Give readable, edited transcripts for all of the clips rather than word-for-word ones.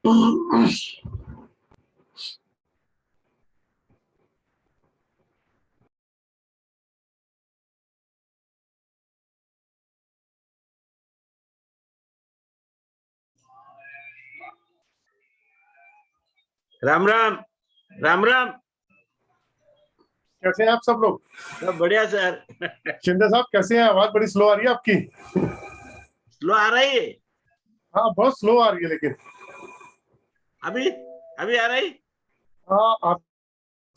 राम राम। राम राम। कैसे हैं आप सब लोग? सब बढ़िया सर। शिंदे साहब कैसे हैं? आवाज बड़ी स्लो आ रही है आपकी। स्लो आ रही है? हाँ बहुत स्लो आ रही है, लेकिन अभी अभी आ रही? हाँ आप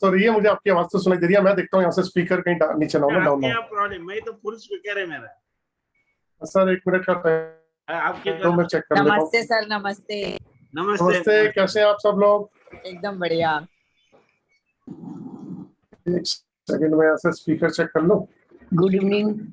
तो रही है, मुझे आपकी आवाज तो सुनाई दे रही है। मैं देखता हूँ यहाँ से स्पीकर कहीं नीचे ना हो, डाउन ना हो। प्रॉब्लम, मैं तो फुल स्पीकर है मेरा। सर 1 मिनट का आपके टाइम मैं चेक कर लेता हूँ। नमस्ते सर। नमस्ते। नमस्ते, कैसे हैं आप सब लोग? एकदम बढ़िया। एक सेकंड में यहाँ से स्पीकर चेक कर लूँ। Good evening.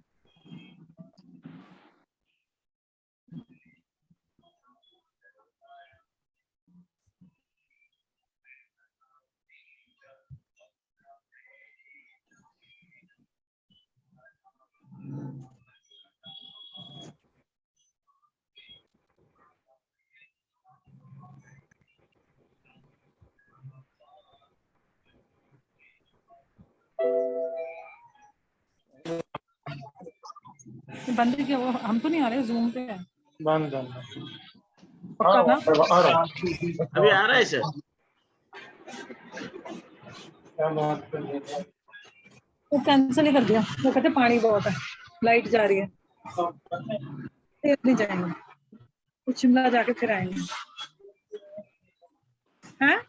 बंद किया वो, हम तो नहीं आ रहे, जूम पे है। बंद पक्का ना? आ रहा हूँ। अभी आ रहा है सर? वो कैंसिल ही कर दिया, वो कहते पानी बहुत है, लाइट जा रही है, फिर नहीं जाएंगे, कुछ शिमला जाके फिर आएंगे। हैं?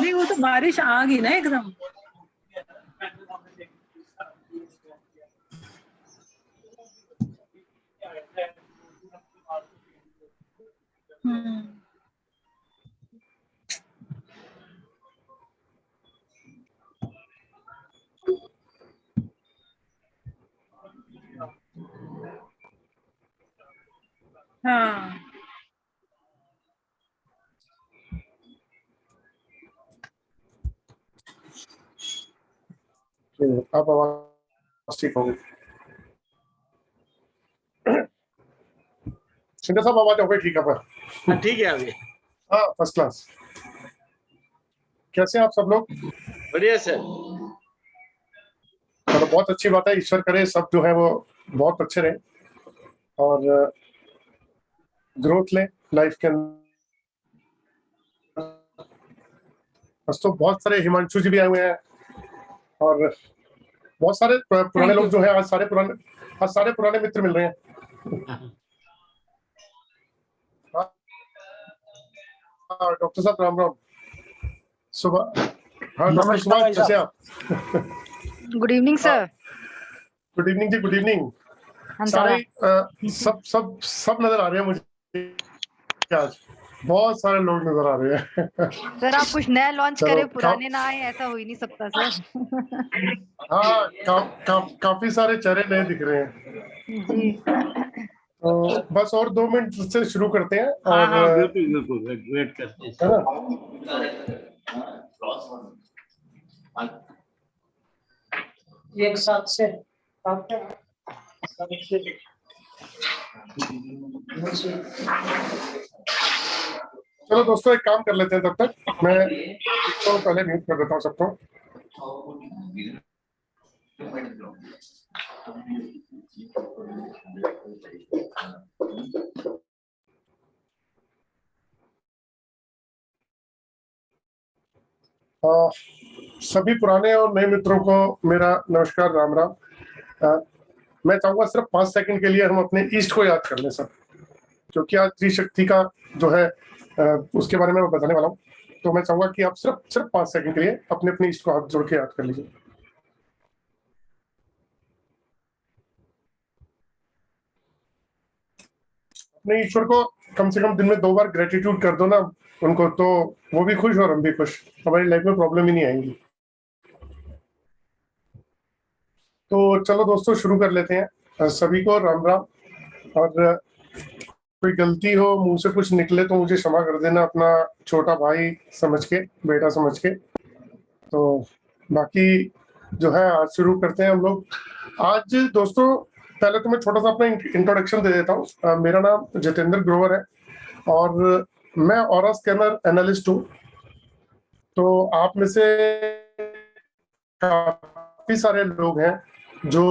नहीं, वो तो बारिश आ गई ना एकदम। हाँ अब आवाज ठीक होगी। शिंदे साहब आवाज हो गई ठीक है पर? ठीक है अभी। हाँ फर्स्ट क्लास। कैसे हैं आप सब लोग? बढ़िया सर। चलो बहुत अच्छी बात है, ईश्वर करे सब जो है वो बहुत अच्छे रहे और ग्रोथ ले लाइफ के अंदर। बस तो बहुत सारे हिमांशु जी भी आए हुए हैं और बहुत सारे पुराने लोग जो हैं, आज सारे पुराने मित्र मिल रहे हैं। हाँ डॉक्टर साहब राम राम। सुबह। हाँ डॉक्टर सुभाष, कैसे आप? Good evening sir. Good evening जी, गुड इवनिंग। सारे सब नजर आ रहे हैं मुझे आज, बहुत सारे लोग नजर आ रहे हैं। सर आप कुछ नया लॉन्च चलो, करें, पुराने ना आए, ऐसा हो ही नहीं सकता सर। हाँ काफी सारे चेहरे नए दिख रहे हैं जी। तो बस और 2 मिनट से शुरू करते हैं। हाँ और हाँ बिल्कुल वेट करते हैं, है ना? एक साथ से चलो दोस्तों एक काम कर लेते हैं, तब तक मैं तो पहले म्यूट कर देता हूँ सबको। सभी पुराने और नए मित्रों को मेरा नमस्कार, राम राम। मैं चाहूंगा सिर्फ 5 सेकंड के लिए हम अपने ईस्ट को याद कर लें सब, क्योंकि आज त्रिशक्ति का जो है उसके बारे में मैं बताने वाला हूँ। तो मैं चाहूंगा कि आप सिर्फ 5 सेकंड के लिए अपने अपने ईस्ट को हाथ जोड़ के याद कर लीजिए। अपने ईश्वर को कम से कम दिन में 2 बार ग्रेटिट्यूड कर दो ना उनको, तो वो भी खुश और हम भी खुश, हमारी लाइफ में प्रॉब्लम ही नहीं आएंगी। तो चलो दोस्तों शुरू कर लेते हैं। सभी को राम राम। और कोई गलती हो, मुंह से कुछ निकले तो मुझे क्षमा कर देना, अपना छोटा भाई समझ के, बेटा समझ के। तो बाकी जो है आज शुरू करते हैं हम लोग। आज दोस्तों पहले तो मैं छोटा सा अपना इंट्रोडक्शन दे देता हूँ। मेरा नाम जितेंद्र ग्रोवर है और मैं ऑरा स्कैनर एनालिस्ट हूँ। तो आप में से काफी सारे लोग हैं जो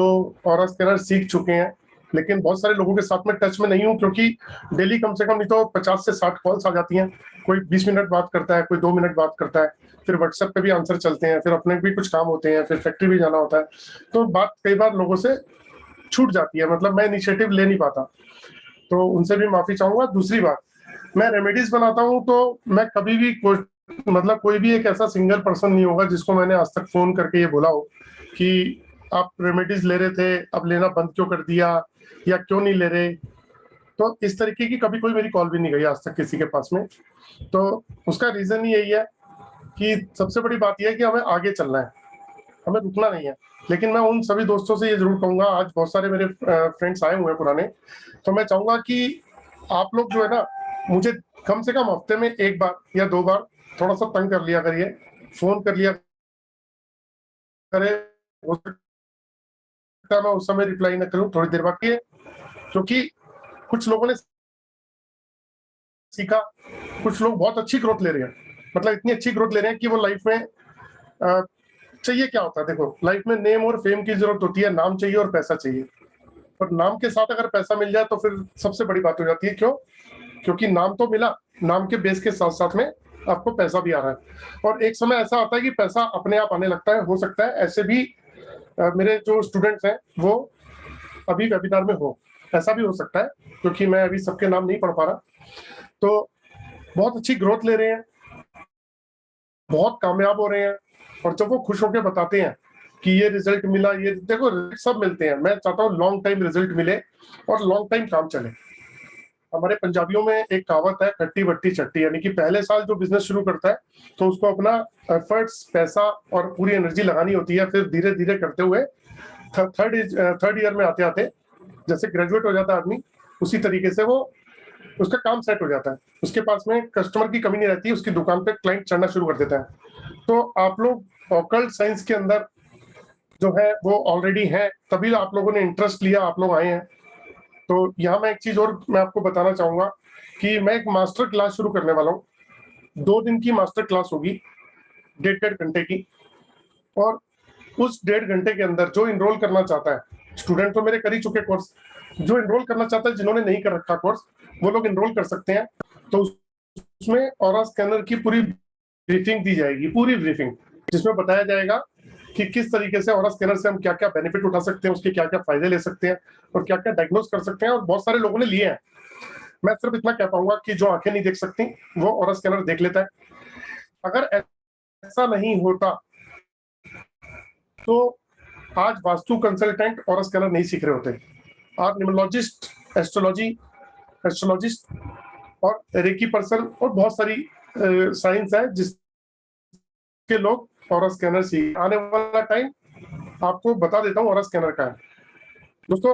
ऑरा स्कैनर सीख चुके हैं, लेकिन बहुत सारे लोगों के साथ में टच में नहीं हूँ, क्योंकि डेली कम से कम नहीं तो 50 से 60 कॉल्स आ जाती हैं। कोई 20 मिनट बात करता है, कोई 2 मिनट बात करता है, फिर व्हाट्सएप पे भी आंसर चलते हैं, फिर अपने भी कुछ काम होते हैं, फिर फैक्ट्री भी जाना होता है। तो बात कई बार लोगों से छूट जाती है, मतलब मैं इनिशिएटिव ले नहीं पाता, तो उनसे भी माफी चाहूंगा। दूसरी बात, मैं रेमेडीज बनाता हूँ, तो मैं कभी भी मतलब कोई भी एक ऐसा सिंगल पर्सन नहीं होगा जिसको मैंने आज तक फोन करके ये बोला हो कि आप रेमेडीज ले रहे थे, अब लेना बंद क्यों कर दिया या क्यों नहीं ले रहे। तो इस तरीके की कभी कोई मेरी कॉल भी नहीं गई आज तक किसी के पास में। तो उसका रीजन ही यही है कि सबसे बड़ी बात यह है कि हमें आगे चलना है, हमें रुकना नहीं है। लेकिन मैं उन सभी दोस्तों से ये जरूर कहूंगा, आज बहुत सारे मेरे फ्रेंड्स आए हुए हैं पुराने, तो मैं चाहूंगा कि आप लोग जो है ना, मुझे कम से कम हफ्ते में 1 बार या 2 बार थोड़ा सा तंग कर लिया करिए, फोन कर लिया करे। हो सकता है मैं उस समय रिप्लाई न करूं, थोड़ी देर बाद किए, क्योंकि कुछ लोगों ने सीखा, कुछ लोग बहुत अच्छी ग्रोथ ले रहे हैं, मतलब इतनी अच्छी ग्रोथ ले रहे हैं कि वो लाइफ में चाहिए क्या होता है। देखो, लाइफ में नेम और फेम की जरूरत होती है, नाम चाहिए और पैसा चाहिए। और नाम के साथ अगर पैसा मिल जाए तो फिर सबसे बड़ी बात हो जाती है। क्यों? क्योंकि नाम तो मिला, नाम के बेस के साथ साथ में आपको पैसा भी आ रहा है, और एक समय ऐसा आता है कि पैसा अपने आप आने लगता है। हो सकता है ऐसे भी मेरे जो स्टूडेंट्स हैं वो अभी वेबिनार में हो, ऐसा भी हो सकता है, क्योंकि मैं अभी सबके नाम नहीं पढ़ पा रहा। तो बहुत अच्छी ग्रोथ ले रहे हैं, बहुत कामयाब हो रहे हैं, और जब वो खुश होकर बताते हैं कि ये रिजल्ट मिला, ये देखो रिजल्ट सब मिलते हैं। मैं चाहता हूँ लॉन्ग टाइम रिजल्ट मिले और लॉन्ग टाइम काम चले। हमारे पंजाबियों में एक कहावत है, खट्टी बट्टी चट्टी, यानी कि पहले साल जो बिजनेस शुरू करता है तो उसको अपना एफर्ट्स, पैसा और पूरी एनर्जी लगानी होती है। फिर धीरे धीरे करते हुए थर्ड ईयर में आते आते जैसे ग्रेजुएट हो जाता है आदमी, उसी तरीके से वो उसका काम सेट हो जाता है, उसके पास में कस्टमर की कमी नहीं रहती, उसकी दुकान पे क्लाइंट चढ़ना शुरू कर देता है। तो आप लोग ऑकल्ट साइंस के अंदर जो है वो ऑलरेडी है, तभी आप लोगों ने इंटरेस्ट लिया, आप लोग आए हैं। तो यहाँ मैं एक चीज और मैं आपको बताना चाहूंगा कि मैं एक मास्टर क्लास शुरू करने वाला हूँ। 2 दिन की मास्टर क्लास होगी, 1.5 घंटे की। और उस 1.5 घंटे के अंदर जो इनरोल करना चाहता है, स्टूडेंट तो मेरे कर ही चुके कोर्स, जो इनरोल करना चाहता है, जिन्होंने नहीं कर रखा कोर्स, वो लोग इनरोल कर सकते हैं। तो उसमें ऑरा स्कैनर की पूरी ब्रीफिंग दी जाएगी, पूरी ब्रीफिंग, जिसमें बताया जाएगा कि किस तरीके से ऑरा स्कैनर से हम क्या क्या बेनिफिट उठा सकते हैं, उसके क्या क्या फायदे ले सकते हैं, और क्या क्या डायग्नोज कर सकते हैं। और बहुत सारे लोगों ने लिए हैं। मैं सिर्फ इतना कह पाऊंगा कि जो आंखें नहीं देख सकती वो ऑरा स्कैनर देख लेता है। अगर ऐसा नहीं होता तो आज वास्तु कंसल्टेंट ऑरा स्कैनर नहीं सीख रहे होते। आज न्यूमरोलॉजिस्ट, एस्ट्रोलॉजिस्ट और रेकी पर्सन और बहुत सारी साइंस है जिसके लोग ऑरा स्कैनर सीख। आने वाला टाइम आपको बता देता हूँ ऑरा स्कैनर का है। दोस्तों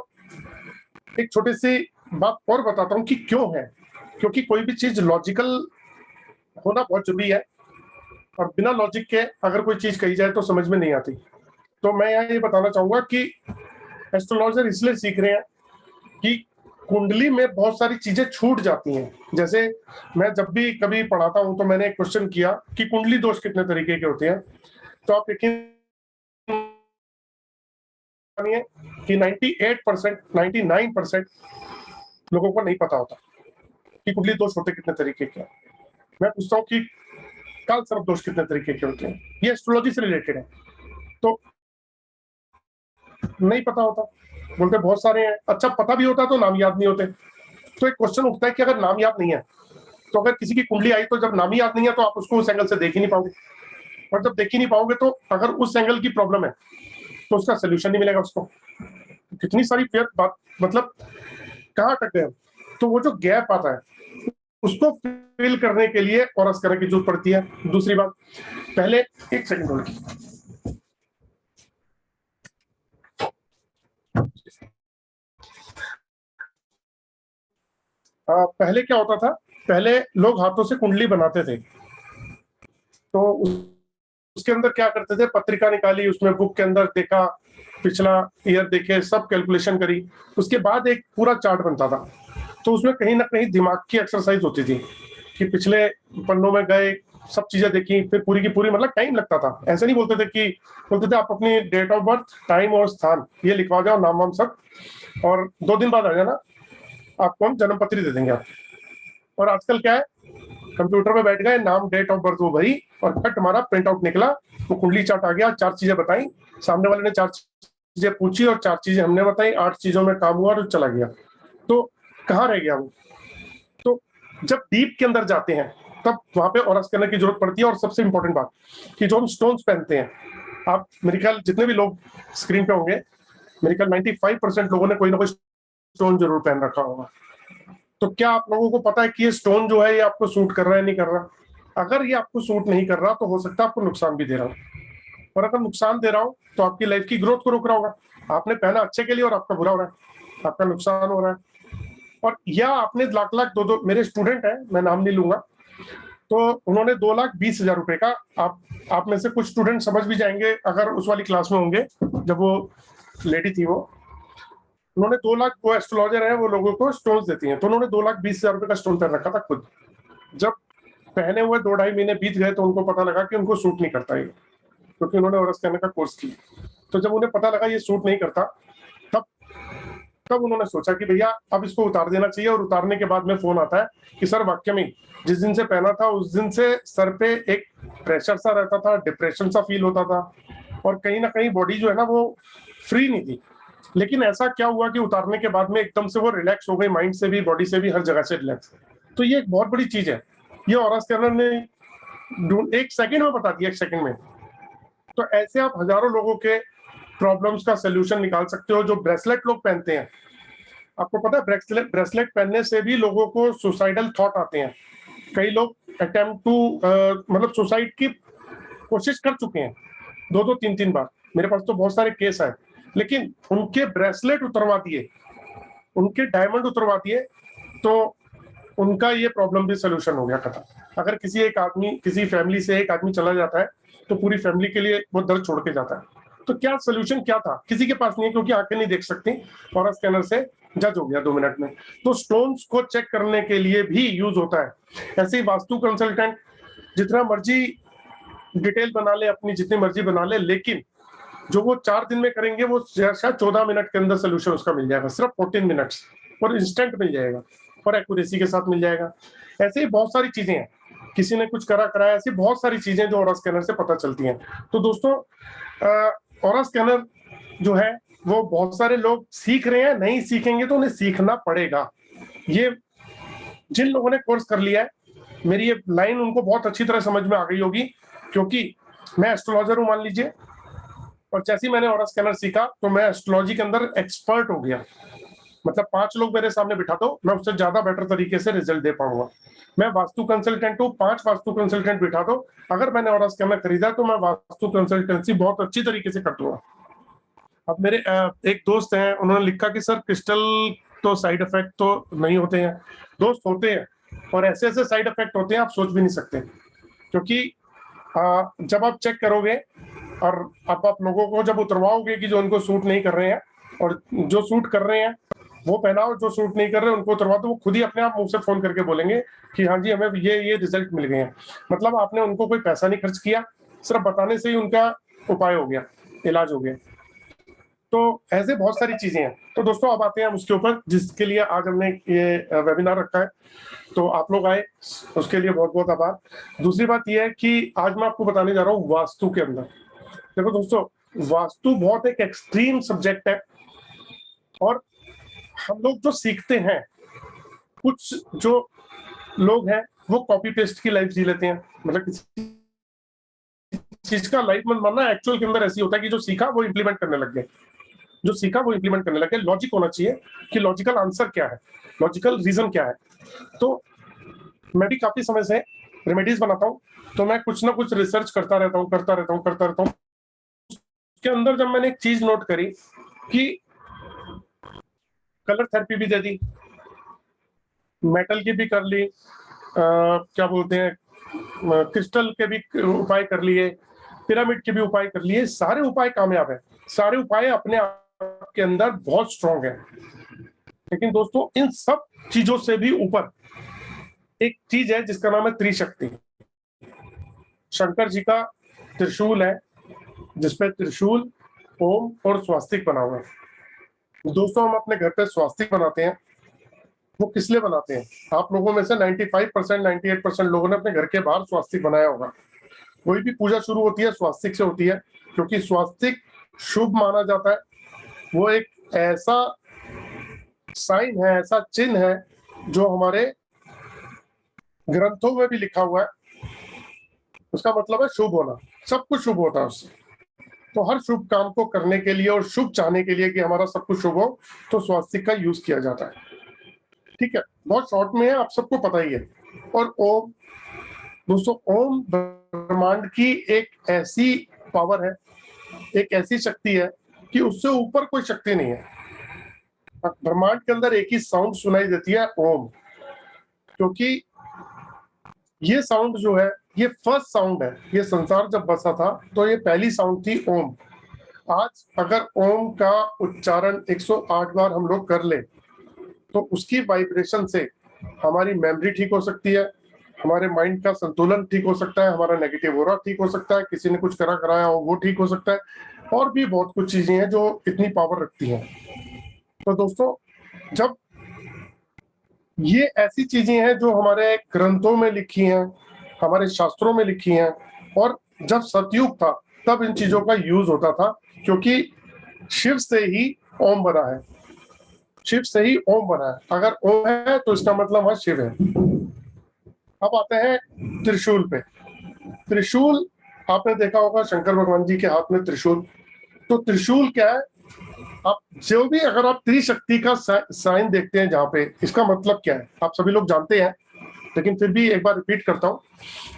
एक छोटी सी बात और बताता हूँ कि क्यों है, क्योंकि कोई भी चीज लॉजिकल होना बहुत जरूरी है, और बिना लॉजिक के अगर कोई चीज कही जाए तो समझ में नहीं आती। तो मैं यहाँ ये बताना चाहूंगा कि एस्ट्रोलॉजर इसलिए सीख रहे हैं कि कुंडली में बहुत सारी चीजें छूट जाती हैं। जैसे मैं जब भी कभी पढ़ाता हूं तो मैंने एक क्वेश्चन किया कि कुंडली दोष कितने तरीके के होते हैं, तो आप यकीन मानिए कि 98%, 99% लोगों को नहीं पता होता कि कुंडली दोष होते कितने तरीके के। मैं पूछता हूँ कि काल सर्प दोष कितने तरीके के होते हैं, ये एस्ट्रोलॉजी से रिलेटेड है, तो नहीं पता होता, बोलते बहुत सारे हैं। अच्छा, पता भी होता तो नाम याद नहीं होते। तो एक क्वेश्चन उठता है कि अगर नाम याद नहीं है तो अगर किसी की कुंडली आई तो जब नाम याद नहीं है तो आप उसको उस एंगल से देख ही नहीं पाओगे, और जब देख ही नहीं पाओगे तो अगर उस एंगल की प्रॉब्लम है तो उसका सोल्यूशन नहीं मिलेगा उसको। कितनी सारी बात, मतलब कहाँ अटक गए। तो वो जो गैप आता है उसको फिल करने के लिए ऑरा स्कैनर की जरूरत पड़ती है। दूसरी बात, पहले एक सेकंड होल्ड की, पहले क्या होता था, पहले लोग हाथों से कुंडली बनाते थे, तो उसके अंदर क्या करते थे, पत्रिका निकाली, उसमें बुक के अंदर देखा, पिछला ईयर देखे, सब कैलकुलेशन करी, उसके बाद एक पूरा चार्ट बनता था। तो उसमें कहीं ना कहीं दिमाग की एक्सरसाइज होती थी कि पिछले पन्नों में गए, सब चीजें देखी, फिर पूरी की पूरी, मतलब टाइम लगता था। ऐसे नहीं बोलते थे कि, बोलते थे आप अपनी डेट ऑफ बर्थ, टाइम और स्थान ये लिखवा जाओ, नाम वाम सब, और 2 दिन बाद आ जाना, आपको हम जन्म पत्री दे देंगे आपको। और आजकल क्या है, कंप्यूटर में बैठ गए, नाम डेट ऑफ बर्थ वो भरी और फट हमारा प्रिंट आउट निकला, वो कुंडली चार्ट आ गया, 4 चीजें बताई, सामने वाले ने 4 चीजें पूछी और 4 चीजें हमने बताई, 8 चीजों में काम हुआ और चला गया। तो कहाँ रह गया वो? तो जब डीप के अंदर जाते हैं तब वहां पे ऑरा स्कैनर की जरूरत पड़ती है। और सबसे इंपॉर्टेंट बात कि जो हम स्टोन्स पहनते हैं, आप मेरे ख्याल जितने भी लोग स्क्रीन पे होंगे, मेरे ख्याल 95% लोगों ने कोई ना कोई स्टोन जरूर पहन रखा होगा। तो क्या आप लोगों को पता है कि ये स्टोन जो है ये आपको सूट कर रहा है, नहीं कर रहा? अगर ये आपको सूट नहीं कर रहा तो हो सकता है आपको नुकसान भी दे रहा हो, और अगर नुकसान दे रहा हो तो आपकी लाइफ की ग्रोथ को रोक रहा होगा। आपने पहना अच्छे के लिए और आपका बुरा हो रहा है, आपका नुकसान हो रहा है। और या आपने लाख लाख दो मेरे स्टूडेंट हैं, मैं नाम नहीं लूंगा, तो उन्होंने 2,20,000 रुपए का, आप में से कुछ स्टूडेंट समझ भी जाएंगे अगर उस वाली क्लास में होंगे जब वो लेडी थी, वो उन्होंने 2 लाख, वो एस्ट्रोलॉजर है, वो लोगों को स्टोन्स देती हैं, तो उन्होंने 2,20,000 रुपए का स्टोन पहन रखा था खुद। जब पहने हुए 2-2.5 महीने बीत गए तो उनको पता लगा कि उनको सूट नहीं करता ये, क्योंकि उन्होंने ऑरा स्कैनर का कोर्स किया। तो जब उन्हें पता लगा ये सूट नहीं करता, तब उन्होंने सोचा कि भैया अब इसको उतार देना चाहिए। और उतारने के बाद में फोन आता है कि सर वाकई में जिस दिन से पहना था उस दिन से सर पे एक प्रेशर सा रहता था, डिप्रेशन सा फील होता था, और कहीं ना कहीं बॉडी जो है ना वो फ्री नहीं थी। लेकिन ऐसा क्या हुआ कि उतारने के बाद में एकदम से वो रिलैक्स हो गई, माइंड से भी, बॉडी से भी, हर जगह से रिलैक्स। तो ये एक बहुत बड़ी चीज है, ये ऑरा स्कैनर ने 1 सेकंड में बता दिया, 1 सेकंड में। तो ऐसे आप हजारों लोगों के प्रॉब्लम्स का सोल्यूशन निकाल सकते हो। जो ब्रेसलेट लोग पहनते हैं, आपको पता है ब्रेसलेट पहनने से भी लोगों को सुसाइडल थॉट आते हैं। कई लोग अटेम्प्ट टू मतलब सुसाइड की कोशिश कर चुके हैं 2-2, 3-3 बार। मेरे पास तो बहुत सारे केस है, लेकिन उनके ब्रेसलेट उतरवा दिए, उनके डायमंड उतरवा दिए, तो उनका ये प्रॉब्लम भी सोल्यूशन हो गया खत्म। अगर किसी फैमिली से एक आदमी चला जाता है तो पूरी फैमिली के लिए वो दर्द छोड़ के जाता है। तो क्या सोल्यूशन क्या था? किसी के पास नहीं है, क्योंकि आंखें नहीं देख सकती, और स्कैनर से जज हो गया 2 मिनट में। तो स्टोन्स को चेक करने के लिए भी यूज होता है। ऐसे ही वास्तु कंसल्टेंट जितना मर्जी डिटेल बना ले, अपनी जितनी मर्जी बना ले, लेकिन जो वो 4 दिन में करेंगे वो शायद 14 मिनट के अंदर सोल्यूशन उसका मिल जाएगा, सिर्फ 14 मिनट्स, और इंस्टेंट मिल जाएगा और एक्यूरेसी के साथ मिल जाएगा। ऐसे ही बहुत सारी चीजें हैं, किसी ने कुछ कराया, ऐसी बहुत सारी चीजें जो ऑरा स्कैनर से पता चलती हैं। तो दोस्तों ऑरा स्कैनर जो है वो बहुत सारे लोग सीख रहे हैं, नहीं सीखेंगे तो उन्हें सीखना पड़ेगा। ये जिन लोगों ने कोर्स कर लिया है, मेरी ये लाइन उनको बहुत अच्छी तरह समझ में आ गई होगी, क्योंकि मैं एस्ट्रोलॉजर हूं मान लीजिए, और जैसे ही मैंने ऑरा स्कैनर सीखा तो मैं एस्ट्रोलॉजी के अंदर एक्सपर्ट हो गया। मतलब 5 लोग मेरे सामने बिठा दो, मैं उससे ज्यादा बेटर तरीके से रिजल्ट दे पाऊंगा। मैं वास्तु कंसल्टेंट हूँ, 5 वास्तु कंसल्टेंट बिठा दो, अगर मैंने ऑरा स्कैनर खरीदा तो मैं वास्तु कंसल्टेंसी बहुत अच्छी तरीके से कर दूंगा। अब मेरे एक दोस्त हैं, उन्होंने लिखा कि सर क्रिस्टल तो साइड इफेक्ट तो नहीं होते हैं। दोस्त होते हैं, और ऐसे ऐसे साइड इफेक्ट होते हैं आप सोच भी नहीं सकते। क्योंकि जब आप चेक करोगे और आप लोगों को जब उतरवाओगे कि जो उनको सूट नहीं कर रहे हैं, और जो सूट कर रहे हैं वो पहनाओ, जो सूट नहीं कर रहे उनको उतरवा दो, वो खुद ही अपने आप मुंह से फोन करके बोलेंगे कि हाँ जी हमें ये रिजल्ट मिल गए हैं। मतलब आपने उनको कोई पैसा नहीं खर्च किया, सिर्फ बताने से ही उनका उपाय हो गया, इलाज हो गया। तो ऐसे बहुत सारी चीजें हैं। तो दोस्तों अब आते हैं हम उसके ऊपर जिसके लिए आज हमने ये वेबिनार रखा है। तो आप लोग आए, उसके लिए बहुत बहुत आभार। दूसरी बात यह है कि आज मैं आपको बताने जा रहा हूँ वास्तु के अंदर। देखो दोस्तों, वास्तु बहुत एक एक्सट्रीम सब्जेक्ट है, और हम लोग जो सीखते हैं, कुछ जो लोग हैं वो कॉपी पेस्ट की लाइफ जी लेते हैं। मतलब किसी चीज का लाइफ में मानना एक्चुअल के अंदर ऐसी होता है कि जो सीखा वो इंप्लीमेंट करने लग गए, जो सीखा वो इंप्लीमेंट करने लगे। लॉजिक होना चाहिए कि लॉजिकल आंसर क्या है, लॉजिकल रीजन क्या है। तो मैं भी काफी समय से रेमेडीज बनाता हूँ, तो मैं कुछ ना कुछ रिसर्च करता रहता हूँ। उसके अंदर जब मैंने एक चीज नोट करी कि कलर थेरेपी भी दे दी, मेटल की भी कर ली, क्या बोलते हैं क्रिस्टल के भी उपाय कर लिए, पिरामिड के भी उपाय कर लिए, सारे उपाय कामयाब है, सारे उपाय अपने आप के अंदर बहुत स्ट्रॉन्ग है। लेकिन दोस्तों इन सब चीजों से भी ऊपर एक चीज है जिसका नाम है त्रिशक्ति। शंकर जी का त्रिशूल है जिसपे त्रिशूल, ओम और स्वास्तिक बना हुआ है। दोस्तों हम अपने घर पे स्वास्तिक बनाते हैं, वो किस लिए बनाते हैं? आप लोगों में से 95% 98% लोगों ने अपने घर के बाहर स्वास्तिक बनाया होगा। कोई भी पूजा शुरू होती है स्वास्तिक से होती है, क्योंकि स्वास्तिक शुभ माना जाता है। वो एक ऐसा साइन है, ऐसा चिन्ह है जो हमारे ग्रंथों में भी लिखा हुआ है। उसका मतलब है शुभ होना, सब कुछ शुभ होता है उससे। तो हर शुभ काम को करने के लिए और शुभ चाहने के लिए कि हमारा सब कुछ शुभ हो, तो स्वास्तिक का यूज किया जाता है। ठीक है, बहुत शॉर्ट में है, आप सबको पता ही है। और ओम दोस्तों, ओम ब्रह्मांड की एक ऐसी पावर है, एक ऐसी शक्ति है कि उससे ऊपर कोई शक्ति नहीं है। ब्रह्मांड के अंदर एक ही साउंड सुनाई देती है, ओम, क्योंकि ये साउंड जो है ये फर्स्ट साउंड है। ये संसार जब बसा था तो ये पहली साउंड थी ओम। आज अगर ओम का उच्चारण 108 बार हम लोग कर ले तो उसकी वाइब्रेशन से हमारी मेमोरी ठीक हो सकती है, हमारे माइंड का संतुलन ठीक हो सकता है, हमारा नेगेटिव ऑरा ठीक हो सकता है, किसी ने कुछ करा कराया हो वो ठीक हो सकता है, और भी बहुत कुछ चीजें हैं जो इतनी पावर रखती हैं। तो दोस्तों जब ये ऐसी चीजें हैं जो हमारे ग्रंथों में लिखी हैं, हमारे शास्त्रों में लिखी हैं, और जब सतयुग था तब इन चीजों का यूज होता था, क्योंकि शिव से ही ओम बना है, शिव से ही ओम बना है। अगर ओम है तो इसका मतलब है शिव है। अब आते हैं त्रिशूल पे। त्रिशूल आपने देखा होगा शंकर भगवान जी के हाथ में त्रिशूल। तो त्रिशूल क्या है? आप जो भी अगर आप त्रिशक्ति का साइन देखते हैं जहां पे, इसका मतलब क्या है आप सभी लोग जानते हैं, लेकिन फिर भी एक बार रिपीट करता हूं।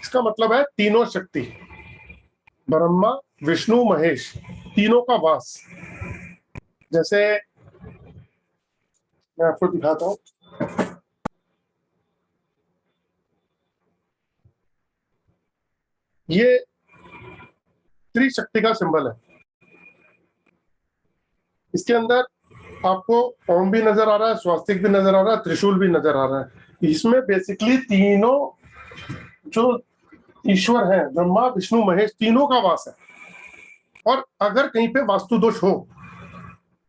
इसका मतलब है तीनों शक्ति, ब्रह्मा विष्णु महेश, तीनों का वास। जैसे मैं आपको दिखाता हूं, ये त्रिशक्ति का सिंबल है। इसके अंदर आपको ओम भी नजर आ रहा है, स्वास्तिक भी नजर आ रहा है, त्रिशूल भी नजर आ रहा है। इसमें बेसिकली तीनों जो ईश्वर हैं, ब्रह्मा विष्णु महेश, तीनों का वास है। और अगर कहीं पे वास्तु दोष हो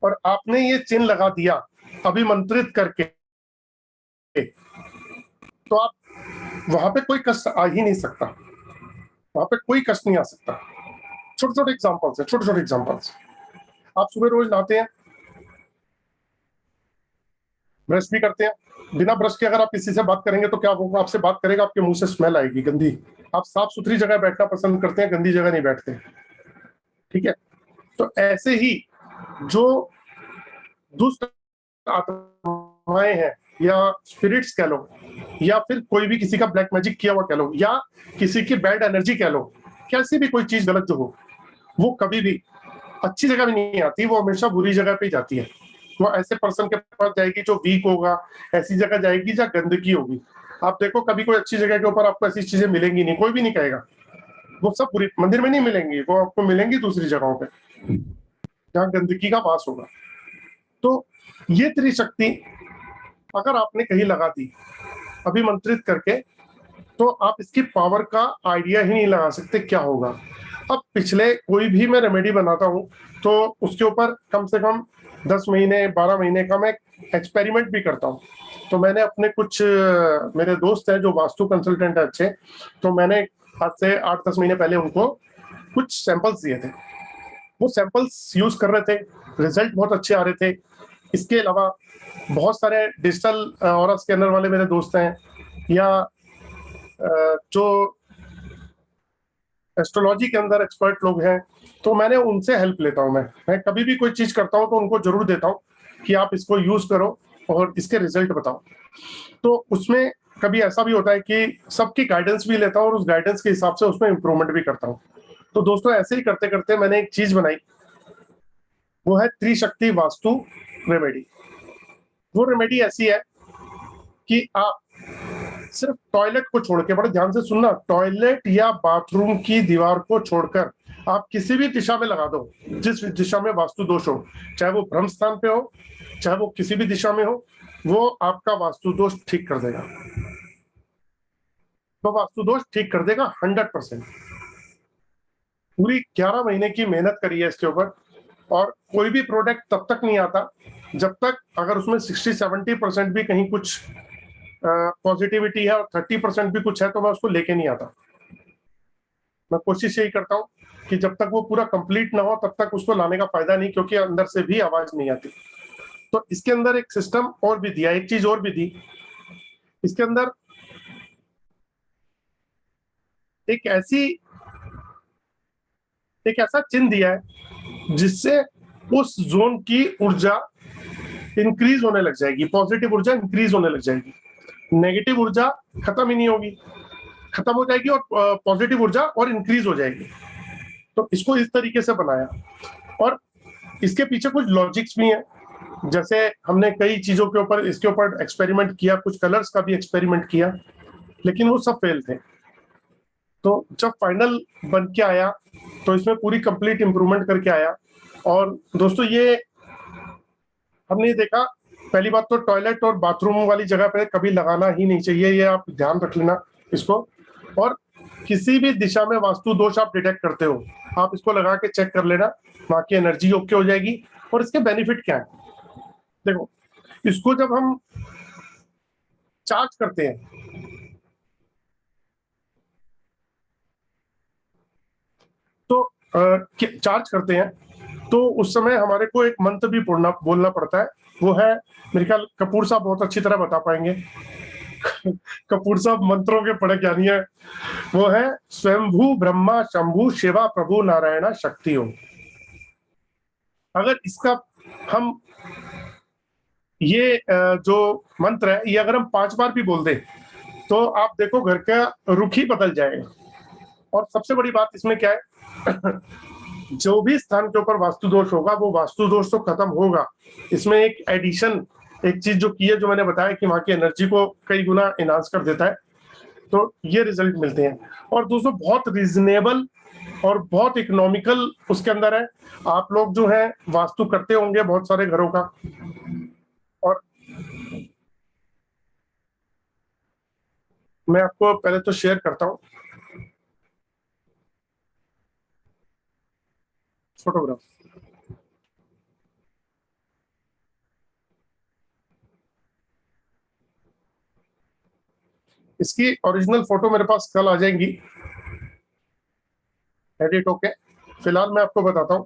और आपने ये चिन्ह लगा दिया अभिमंत्रित करके, तो आप वहां पे कोई कष्ट आ ही नहीं सकता, वहां पे कोई कष्ट नहीं आ सकता। छोटे छोटे एग्जांपल्स है, छोटे छोटे एग्जांपल्स। आप सुबह रोज नहाते हैं, ब्रश भी करते हैं, बिना ब्रश के अगर आप किसी से बात करेंगे तो क्या होगा? आपसे बात करेगा, आपके मुंह से स्मेल आएगी गंदी। आप साफ सुथरी जगह बैठना पसंद करते हैं, गंदी जगह नहीं बैठते। ठीक है, तो ऐसे ही जो दुष्ट आत्माएं हैं या स्पिरिट्स कह लो, या फिर कोई भी किसी का ब्लैक मैजिक किया हुआ कह लो, या किसी की बैड एनर्जी कह लो, कैसी भी कोई चीज गलत जो हो, वो कभी भी अच्छी जगह भी नहीं आती, वो हमेशा बुरी जगह पे जाती है। वो ऐसे पर्सन के पास जाएगी जो वीक होगा, ऐसी जगह जाएगी जहाँ गंदगी होगी। आप देखो कभी कोई अच्छी जगह के ऊपर आपको ऐसी चीजें मिलेंगी नहीं, कोई भी नहीं कहेगा। वो सब बुरी मंदिर में नहीं मिलेंगी, वो आपको मिलेंगी दूसरी जगहों पे जहाँ गंदगी का वास होगा। तो ये त्रिशक्ति अगर आपने कहीं लगा दी अभिमंत्रित करके, तो आप इसकी पावर का आइडिया ही नहीं लगा सकते क्या होगा। अब पिछले कोई भी मैं रेमेडी बनाता हूं तो उसके ऊपर कम से कम 10 महीने 12 महीने का मैं एक्सपेरिमेंट भी करता हूं। तो मैंने अपने कुछ मेरे दोस्त हैं जो वास्तु कंसल्टेंट है अच्छे, तो मैंने आज से 8-10 महीने पहले उनको कुछ सैंपल्स दिए थे। वो सैंपल्स यूज कर रहे थे, रिजल्ट बहुत अच्छे आ रहे थे। इसके अलावा बहुत सारे डिजिटल ऑरा स्कैनर वाले मेरे दोस्त हैं, या जो एस्ट्रोलॉजी के अंदर एक्सपर्ट लोग हैं, तो मैंने उनसे हेल्प लेता हूं। मैं कभी भी कोई चीज करता हूं तो उनको जरूर देता हूं कि आप इसको यूज करो और इसके रिजल्ट बताओ। तो उसमें कभी ऐसा भी होता है कि सबकी गाइडेंस भी लेता हूं और उस गाइडेंस के हिसाब से उसमें इंप्रूवमेंट भी करता हूं। तो दोस्तों ऐसे ही करते करते मैंने एक चीज बनाई, वो है त्रिशक्ति वास्तु रेमेडी। वो रेमेडी ऐसी है कि आप सिर्फ टॉयलेट को छोड़ के, बड़े ध्यान से सुनना, टॉयलेट या बाथरूम की दीवार को छोड़कर आप किसी भी दिशा में लगा दो, जिस दिशा में वास्तु दोष हो, चाहे वो ब्रह्म स्थान पे हो, चाहे वो किसी भी दिशा में हो, वो आपका वास्तु दोष ठीक कर देगा। तो वास्तु दोष ठीक कर देगा 100%। पूरी 11 महीने की मेहनत करी है इसके ऊपर, और कोई भी प्रोडक्ट तब तक नहीं आता जब तक अगर उसमें 60-70% भी कहीं कुछ पॉजिटिविटी है और 30% भी कुछ है तो मैं उसको लेके नहीं आता। मैं कोशिश यही करता हूँ कि जब तक वो पूरा कंप्लीट ना हो तब तक उसको लाने का फायदा नहीं, क्योंकि अंदर से भी आवाज नहीं आती। तो इसके अंदर एक सिस्टम और भी दिया, एक चीज और भी दी इसके अंदर, एक ऐसा चिन्ह दिया है जिससे उस जोन की ऊर्जा इंक्रीज होने लग जाएगी, पॉजिटिव ऊर्जा इंक्रीज होने लग जाएगी, नेगेटिव ऊर्जा खत्म ही नहीं होगी, खत्म हो जाएगी और पॉजिटिव ऊर्जा और इंक्रीज हो जाएगी। तो इसको इस तरीके से बनाया, और इसके पीछे कुछ लॉजिक्स भी हैं। जैसे हमने कई चीजों के ऊपर इसके ऊपर एक्सपेरिमेंट किया, कुछ कलर्स का भी एक्सपेरिमेंट किया, लेकिन वो सब फेल थे। तो जब फाइनल बन के आया तो इसमें पूरी कंप्लीट इंप्रूवमेंट करके आया। और दोस्तों ये हमने देखा, पहली बात तो टॉयलेट और बाथरूम वाली जगह पे कभी लगाना ही नहीं चाहिए, ये आप ध्यान रख लेना इसको। और किसी भी दिशा में वास्तु दोष आप डिटेक्ट करते हो, आप इसको लगा के चेक कर लेना, वहां की एनर्जी ओके हो जाएगी। और इसके बेनिफिट क्या है, देखो, इसको जब हम चार्ज करते हैं तो चार्ज करते हैं तो उस समय हमारे को एक मंत्र भी बोलना पड़ता है। वो है, मेरे ख्याल कपूर साहब बहुत अच्छी तरह बता पाएंगे। कपूर साहब मंत्रों के बड़े ज्ञानी है। वो है, स्वयंभू ब्रह्मा शंभु शिवा प्रभु नारायणा शक्ति हो। अगर इसका हम ये जो मंत्र है, ये अगर हम 5 बार भी बोल दे तो आप देखो घर का रुख ही बदल जाएगा। और सबसे बड़ी बात इसमें क्या है, जो भी स्थान के ऊपर वास्तु दोष होगा वो वास्तु दोष तो खत्म होगा। इसमें एक एडिशन, एक चीज जो की है, जो मैंने बताया कि वहां की एनर्जी को कई गुना इनहांस कर देता है। तो ये रिजल्ट मिलते हैं। और दोस्तों बहुत रीजनेबल और बहुत इकोनॉमिकल उसके अंदर है। आप लोग जो है वास्तु करते होंगे बहुत सारे घरों का, और मैं आपको पहले तो शेयर करता हूं फोटोग्राफ। इसकी ओरिजिनल फोटो मेरे पास कल आ जाएंगी एडिट होके। फिलहाल मैं आपको बताता हूं,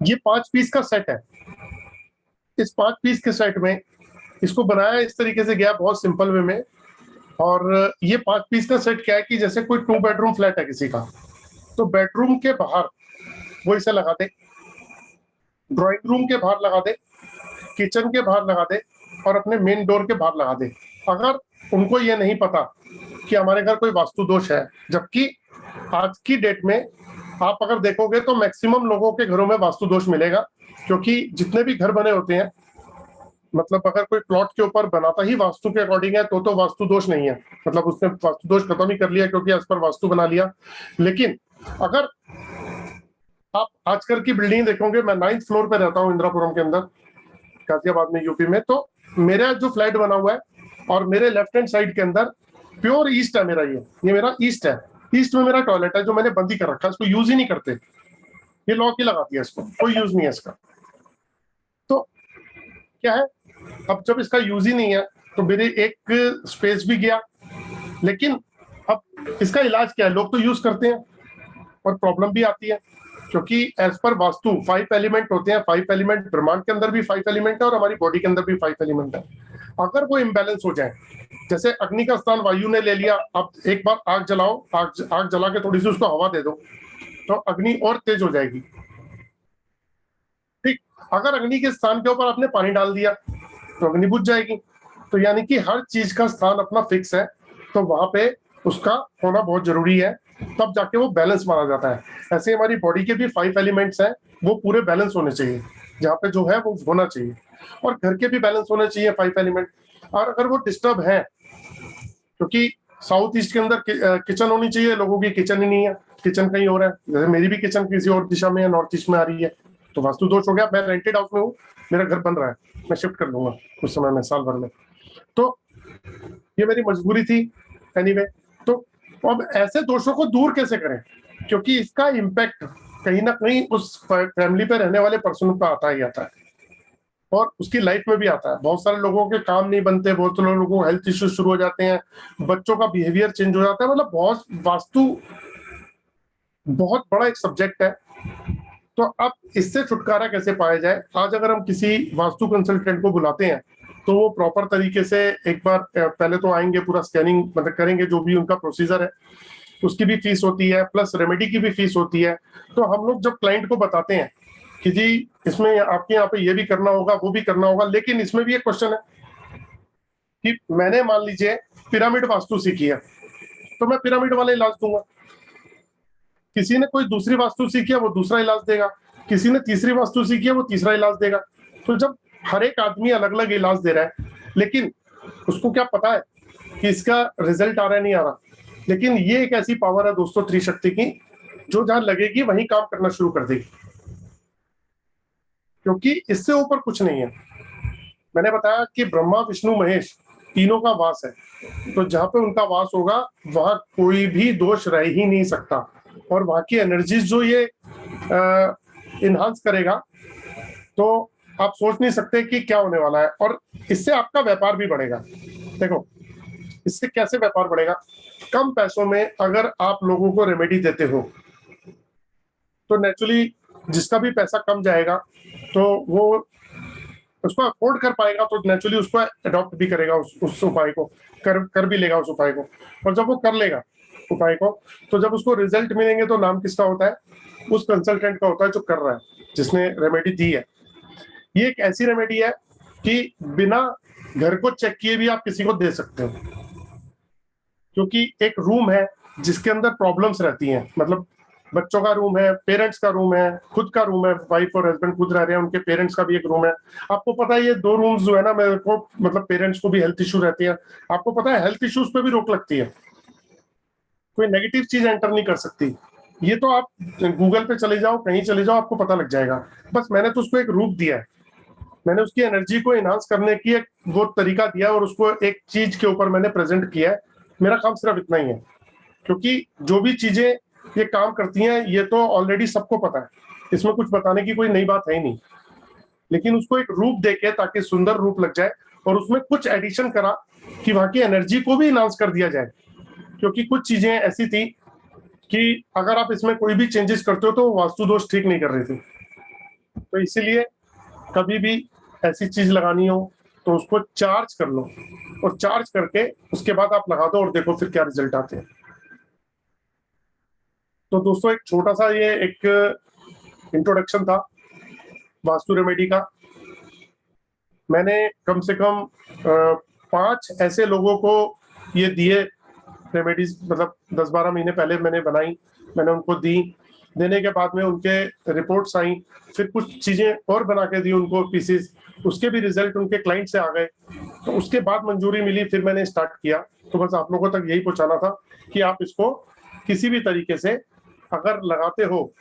ये 5 पीस का सेट है। इस 5 पीस के सेट में इसको बनाया इस तरीके से गया, बहुत सिंपल वे में। और ये 5 पीस का सेट क्या है कि जैसे कोई 2 बेडरूम फ्लैट है किसी का, तो बेडरूम के बाहर वो इसे लगा दे, ड्राइंग रूम के बाहर लगा दे, किचन के बाहर लगा दे, और अपने मेन डोर के बाहर लगा दे। अगर उनको ये नहीं पता कि हमारे घर कोई वास्तु दोष है, जबकि आज की डेट में आप अगर देखोगे तो मैक्सिमम लोगों के घरों में वास्तु दोष मिलेगा, क्योंकि जितने भी घर बने होते हैं, मतलब अगर कोई प्लॉट के ऊपर बनाता ही वास्तु के अकॉर्डिंग है तो वास्तु दोष नहीं है, मतलब उसने वास्तु दोष खत्म ही कर लिया क्योंकि इस पर वास्तु बना लिया। लेकिन अगर आप आजकल की बिल्डिंग देखोगे, मैं 9th फ्लोर पे रहता हूँ इंदिरापुरम के अंदर, गाजियाबाद में, यूपी में। तो मेरा जो फ्लैट बना हुआ है और मेरे लेफ्ट हैंड साइड के अंदर प्योर ईस्ट है मेरा, ये मेरा ईस्ट है। ईस्ट में मेरा टॉयलेट है जो मैंने बंद ही कर रखा है, इसको यूज ही नहीं करते, ये लॉक ही लगा दिया, इसको कोई यूज नहीं है इसका। तो क्या है, अब जब इसका यूज ही नहीं है तो मेरे एक स्पेस भी गया। लेकिन अब इसका इलाज क्या है, लोग तो यूज करते हैं और प्रॉब्लम भी आती है, क्योंकि एज पर वास्तु 5 एलिमेंट होते हैं। 5 एलिमेंट ब्रह्मांड के अंदर भी 5 एलिमेंट है और हमारी बॉडी के अंदर भी 5 एलिमेंट है। अगर वो इम्बैलेंस हो जाए, जैसे अग्नि का स्थान वायु ने ले लिया, अब एक बार आग जलाओ, आग जला के थोड़ी सी उसको हवा दे दो तो अग्नि और तेज हो जाएगी। ठीक, अगर अग्नि के स्थान के ऊपर आपने पानी डाल दिया तो अग्नि बुझ जाएगी। तो यानी कि हर चीज का स्थान अपना फिक्स है, तो वहां पे उसका होना बहुत जरूरी है, तब जाके वो बैलेंस माना जाता है। ऐसे हमारी बॉडी के भी 5 एलिमेंट्स हैं, वो पूरे बैलेंस होने चाहिए, जहाँ पे जो है वो होना चाहिए। और घर के भी बैलेंस होने चाहिए 5 एलिमेंट। और अगर वो डिस्टर्ब है, क्योंकि साउथ ईस्ट के अंदर किचन होनी चाहिए, लोगों की किचन ही नहीं है, किचन कहीं और है, जैसे मेरी भी किचन किसी और दिशा में है, नॉर्थ ईस्ट में आ रही है, तो वास्तु दोष हो गया। मैं रेंटेड हाउस में हूँ, मेरा घर बन रहा है, मैं शिफ्ट कर लूंगा उस समय में, साल भर में, तो ये मेरी मजबूरी थी। एनीवे, तो अब ऐसे दोषों को दूर कैसे करें, क्योंकि इसका इम्पैक्ट कहीं ना कहीं उस फैमिली पे रहने वाले पर्सन पर आता ही आता है, और उसकी लाइफ में भी आता है। बहुत सारे लोगों के काम नहीं बनते, बहुत सारे लोगों को हेल्थ इश्यूज शुरू हो जाते हैं, बच्चों का बिहेवियर चेंज हो जाता है, मतलब बहुत वास्तु बहुत बड़ा एक सब्जेक्ट है। तो अब इससे छुटकारा कैसे पाया जाए? आज अगर हम किसी वास्तु कंसल्टेंट को बुलाते हैं तो वो प्रॉपर तरीके से एक बार पहले तो आएंगे, पूरा स्कैनिंग मतलब करेंगे, जो भी उनका प्रोसीजर है उसकी भी फीस होती है, प्लस रेमेडी की भी फीस होती है। तो हम लोग जब क्लाइंट को बताते हैं कि जी इसमें आपके यहाँ पे ये भी करना होगा, वो भी करना होगा, लेकिन इसमें भी एक क्वेश्चन है कि मैंने मान लीजिए पिरामिड वास्तु सीखी है, तो मैं पिरामिड वाला इलाज दूंगा, किसी ने कोई दूसरी वास्तु सीखी है वो दूसरा इलाज देगा, किसी ने तीसरी वास्तु सीखी है वो तीसरा इलाज देगा। तो जब हर एक आदमी अलग अलग इलाज दे रहा है, लेकिन उसको क्या पता है कि इसका रिजल्ट आ रहा है नहीं आ रहा। लेकिन ये एक ऐसी पावर है दोस्तों त्रिशक्ति की, जो जहां लगेगी वहीं काम करना शुरू कर देगी, क्योंकि इससे ऊपर कुछ नहीं है। मैंने बताया कि ब्रह्मा विष्णु महेश तीनों का वास है, तो जहां पे उनका वास होगा वहां कोई भी दोष रह ही नहीं सकता, और वहां की एनर्जीज जो ये इनहांस करेगा, तो आप सोच नहीं सकते कि क्या होने वाला है। और इससे आपका व्यापार भी बढ़ेगा। देखो इससे कैसे व्यापार बढ़ेगा? कम पैसों में अगर आप लोगों को रेमेडी देते हो तो नेचुरली जिसका भी पैसा कम जाएगा तो वो उसको अफोर्ड कर पाएगा, तो नेचुरली उसको अडॉप्ट भी करेगा, उस उपाय को कर भी लेगा उस उपाय को। और जब वो कर लेगा उपाय को, तो जब उसको रिजल्ट मिलेंगे तो नाम किसका होता है? उस कंसल्टेंट का होता है जो कर रहा है, जिसने रेमेडी दी है। ये एक ऐसी रेमेडी है कि बिना घर को चेक किए भी आप किसी को दे सकते हो, क्योंकि एक रूम है जिसके अंदर प्रॉब्लम्स रहती हैं, मतलब बच्चों का रूम है, पेरेंट्स का रूम है, खुद का रूम है, वाइफ और हस्बैंड खुद रह रहे हैं, उनके पेरेंट्स का भी एक रूम है। आपको पता है ये दो रूम्स जो है ना, मेरे को मतलब पेरेंट्स को भी हेल्थ इश्यू रहती है, आपको पता है हेल्थ इश्यूज पे भी रोक लगती है, कोई नेगेटिव चीज एंटर नहीं कर सकती। ये तो आप गूगल पे चले जाओ, कहीं चले जाओ, आपको पता लग जाएगा। बस मैंने तो उसको एक रूप दिया है, मैंने उसकी एनर्जी को एनहांस करने की एक वो तरीका दिया, और उसको एक चीज के ऊपर मैंने प्रेजेंट किया है। मेरा काम सिर्फ इतना ही है, क्योंकि जो भी चीजें ये काम करती हैं ये तो ऑलरेडी सबको पता है, इसमें कुछ बताने की कोई नई बात है ही नहीं। लेकिन उसको एक रूप देके, ताकि सुंदर रूप लग जाए, और उसमें कुछ एडिशन करा कि वहां की एनर्जी को भी एनहांस कर दिया जाए। क्योंकि कुछ चीजें ऐसी थी कि अगर आप इसमें कोई भी चेंजेस करते हो तो वास्तु दोष ठीक नहीं कर रही थी। तो इसीलिए कभी भी ऐसी चीज लगानी हो तो उसको चार्ज कर लो, और चार्ज करके उसके बाद आप लगा दो और देखो फिर क्या रिजल्ट आते हैं। तो दोस्तों एक छोटा सा ये एक इंट्रोडक्शन था वास्तु रेमेडी का। मैंने कम से कम 5 ऐसे लोगों को ये दिए रेमेडीज, मतलब 10-12 महीने पहले मैंने बनाई, मैंने उनको दी, देने के बाद में उनके रिपोर्ट्स आई, फिर कुछ चीजें और बना के दी उनको पीसेस, उसके भी रिजल्ट उनके क्लाइंट से आ गए। तो उसके बाद मंजूरी मिली, फिर मैंने स्टार्ट किया। तो बस आप लोगों तक यही पहुंचाना था कि आप इसको किसी भी तरीके से अगर लगाते हो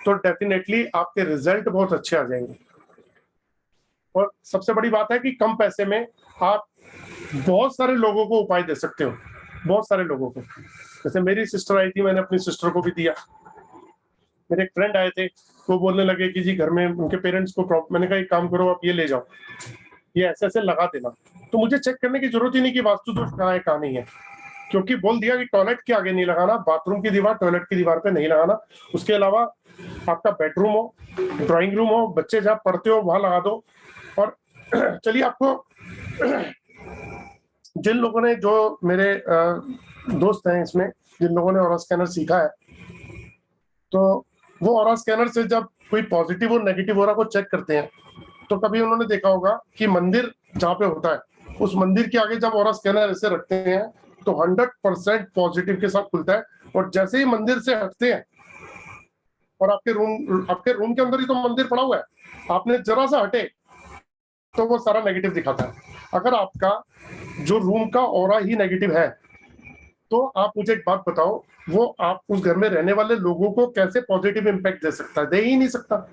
तो डेफिनेटली आपके रिजल्ट बहुत अच्छे आ जाएंगे। और सबसे बड़ी बात है कि कम पैसे में आप बहुत सारे लोगों को उपाय दे सकते हो, बहुत सारे लोगों को। जैसे मेरी सिस्टर आई थी, मैंने अपनी सिस्टर को भी दिया। मेरे एक फ्रेंड आए थे, वो बोलने लगे कि जी घर में उनके पेरेंट्स को प्रॉब्लम, मैंने कहा एक काम करो आप ये ले जाओ, ये ऐसे ऐसे लगा देना। तो मुझे चेक करने की जरूरत ही नहीं कि वास्तु दोष कहाँ है कहाँ नहीं है, क्योंकि बोल दिया कि टॉयलेट के आगे नहीं लगाना, बाथरूम की दीवार, टॉयलेट की दीवार पे नहीं लगाना। उसके अलावा आपका बेडरूम हो, ड्राइंग रूम हो, बच्चे जहाँ पढ़ते हो वहां लगा दो। और चलिए आपको जिन लोगों ने, जो मेरे दोस्त हैं इसमें, जिन लोगों ने ऑरा स्कैनर सीखा है, तो वो ऑरा स्कैनर से जब कोई पॉजिटिव और नेगेटिव ऑरा को चेक करते हैं, तो कभी उन्होंने देखा होगा कि मंदिर जहाँ पे होता है उस मंदिर के आगे जब ऑरा स्कैनर ऐसे रखते हैं तो 100% पॉजिटिव के साथ खुलता है। और जैसे ही मंदिर से हटते हैं, और आपके रूम के अंदर ही तो मंदिर पड़ा हुआ है, आपने जरा सा हटे तो वो सारा नेगेटिव दिखाता है। अगर आपका जो रूम का ऑरा ही नेगेटिव है, तो आप मुझे एक बात बताओ, वो आप उस घर में रहने वाले लोगों को कैसे पॉजिटिव इंपैक्ट दे सकता है? दे ही नहीं सकता।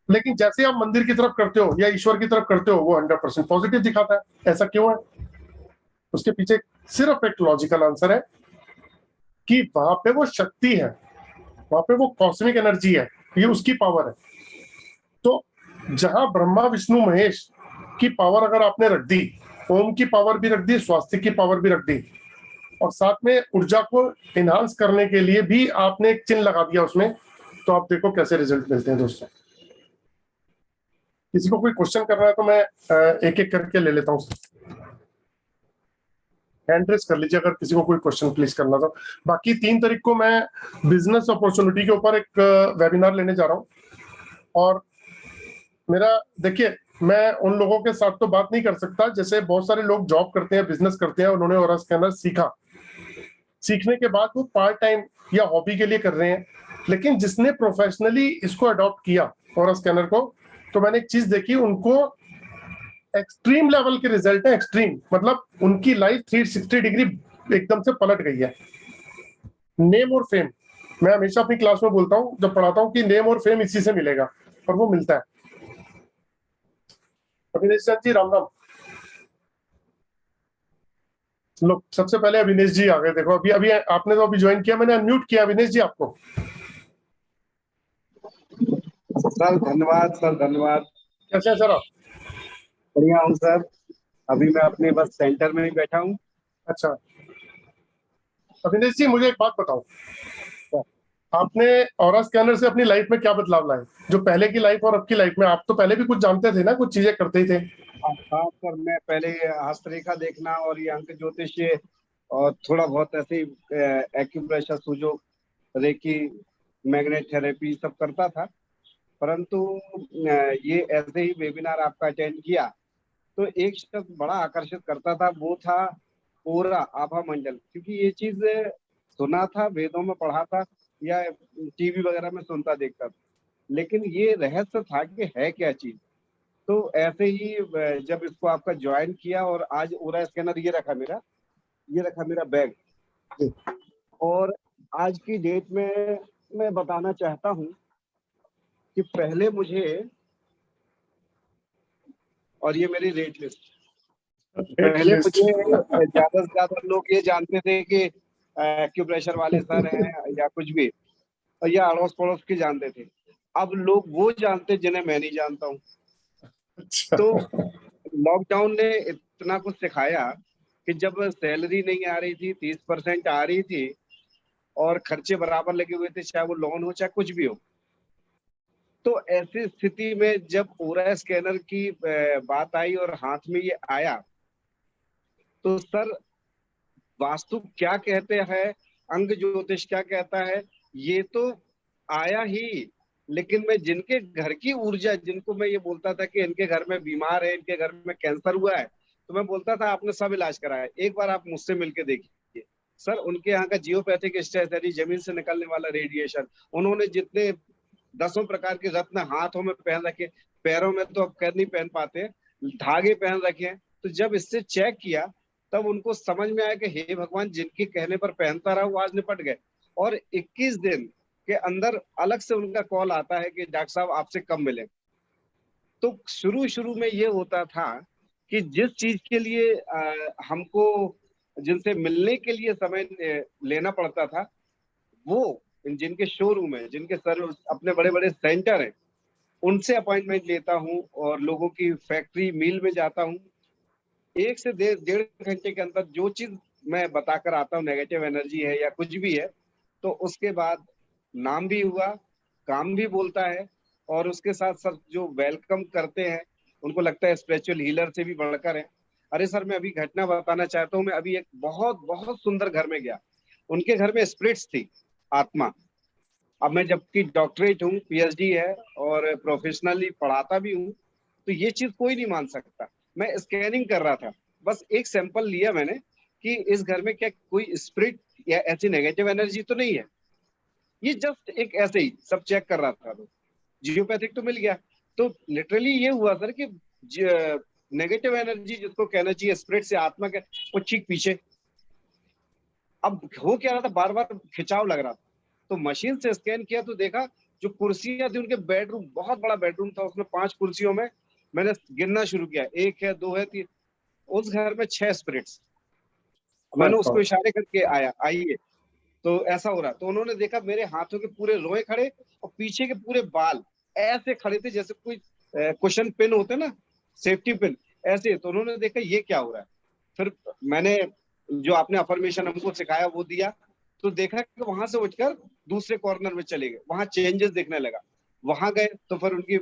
लेकिन जैसे आप मंदिर की तरफ करते हो या ईश्वर की तरफ करते हो, वो 100% पॉजिटिव दिखाता है। ऐसा क्यों है? उसके पीछे सिर्फ एक लॉजिकल आंसर है कि वहां पे वो शक्ति है, वहां पे वो कॉस्मिक एनर्जी है, ये उसकी पावर है। तो जहां ब्रह्मा विष्णु महेश की पावर अगर आपने रख दी, ओम की पावर भी रख दी, स्वास्तिक की पावर भी रख दी, और साथ में ऊर्जा को इनहांस करने के लिए भी आपने एक चिन्ह लगा दिया उसमें, तो आप देखो कैसे रिजल्ट मिलते हैं दोस्तों। किसी को कोई क्वेश्चन करना है तो मैं एक एक करके ले लेता हूँ। हैंड रेस कर लीजिए अगर किसी को कोई क्वेश्चन प्लीज करना तो। बाकी 3 तारीख को मैं बिजनेस अपॉर्चुनिटी के ऊपर एक वेबिनार लेने जा रहा हूँ, और मेरा देखिए, मैं उन लोगों के साथ तो बात नहीं कर सकता, जैसे बहुत सारे लोग जॉब करते हैं, बिजनेस करते हैं, उन्होंने ऑरा स्कैनर सीखा, सीखने के बाद वो पार्ट टाइम या हॉबी के लिए कर रहे हैं। लेकिन जिसने प्रोफेशनली इसको अडॉप्ट किया ऑरा स्कैनर को, तो मैंने एक चीज देखी, उनको एक्सट्रीम लेवल के रिजल्ट है। एक्सट्रीम मतलब उनकी लाइफ 360 डिग्री एकदम से पलट गई है। नेम और फेम, मैं हमेशा अपनी क्लास में बोलता हूँ जब पढ़ाता हूँ कि नेम और फेम इसी से मिलेगा, और वो मिलता है। अविनेश जी राम राम। लो, सबसे पहले अविनेश जी आ गए। देखो अभी अभी आपने तो अभी ज्वाइन किया, मैंने अनम्यूट किया अविनेश जी आपको। सर धन्यवाद, सर धन्यवाद। कैसे हैं सर आप? बढ़िया हूँ सर। अभी मैं अपने बस सेंटर में ही बैठा हूँ। अच्छा अविनेश जी, मुझे एक बात बताओ, आपने ऑरा स्कैनर से अपनी लाइफ में क्या बदलाव लाए? जो पहले की लाइफ और अब की लाइफ में, आप तो पहले भी कुछ जानते थे ना, कुछ चीजें करते ही थे। हाँ सर, मैं पहले हस्तरेखा देखना और ये अंक ज्योतिष और थोड़ा बहुत ऐसे एक्यूप्रेशर, सूजो, रेकी, मैग्नेट थेरेपी सब करता था। परंतु ये ऐसे ही वेबिनार आपका अटेंड किया तो एक शब्द बड़ा आकर्षित करता था, वो था ओरा, आभा मंडल। क्योंकि ये चीज सुना था, वेदों में पढ़ा था या टीवी वगैरह में सुनता देखता था, लेकिन ये रहस्य था कि है क्या चीज। तो ऐसे ही जब इसको आपका ज्वाइन किया, और आज ओरा स्कैनर ये रखा मेरा बैग, और आज की डेट में मैं बताना चाहता हूँ कि पहले मुझे, और ये मेरी रेट लिस्ट, पहले मुझे ज्यादा से ज्यादा लोग ये जानते थे कि एक्यूप्रेशर वाले सर हैं या कुछ भी, और या अड़ोस पड़ोस के जानते थे। अब लोग वो जानते जिन्हें मैं नहीं जानता हूँ। तो लॉकडाउन ने इतना कुछ सिखाया कि जब सैलरी नहीं आ रही थी, 30% आ रही थी, और खर्चे बराबर लगे हुए थे, चाहे वो लोन हो चाहे कुछ भी हो, तो ऐसी स्थिति में जब ओरा स्कैनर की बात आई और हाथ में ये आया, तो सर वास्तु क्या कहते हैं, अंग ज्योतिष क्या कहता है, ये तो आया ही। लेकिन मैं जिनके घर की ऊर्जा, जिनको मैं ये बोलता था कि इनके घर में बीमार है, इनके घर में कैंसर हुआ है, तो मैं बोलता था आपने सब इलाज कराया, एक बार आप मुझसे मिलके देखिए। सर उनके यहाँ का जियोपैथिक स्ट्रेस, यानी जमीन से निकलने वाला रेडिएशन, उन्होंने जितने 10 प्रकार के रत्न हाथों में पहन रखे, पैरों में तो अब खैर नहीं पहन पाते, धागे पहन रखे हैं, तो जब इससे चेक किया तब उनको समझ में आया कि हे भगवान, जिनके कहने पर पहनता रहा वो आज निपट गए। और 21 दिन के अंदर अलग से उनका कॉल आता है कि डॉक्टर साहब आपसे कब मिले। तो शुरू में ये होता था कि जिस चीज के लिए हमको जिनसे मिलने के लिए समय लेना पड़ता था, वो जिनके शोरूम है, जिनके सर्विस अपने बड़े बड़े सेंटर हैं, उनसे अपॉइंटमेंट लेता हूँ और लोगों की फैक्ट्री मिल में जाता हूँ। 1 से 1.5 घंटे के अंदर जो चीज मैं बताकर आता हूँ, नेगेटिव एनर्जी है या कुछ भी है, तो उसके बाद नाम भी हुआ, काम भी बोलता है, और उसके साथ साथ जो वेलकम करते हैं उनको लगता है स्पिरिचुअल हीलर से भी बढ़कर है। अरे सर, मैं अभी घटना बताना चाहता हूँ। मैं अभी एक बहुत बहुत सुंदर घर में गया, उनके घर में स्पिरिट्स थी, आत्मा। अब मैं जबकि डॉक्टरेट हूँ, पीएचडी है और प्रोफेशनली पढ़ाता भी हूँ, तो ये चीज कोई नहीं मान सकता। मैं स्कैनिंग कर रहा था, बस एक सैंपल लिया मैंने कि इस घर में क्या कोई स्पिरिट या ऐसी नेगेटिव एनर्जी तो नहीं है। ये जस्ट एक ऐसे ही सब चेक कर रहा था, तो जियोपैथिक तो मिल गया। तो लिटरली ये हुआ सर कि नेगेटिव एनर्जी जिसको कहना चाहिए स्पिरिट से आत्मा के, वो ठीक पीछे। अब हो क्या रहा था, बार बार खिंचाव लग रहा था, तो मशीन से स्कैन किया तो देखा जो कुर्सियां थी उनके बेडरूम, बहुत बड़ा बेडरूम था, उसमें 5 कुर्सियों में मैंने गिनना शुरू किया, 1 है 2 है 3, उस घर में 6 स्पिरिट्स। मैंने उसको इशारे करके आइए, तो ऐसा हो रहा। तो उन्होंने देखा मेरे हाथों के पूरे रोए खड़े और पीछे के पूरे बाल ऐसे खड़े थे जैसे कोई कुशन पिन होते ना, सेफ्टी पिन ऐसे। तो उन्होंने देखा ये क्या हो रहा है। फिर मैंने जो आपने अफर्मेशन हमको सिखाया वो दिया, तो देखा कि वहां से उठकर दूसरे कॉर्नर में चले गए, वहां चेंजेस देखने लगा। वहां गए तो फिर उनकी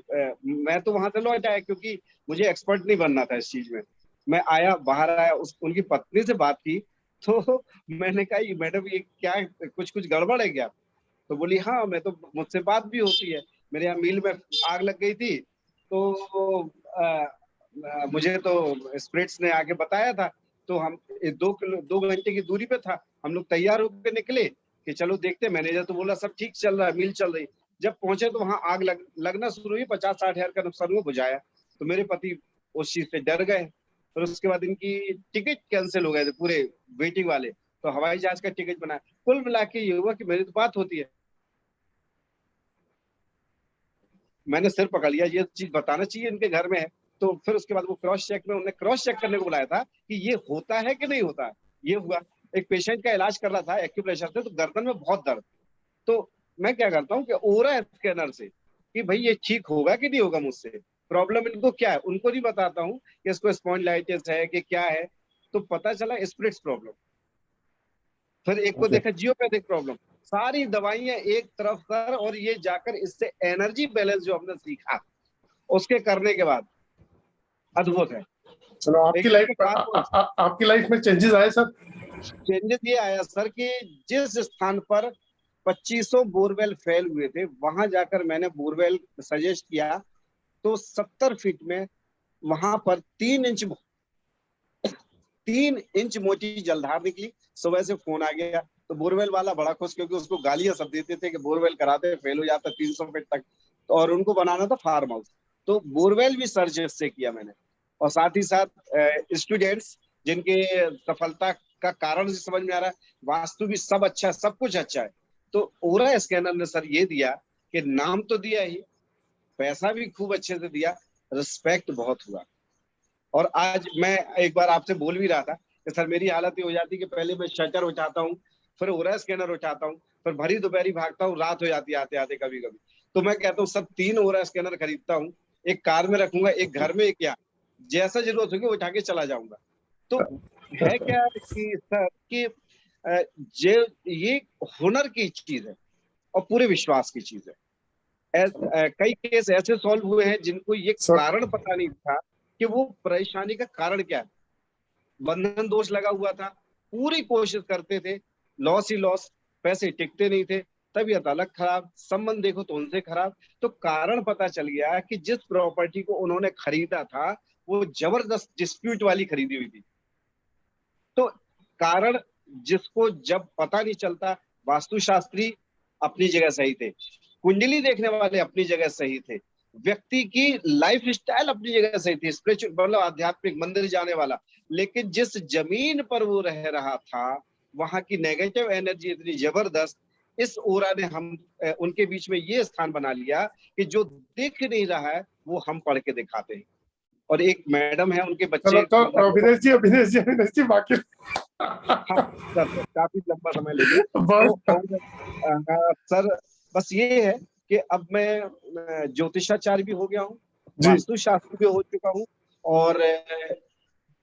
मैं तो वहां से लौट आया क्योंकि मुझे एक्सपर्ट नहीं बनना था इस चीज में। मैं आया, बाहर आया, उनकी पत्नी से बात की, तो मैंने कहा मैडम ये क्या कुछ गड़बड़ है क्या? तो बोली हाँ, मैं तो मुझसे बात भी होती है, मेरे यहाँ मिल में आग लग गई थी, तो मुझे तो स्पिरिट्स ने आके बताया था, तो हम 2 घंटे की दूरी पे था, हम लोग तैयार होकर निकले कि चलो देखते। मैनेजर तो बोला सब ठीक चल रहा है, मिल चल रही। जब पहुंचे तो वहां आग लगना शुरू हुई, 50-60 हजार का नुकसान हुआ, बुझाया। तो मेरे पति उस चीज से डर गए। फिर उसके बाद इनकी टिकट कैंसिल हो गए थे पूरे वेटिंग वाले, तो हवाई जहाज का टिकट बनाया। कुल मिला के ये हुआ कि मेरी तो बात होती है, मैंने सिर पकड़ लिया, ये चीज बताना चाहिए इनके घर में है। तो फिर उसके बाद वो क्रॉस चेक में, उन्होंने क्रॉस चेक करने को बुलाया था कि ये होता है कि नहीं होता है। ये हुआ, एक पेशेंट का इलाज कर रहा था एक्यूप्रेशर से, तो गर्दन में बहुत दर्द। तो मैं क्या करता हूँ कि ओरा स्कैनर से कि भाई ये ठीक होगा कि नहीं होगा मुझसे, प्रॉब्लम इनको क्या है, उनको नहीं बताता हूँ कि इसको स्पॉन्डिलाइटिस है कि क्या है। तो पता चला स्पिरिट्स प्रॉब्लम। फिर एक को देखा जियोपैथिक प्रॉब्लम, सारी दवाइयां एक तरफ कर, और ये जाकर इससे एनर्जी बैलेंस जो हमने सीखा उसके करने के बाद अद्भुत है। चलो आपकी लाइफ में चेंजेस आए सर? चेंजेस ये आया सर कि जिस स्थान पर 2500 बोरवेल फेल हुए थे, वहां जाकर मैंने बोरवेल सजेस्ट किया, तो 70 फीट में वहां पर 3 इंच मोटी जलधार निकली। सुबह से फोन आ गया, तो बोरवेल वाला बड़ा खुश, क्योंकि उसको गालियां सब देते थे कि बोरवेल कराते फेल हो जाता 300 फीट तक, और उनको बनाना था फार्म हाउस। तो बोरवेल भी सर्च से किया मैंने, और साथ ही साथ स्टूडेंट्स जिनके सफलता का कारण से समझ में आ रहा है, वास्तु भी सब अच्छा है, सब कुछ अच्छा है। तो ओरा स्कैनर ने सर ये दिया कि नाम तो दिया ही, पैसा भी खूब अच्छे से दिया, रिस्पेक्ट बहुत हुआ। और आज मैं एक बार आपसे बोल भी रहा था कि सर मेरी हालत ये हो जाती कि पहले मैं शटर उठाता हूँ, फिर ओरा स्कैनर उठाता हूँ, फिर भरी दोपहरी भागता हूँ, रात हो जाती है आते आते कभी कभी। तो मैं कहता हूँ सब 3 ओरा स्कैनर खरीदता हूँ, एक कार में रखूंगा, एक घर में, एक यहाँ, जैसा जरूरत होगी उठा के चला जाऊंगा। तो है क्या कि सर कि ये हुनर की चीज है और पूरे विश्वास की चीज है। कई केस ऐसे सॉल्व हुए हैं जिनको ये कारण पता नहीं था कि वो परेशानी का कारण क्या है। बंधन दोष लगा हुआ था, पूरी कोशिश करते थे, लॉस ही लॉस, पैसे टिकते नहीं थे, तबीयत अलग खराब, संबंध देखो तो उनसे खराब। तो कारण पता चल गया कि जिस प्रॉपर्टी को उन्होंने खरीदा था वो जबरदस्त डिस्प्यूट वाली खरीदी हुई थी। तो कारण जिसको जब पता नहीं चलता, वास्तुशास्त्री अपनी जगह सही थे, कुंडली देखने वाले अपनी जगह सही थे, व्यक्ति की लाइफ स्टाइल अपनी जगह सही थी, स्पिरिचुअल मतलब आध्यात्मिक मंदिर जाने वाला, लेकिन जिस जमीन पर वो रह रहा था वहां की नेगेटिव एनर्जी इतनी जबरदस्त, इस ओरा ने हम उनके बीच में ये स्थान बना लिया कि जो दिख नहीं रहा है वो हम पढ़ के दिखाते हैं। और एक मैडम है, उनके बच्चे तो अभिनेश जी बाकी काफी लंबा समय लेंगे सर। बस ये है कि अब मैं ज्योतिषाचार्य भी हो गया हूँ, वास्तुशास्त्र भी हो चुका हूँ, और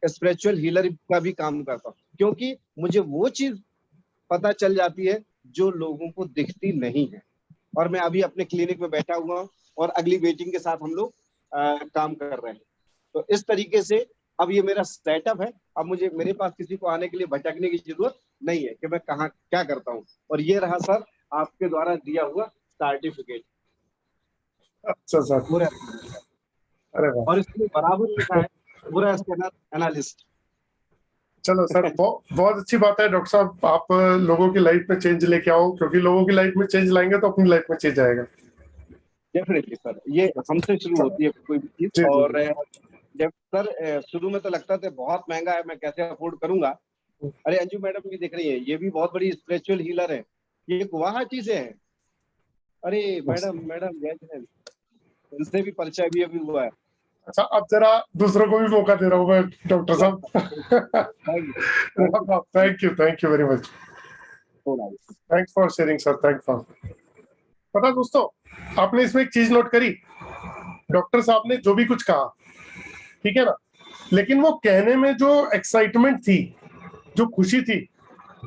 स्पिरिचुअल हीलर का भी काम करता हूँ, क्योंकि मुझे वो चीज पता चल जाती है जो लोगों को दिखती नहीं है। और मैं अभी अपने क्लिनिक में बैठा हुआ हूँ और अगली मीटिंग के साथ हम लोग काम कर रहे हैं। तो इस तरीके से अब ये मेरा सेटअप है। अब मुझे मेरे पास किसी को आने के लिए भटकने की जरूरत नहीं है कि मैं कहाँ क्या करता हूँ। और ये रहा सर आपके द्वारा दिया हुआ सर्टिफिकेट। अच्छा सर, अरे वाह। और इसमें बराबर लिखा है पूरा स्कैनर एनालिस्ट। चलो सर, बहुत अच्छी बात है डॉक्टर साहब, आप लोगों की लाइफ में चेंज लेके आओ, क्योंकि लोगों की लाइफ में चेंज लाएंगे तो अपनी लाइफ में चेंज आएगा। डेफिनेटली सर, ये हमसे शुरू होती है कोई भी चीज। और जब सर शुरू में तो लगता था बहुत महंगा है, मैं कैसे अफोर्ड करूंगा। अरे अंजू मैडम भी दिख रही है, ये भी बहुत बड़ी स्पिरिचुअल हीलर है, ये गुवाहाटी से है। अरे मैडम मैडम जय जय, इनसे भी परिचय भी अभी हुआ है। अच्छा, अब जरा दूसरों को भी मौका दे रहा हूँ मैं, डॉक्टर साहब। Thank you very much, thanks for sharing sir, thanks for. पता दोस्तों, आपने इसमें एक चीज नोट करी, डॉक्टर साहब ने जो भी कुछ कहा, ठीक है ना, लेकिन वो कहने में जो एक्साइटमेंट थी, जो खुशी थी,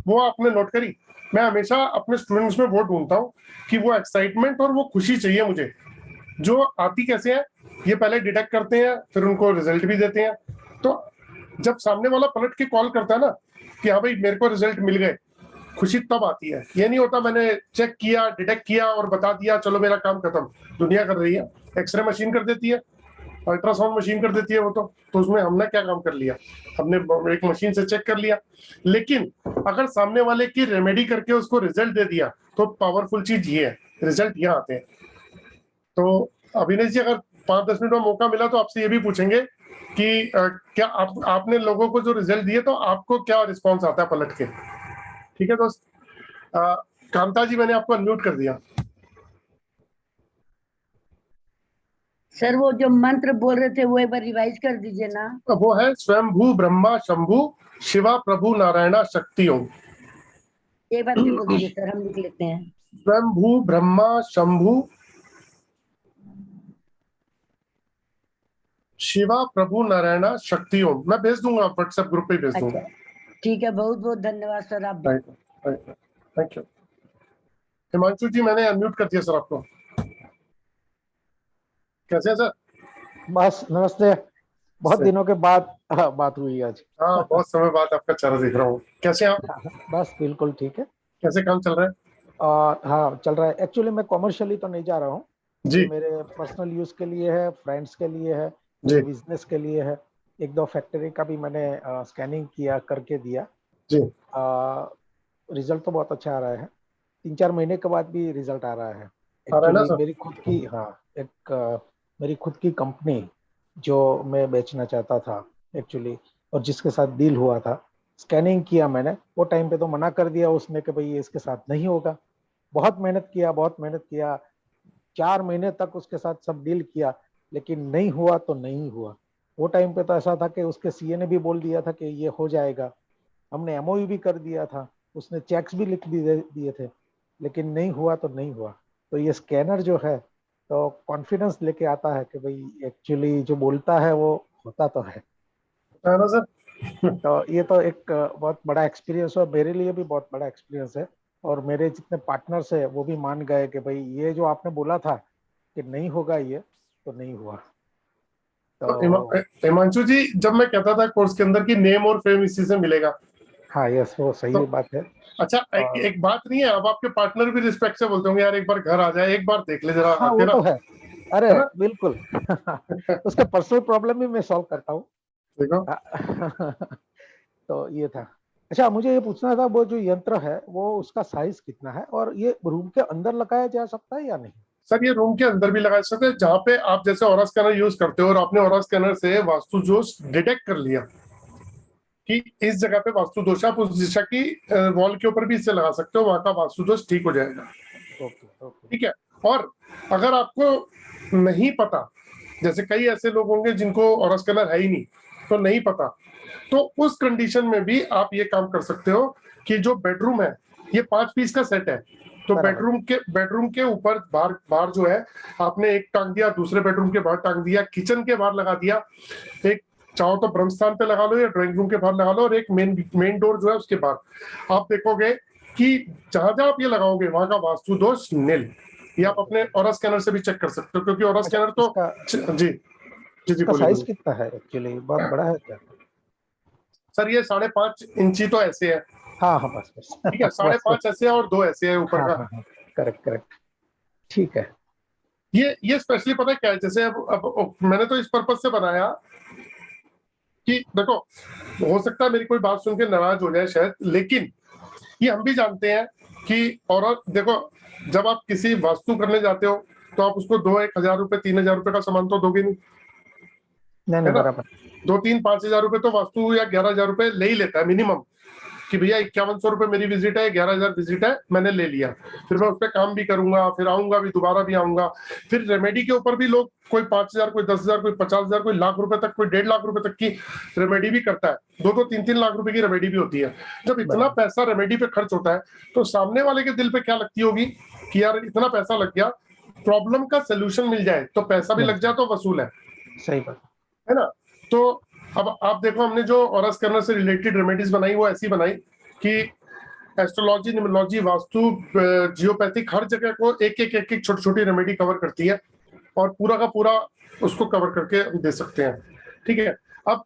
वो आपने नोट करी। मैं हमेशा अपने स्टूडेंट्स में वो ढूंढता हूँ कि वो एक्साइटमेंट और वो खुशी चाहिए मुझे, जो आती कैसे है, ये पहले डिटेक्ट करते हैं, फिर उनको रिजल्ट भी देते हैं। तो जब सामने वाला पलट के कॉल करता है ना कि हाँ भाई मेरे को रिजल्ट मिल गए, खुशी तब आती है। ये नहीं होता मैंने चेक किया, डिटेक्ट किया और बता दिया, चलो मेरा काम खत्म। दुनिया कर रही है, एक्सरे मशीन कर देती है, अल्ट्रासाउंड मशीन कर देती है वो तो उसमें हमने क्या काम कर लिया, हमने एक मशीन से चेक कर लिया। लेकिन अगर सामने वाले की रेमेडी करके उसको रिजल्ट दे दिया तो पावरफुल चीज ये है, रिजल्ट यहाँ आते हैं। तो अभिनय जी, अगर 5-10 मिनट का मौका मिला तो आपसे ये भी पूछेंगे कि क्या आपने लोगों को जो रिजल्ट दिए तो आपको क्या रिस्पॉन्स आता है पलट के। ठीक है दोस्त। कांता जी, मैंने आपको अनम्यूट कर दिया। सर वो जो मंत्र बोल रहे थे वो एक बार रिवाइज कर दीजिए ना। वो है स्वयंभू ब्रह्मा शंभु शिवा प्रभु नारायणा शक्ति ओम। एक बार फिर बोल दीजिए सर, हम लिख लेते हैं। स्वयंभू ब्रह्मा शंभु शिवा प्रभु नारायणा शक्ति ओम। मैं भेज दूंगा, व्हाट्सएप ग्रुप पे भेज दूंगा। ठीक है, बहुत बहुत धन्यवाद सर। आप थैंक यू। हिमांशु जी, मैंने अनम्यूट कर दिया सर आपको। कैसे है सर? बस नमस्ते, बहुत दिनों के बाद बात हुई आज। हाँ, बहुत समय बाद आपका चेहरा देख रहा हूँ। कैसे आप? बस बिल्कुल ठीक है। कैसे काम चल रहा है? हाँ चल रहा है। एक्चुअली मैं कॉमर्शियली तो नहीं जा रहा हूँ जी, मेरे पर्सनल यूज के लिए है, फ्रेंड्स के लिए है, जी बिजनेस के लिए है। 1-2 फैक्ट्री का भी मैंने स्कैनिंग किया, करके दिया जी। रिजल्ट तो बहुत अच्छा आ रहा है। 3-4 महीने के बाद भी रिजल्ट आ रहा है। आ रहा है ना एक्चुअली सर? मेरी खुद की, हाँ, मेरी खुद की कंपनी जो मैं बेचना चाहता था एक्चुअली, और जिसके साथ डील हुआ था, स्कैनिंग किया मैंने। वो टाइम पे तो मना कर दिया उसने कि भाई ये इसके साथ नहीं होगा। बहुत मेहनत किया, 4 महीने तक उसके साथ सब डील किया, लेकिन नहीं हुआ तो नहीं हुआ। वो टाइम पे तो ऐसा था कि उसके सीए ने भी बोल दिया था कि ये हो जाएगा, हमने एमओयू भी कर दिया था, उसने चेक्स भी लिख दिए थे, लेकिन नहीं हुआ तो नहीं हुआ। तो ये स्कैनर जो है तो कॉन्फिडेंस लेके आता है कि भाई एक्चुअली जो बोलता है वो होता तो है ना सर? तो ये तो एक बहुत बड़ा एक्सपीरियंस है, मेरे लिए भी बहुत बड़ा एक्सपीरियंस है। और मेरे जितने पार्टनर्स है वो भी मान गए कि भाई ये जो आपने बोला था कि नहीं होगा ये, तो नहीं हुआ। तो हिमांशु जी, जब मैं कहता था कोर्स के अंदर की नेम और फेम इसी से मिलेगा, हाँ यस, वो सही तो बात है। अच्छा, एक बात नहीं है, अब आपके पार्टनर भी रिस्पेक्ट से बोलते होंगे यार एक बार घर आ जाए, एक बार देख ले जरा। हाँ वो तो है, अरे है ना? बिल्कुल। उसका पर्सनल प्रॉब्लम भी मैं सॉल्व करता हूँ। देखो, तो ये था। अच्छा, मुझे ये पूछना था, वो जो यंत्र है वो उसका साइज कितना है, और ये रूम के अंदर लगाया जा सकता है या नहीं? सर ये रूम के अंदर भी लगा सकते हैं, जहाँ पे आप जैसे ऑरा स्कैनर यूज करते हो और आपने ऑरा स्कैनर से वास्तु दोष डिटेक्ट कर लिया कि इस जगह पे वास्तु दोष, आप उस दिशा की वॉल के ऊपर भी इससे लगा सकते हो, वहां का वास्तु दोष ठीक हो जाएगा। ठीक है। और अगर आपको नहीं पता, जैसे कई ऐसे लोग होंगे जिनको ऑरा स्कैनर है ही नहीं, तो नहीं पता, तो उस कंडीशन में भी आप ये काम कर सकते हो कि जो बेडरूम है, ये 5 पीस का सेट है, तो बेडरूम के ऊपर बाहर जो है, आपने एक टांग दिया, दूसरे बेडरूम के बाहर टांग दिया, किचन के बाहर लगा दिया, एक चाहो तो ब्रह्म स्थान पे लगा लो या ड्राइंग रूम के बाहर लगा लो, और एक मेन डोर जो है उसके बाहर। आप देखोगे कि जहां जहां आप ये लगाओगे वहां का वास्तु दोष निल। ये आप अपने ऑरा स्कैनर से भी चेक कर सकते हो, क्योंकि ऑरा स्कैनर तो जी जी जी साइज कितना है एक्चुअली, बहुत बड़ा है क्या? सर ये 5.5 इंची तो ऐसे है। हाँ हाँ, बस ठीक है, 5.5 ऐसे है और 2 ऐसे है ऊपर का। करेक्ट, ठीक है। ये स्पेशली पता है क्या है, जैसे अब मैंने तो इस पर्पज से बनाया कि देखो, हो सकता है मेरी कोई बात सुन के नाराज हो जाए शायद, लेकिन ये हम भी जानते हैं कि, और देखो, जब आप किसी वास्तु करने जाते हो तो आप उसको 2-1 हजार रुपए 3,000 रुपए का सामान तो दोगे नहीं। नहीं नहीं है ना? बराबर। 2-3-5 हजार रुपए तो वास्तु या 11,000 रुपए ले ही लेता है मिनिमम, कि भैया 5100 रुपए मेरी विजिट है, 11,000 विजिट है, मैंने ले लिया, फिर मैं उस पर काम भी करूंगा, फिर आऊंगा भी, दोबारा भी आऊंगा। फिर रेमेडी के ऊपर भी लोग कोई 5,000, कोई 10,000, कोई 50,000, कोई लाख रुपए तक, कोई 1.5 लाख रुपए तक की रेमेडी भी करता है। 2-3 लाख रुपए की रेमेडी भी होती है। जब इतना पैसा रेमेडी पे खर्च होता है तो सामने वाले के दिल पे क्या लगती होगी कि यार इतना पैसा लग गया, प्रॉब्लम का सोल्यूशन मिल जाए तो पैसा भी लग जाए तो वसूल है। सही बात है ना? तो अब आप देखो, हमने जो ऑरस करने से रिलेटेड रेमेडीज बनाई वो ऐसी बनाई कि एस्ट्रोलॉजी, न्यूमरोलॉजी, वास्तु, जियोपैथिक, हर जगह को एक छोटी छोटी रेमेडी कवर करती है और पूरा का पूरा उसको कवर करके हम दे सकते हैं। ठीक है। अब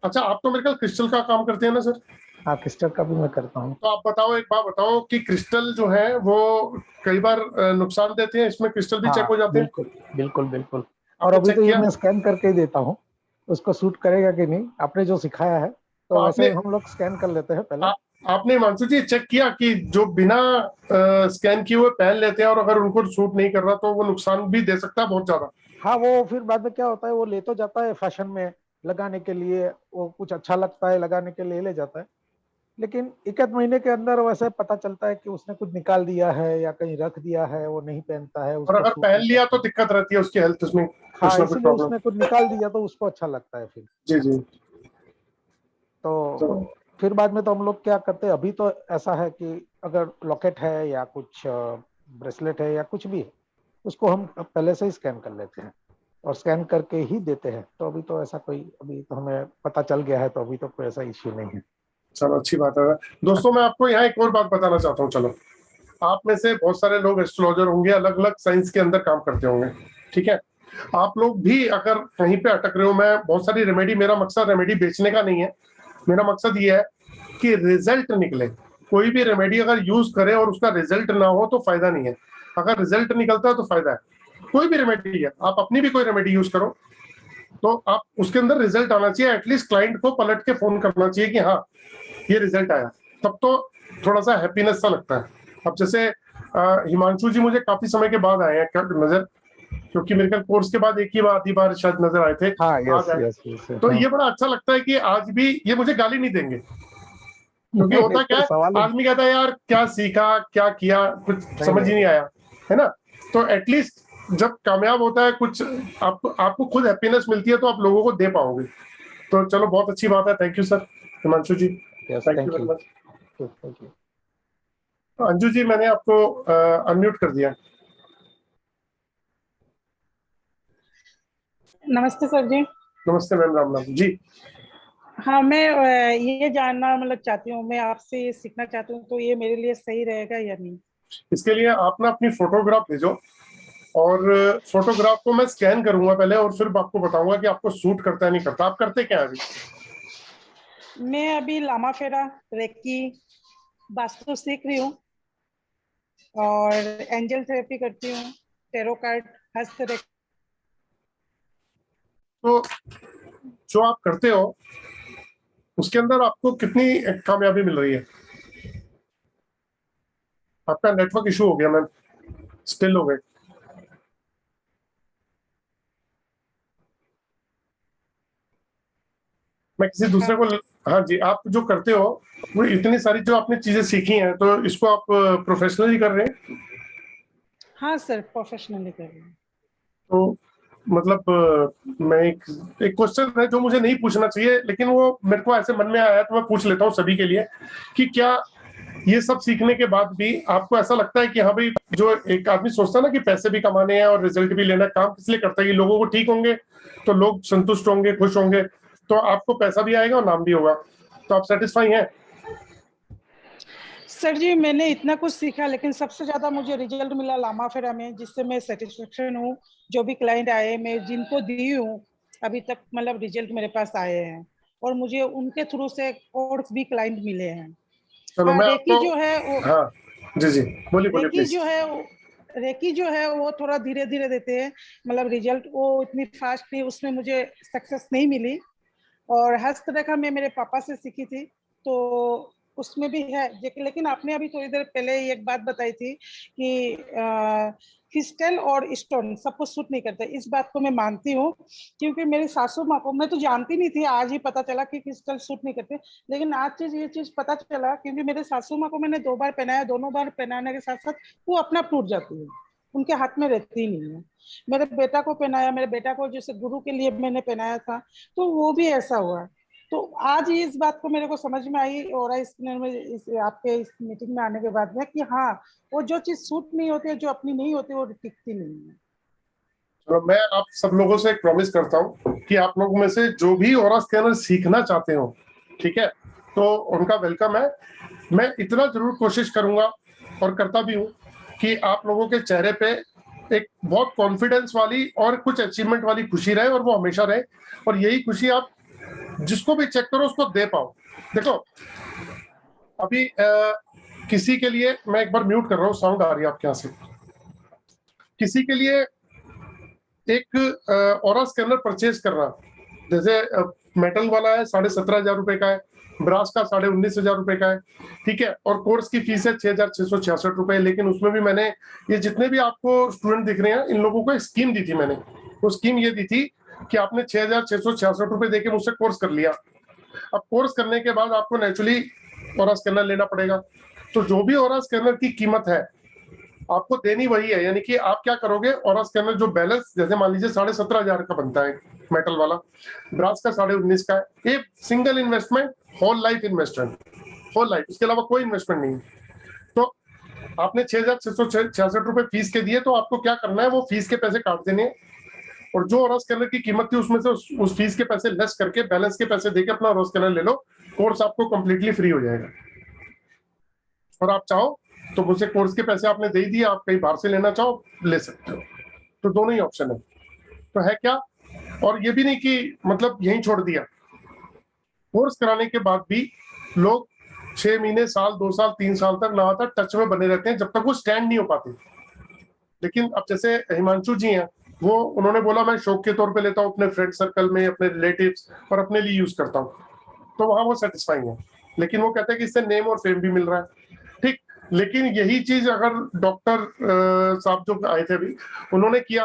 अच्छा, आप तो मेरे ख्याल क्रिस्टल का काम करते हैं ना सर? हाँ, क्रिस्टल का भी मैं करता हूँ। तो आप बताओ, एक बात बताओ कि क्रिस्टल जो है वो कई बार नुकसान देते हैं, इसमें क्रिस्टल भी चेक हो जाते हैं? बिल्कुल बिल्कुल बिल्कुल। और अभी तो ये मैं स्कैन करके ही देता हूँ, उसको सूट करेगा कि नहीं, आपने जो सिखाया है तो वैसे हम लोग स्कैन कर लेते हैं पहले। आपने हिमांशु जी चेक किया कि जो बिना स्कैन किए हुए पहन लेते हैं और अगर उनको सूट नहीं कर रहा तो वो नुकसान भी दे सकता है बहुत ज्यादा? हाँ, वो फिर बाद में क्या होता है, वो ले तो जाता है फैशन में लगाने के लिए, वो कुछ अच्छा लगता है लगाने के लिए ले जाता है, लेकिन 1 महीने के अंदर वैसे पता चलता है कि उसने कुछ निकाल दिया है या कहीं रख दिया है, वो नहीं पहनता है। और अगर पहन लिया तो दिक्कत रहती है उसकी हेल्थ, उसमें हाँ, इसलिए उसने कुछ निकाल दिया तो उसको अच्छा लगता है फिर। जी जी। तो फिर बाद में तो हम लोग क्या करते हैं, अभी तो ऐसा है कि अगर लॉकेट है या कुछ ब्रेसलेट है या कुछ भी है, उसको हम पहले से ही स्कैन कर लेते हैं और स्कैन करके ही देते हैं। तो अभी तो ऐसा कोई, अभी तो हमें पता चल गया है तो अभी तो कोई ऐसा इश्यू नहीं है। चलो अच्छी बात है। दोस्तों, मैं आपको यहाँ एक और बात बताना चाहता हूँ। चलो, आप में से बहुत सारे लोग एस्ट्रोलॉजर होंगे, अलग अलग साइंस के अंदर काम करते होंगे। ठीक है। आप लोग भी अगर कहीं पे अटक रहे हो, मैं बहुत सारी रेमेडी, मेरा मकसद रेमेडी बेचने का नहीं है, मेरा मकसद ये है कि रिजल्ट निकले। कोई भी रेमेडी अगर यूज करे और उसका रिजल्ट ना हो तो फायदा नहीं है, अगर रिजल्ट निकलता है तो फायदा है। कोई भी रेमेडी है, आप अपनी भी कोई रेमेडी यूज करो तो आप उसके अंदर रिजल्ट आना चाहिए, एटलीस्ट क्लाइंट को पलट के फोन करना चाहिए कि हाँ ये रिजल्ट आया, तब तो थोड़ा सा हैप्पीनेस सा लगता है। अब जैसे हिमांशु जी मुझे काफी समय के बाद आए हैं नजर, क्योंकि मेरे ख्याल कोर्स के बाद एक ही बार आधी बार शायद नजर आए थे। हाँ, यस, तो ये बड़ा अच्छा लगता है कि आज भी ये मुझे गाली नहीं देंगे, क्योंकि होता क्या है, आदमी कहता है यार क्या सीखा, क्या किया, कुछ समझ ही नहीं आया, है ना? तो एटलीस्ट जब कामयाब होता है कुछ, आपको खुद हैप्पीनेस मिलती है तो आप लोगों को दे पाओगे। तो चलो, बहुत अच्छी बात है। Thank you sir, Himanshu ji, thank you very much. Anju ji, मैंने आपको अनम्यूट कर दिया। नमस्ते सर जी। नमस्ते मैम, राम राम जी। हाँ, मैं ये जानना मतलब चाहती हूँ, मैं आपसे ये सीखना चाहती हूँ, तो ये मेरे लिए सही रहेगा या नहीं? इसके लिए आप ना अपनी फोटोग्राफ भेजो, और फोटोग्राफ को मैं स्कैन करूंगा पहले और फिर आपको बताऊंगा कि आपको सूट करता है नहीं करता। आप करते क्या है अभी? मैं अभी लामा फेरा, रेकी, वास्तु सीख रही हूँ और एंजल थेरेपी करती हूँ, टेरो कार्ड, हस्तरेखा। तो जो आप करते हो उसके अंदर आपको कितनी कामयाबी मिल रही है? आपका नेटवर्क इशू हो गया मैम, स्टिल हो गए। मैं किसी दूसरे को, हाँ जी, आप जो करते हो वो इतनी सारी जो आपने चीजें सीखी हैं, तो इसको आप प्रोफेशनली कर रहे हैं? हाँ सर, प्रोफेशनली कर रही हूँ। तो मतलब मैं एक क्वेश्चन है जो मुझे नहीं पूछना चाहिए, लेकिन वो मेरे को ऐसे मन में आया तो मैं पूछ लेता हूँ सभी के लिए, कि क्या ये सब सीखने के बाद भी आपको ऐसा लगता है कि हाँ भाई, जो एक आदमी सोचता है ना कि पैसे भी कमाने हैं और रिजल्ट भी लेना, काम किस लिए करता है कि लोगों को ठीक होंगे तो लोग संतुष्ट होंगे, खुश होंगे, तो आपको पैसा भी आएगा और नाम भी होगा, तो आप सेटिस्फाई हैं? सर जी, मैंने इतना कुछ सीखा, लेकिन सबसे ज्यादा मुझे रिजल्ट मिला लामा फेरा में, जिससे मैं सेटिस्फेक्शन हूँ। जो भी क्लाइंट आए, मैं जिनको दी हूँ अभी तक, मतलब रिजल्ट मेरे पास आए हैं, और मुझे उनके थ्रू से और भी क्लाइंट मिले हैं। चलो, मैं रेकी आपको, जो है वो, हाँ जी जी, बोलिए बोलिए प्लीज। रेकी जो है वो थोड़ा धीरे धीरे देते हैं, मतलब रिजल्ट वो इतनी फास्ट नहीं, उसमें मुझे सक्सेस नहीं मिली। और हस्तरेखा में मेरे पापा से सीखी थी, तो उसमें भी है। लेकिन आपने अभी थोड़ी देर पहले एक बात बताई थी कि क्रिस्टल और स्टोन सबको सूट नहीं करते। इस बात को मैं मानती हूँ, क्योंकि मेरी सासू माँ को, मैं तो जानती नहीं थी, आज ही पता चला कि क्रिस्टल सूट नहीं करते। लेकिन आज ये चीज पता चला, क्योंकि मेरे सासू माँ को मैंने 2 बार पहनाया, दोनों बार पहनाने के साथ साथ वो अपना टूट जाती है, उनके हाथ में रहती ही नहीं है। मेरे बेटा को पहनाया, मेरे बेटा को जैसे गुरु के लिए मैंने पहनाया था, तो वो भी ऐसा हुआ। तो आज ही इस बात को मेरे को समझ में आई, और आपके इस मीटिंग में आने के बाद में, कि हाँ, वो जो चीज सूट नहीं होती है, जो अपनी नहीं होती, वो टिकती नहीं है। तो मैं आप सब लोगों से एक प्रॉमिस करता हूँ कि आप लोगों में से जो भी ऑरा स्कैनर सीखना चाहते हो, ठीक है, तो उनका वेलकम है। मैं इतना जरूर कोशिश करूंगा और करता भी हूँ कि आप लोगों के चेहरे पे एक बहुत कॉन्फिडेंस वाली और कुछ अचीवमेंट वाली खुशी रहे, और वो हमेशा रहे, और यही खुशी आप जिसको भी चेक करो उसको दे पाओ। देखो अभी किसी के लिए, मैं एक बार म्यूट कर रहा हूँ, साउंड आ रही है आपके यहाँ से। किसी के लिए एक ऑरा स्कैनर परचेज करना, जैसे मेटल वाला है 17,500 रुपए का है, ब्रास का 19,500 रुपए का है, ठीक है, और कोर्स की फीस है 6,666 रुपए। लेकिन उसमें भी मैंने ये जितने भी आपको स्टूडेंट दिख रहे हैं, इन लोगों को एक स्कीम दी थी मैंने। वो स्कीम ये दी थी कि आपने 6,666 रुपए देके मुझसे कोर्स कर लिया। अब कोर्स करने के बाद आपको नेचुरली ऑरा स्कैनर लेना पड़ेगा। तो जो भी ऑरा स्कैनर की कीमत है आपको देनी वही है। यानी कि आप क्या करोगे, ऑरा स्कैनर जो बैलेंस, जैसे मान लीजिए 17,500 का बनता है मेटल वाला, ब्रास का 19,500 का है, एक single investment, whole life investment, whole life, इसके अलावा कोई इन्वेस्टमेंट नहीं। तो आपने 6,666 रुपए फीस के दिए, तो आपको क्या करना है, वो फीस के पैसे काट देने हैं, और जो ऑरा स्कैनर की कीमत थी उसमें से उस फीस के पैसे लेस करके बैलेंस के पैसे देके अपना ऑरा स्कैनर ले लो। कोर्स आपको कंप्लीटली फ्री हो जाएगा। और आप चाहो तो मुझसे कोर्स के पैसे आपने दे दिए, आप कहीं बाहर से लेना चाहो ले सकते हो। तो दोनों ही ऑप्शन है। तो है क्या, और ये भी नहीं कि मतलब यहीं छोड़ दिया। कोर्स कराने के बाद भी लोग 6 महीने, साल, 2 साल, 3 साल तक लगातार टच में बने रहते हैं, जब तक वो स्टैंड नहीं हो पाते। लेकिन अब जैसे हिमांशु जी हैं, वो उन्होंने बोला मैं शौक के तौर पे लेता हूँ, अपने फ्रेंड सर्कल में, अपने रिलेटिव्स और अपने लिए यूज करता हूँ, तो वहां वो सेटिस्फाइंग है। लेकिन वो कहते हैं कि इससे नेम और फेम भी मिल रहा है, ठीक। लेकिन यही चीज अगर डॉक्टर साहब जो आए थे अभी, उन्होंने किया,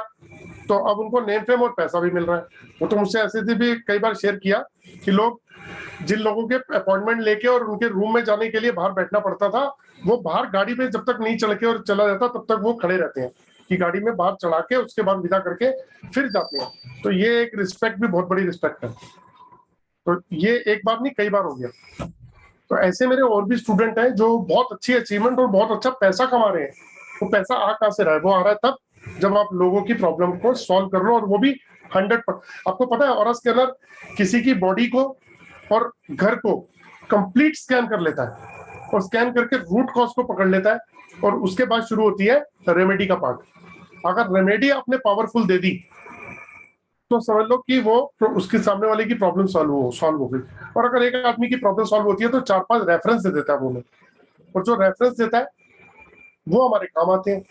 तो अब उनको नेम फेम और पैसा भी मिल रहा है। वो तो मुझसे ऐसे से भी कई बार शेयर किया कि लोग, जिन लोगों के अपॉइंटमेंट लेके और उनके रूम में जाने के लिए बाहर बैठना पड़ता था, वो बाहर गाड़ी में जब तक नहीं चढ़ के और चला जाता तब तक वो खड़े रहते हैं कि गाड़ी में बाहर चढ़ा के उसके बाद विदा करके फिर जाते हैं। तो ये एक रिस्पेक्ट भी, बहुत बड़ी रिस्पेक्ट है। तो ये एक बार नहीं, कई बार हो गया। तो ऐसे मेरे और भी स्टूडेंट हैं जो बहुत अच्छी अचीवमेंट और बहुत अच्छा पैसा कमा रहे हैं। वो पैसा आ कहाँ से रहा है, वो आ रहा है तब जब आप लोगों की प्रॉब्लम को सॉल्व कर लो, और वो भी 100%। आपको पता है ऑरा स्कैनर किसी की बॉडी को और घर को कंप्लीट स्कैन कर लेता है, और स्कैन करके रूट कॉज को पकड़ लेता है, और उसके बाद शुरू होती है रेमेडी का पार्ट। अगर रेमेडी आपने पावरफुल दे दी तो समझ लो कि वो उसके सामने वाले की प्रॉब्लम सॉल्व हो गई। और अगर एक आदमी की प्रॉब्लम सॉल्व होती है तो 4-5 रेफरेंस दे देता है वो लोग, और जो रेफरेंस देता है वो हमारे काम आते हैं।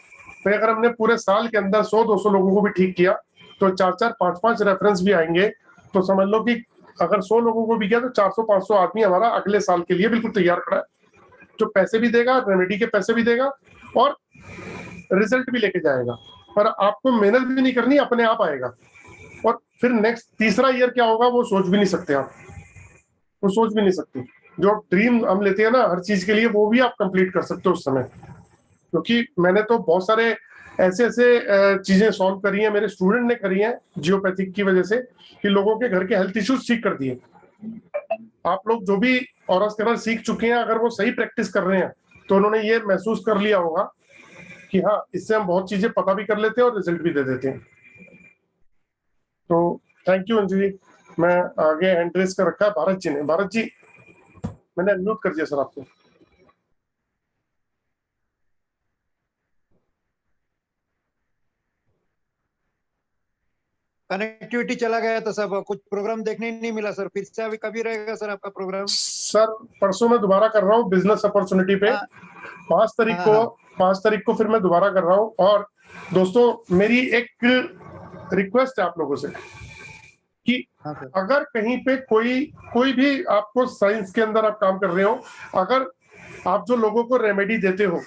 तो अगर हमने पूरे साल के अंदर 100-200 लोगों को भी ठीक किया तो 4-4, 5-5 रेफरेंस भी आएंगे। तो समझ लो कि अगर 100 लोगों को भी किया तो 400-500 आदमी हमारा अगले साल के लिए बिल्कुल तैयार खड़ा है, जो पैसे भी देगा, रेमेडी के पैसे भी देगा और रिजल्ट भी लेके जाएगा। पर आपको मेहनत भी नहीं करनी, अपने आप आएगा। और फिर नेक्स्ट तीसरा ईयर क्या होगा वो सोच भी नहीं सकते आप, वो सोच भी नहीं सकते। जो ड्रीम हम लेते हैं ना हर चीज के लिए, वो भी आप कंप्लीट कर सकते हो उस समय। क्योंकि मैंने तो बहुत सारे ऐसे चीजें सॉल्व करी हैं, मेरे स्टूडेंट ने करी हैं जियोपैथिक की वजह से, कि लोगों के घर के हेल्थ इश्यूज ठीक कर दिए। आप लोग जो भी ऑरा स्कैनर सीख चुके हैं, अगर वो सही प्रैक्टिस कर रहे हैं तो उन्होंने ये महसूस कर लिया होगा कि हाँ, इससे हम बहुत चीजें पता भी कर लेते हैं और रिजल्ट भी दे देते हैं। तो थैंक यू अंजलि। मैं आगे हैंड रेस कर रखा है भारत जी ने। भारत जी, मैंने अनम्यूट कर दिया सर आपको। कनेक्टिविटी चला गया था सब, कुछ प्रोग्राम देखने नहीं मिला सर। फिर से अभी कभी रहेगा सर आपका प्रोग्राम? सर परसों मैं दोबारा कर रहा हूँ बिजनेस अपॉर्चुनिटी पे। 5 तारीख को फिर मैं दोबारा कर रहा हूँ। और दोस्तों मेरी एक रिक्वेस्ट है आप लोगों से, कि हाँ सर। अगर कहीं पे कोई भी आपको साइंस के अंदर आप काम कर रहे हो, अगर आप जो लोगों को रेमेडी देते हो,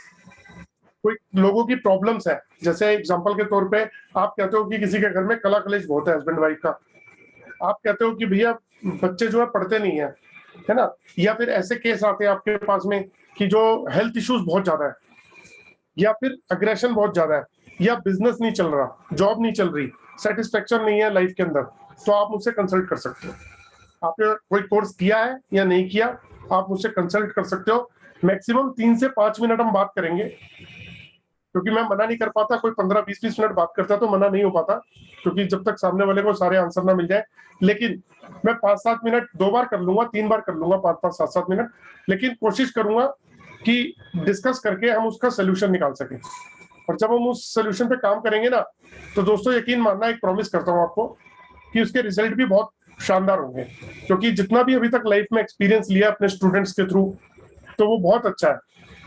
कोई लोगों की प्रॉब्लम्स है, जैसे एग्जांपल के तौर पे आप कहते हो कि किसी के घर में कला कलेश बहुत है हस्बैंड वाइफ का, आप कहते हो कि भैया बच्चे जो है पढ़ते नहीं है ना, या फिर ऐसे केस आते हैं आपके पास में कि जो हेल्थ इश्यूज बहुत ज्यादा है, या फिर अग्रेशन बहुत ज्यादा है, या बिजनेस नहीं चल रहा, जॉब नहीं चल रही, सेटिस्फेक्शन नहीं है लाइफ के अंदर, तो आप मुझसे कंसल्ट कर सकते हो। आपने कोई कोर्स किया है या नहीं किया, आप मुझसे कंसल्ट कर सकते हो। मैक्सिमम 3 से 5 मिनट हम बात करेंगे, क्योंकि मैं मना नहीं कर पाता। कोई 15-20 मिनट बात करता तो मना नहीं हो पाता, क्योंकि जब तक सामने वाले को सारे आंसर ना मिल जाए। लेकिन मैं 5-7 मिनट 2 बार कर लूंगा, 3 बार कर लूंगा, 5-5, 7-7 मिनट, लेकिन कोशिश करूंगा कि डिस्कस करके हम उसका सोल्यूशन निकाल सकें। और जब हम उस सोल्यूशन पे काम करेंगे ना, तो दोस्तों यकीन मानना, एक प्रॉमिस करता हूँ आपको कि उसके रिजल्ट भी बहुत शानदार होंगे, क्योंकि जितना भी अभी तक लाइफ में एक्सपीरियंस लिया अपने स्टूडेंट्स के थ्रू, तो वो बहुत अच्छा है।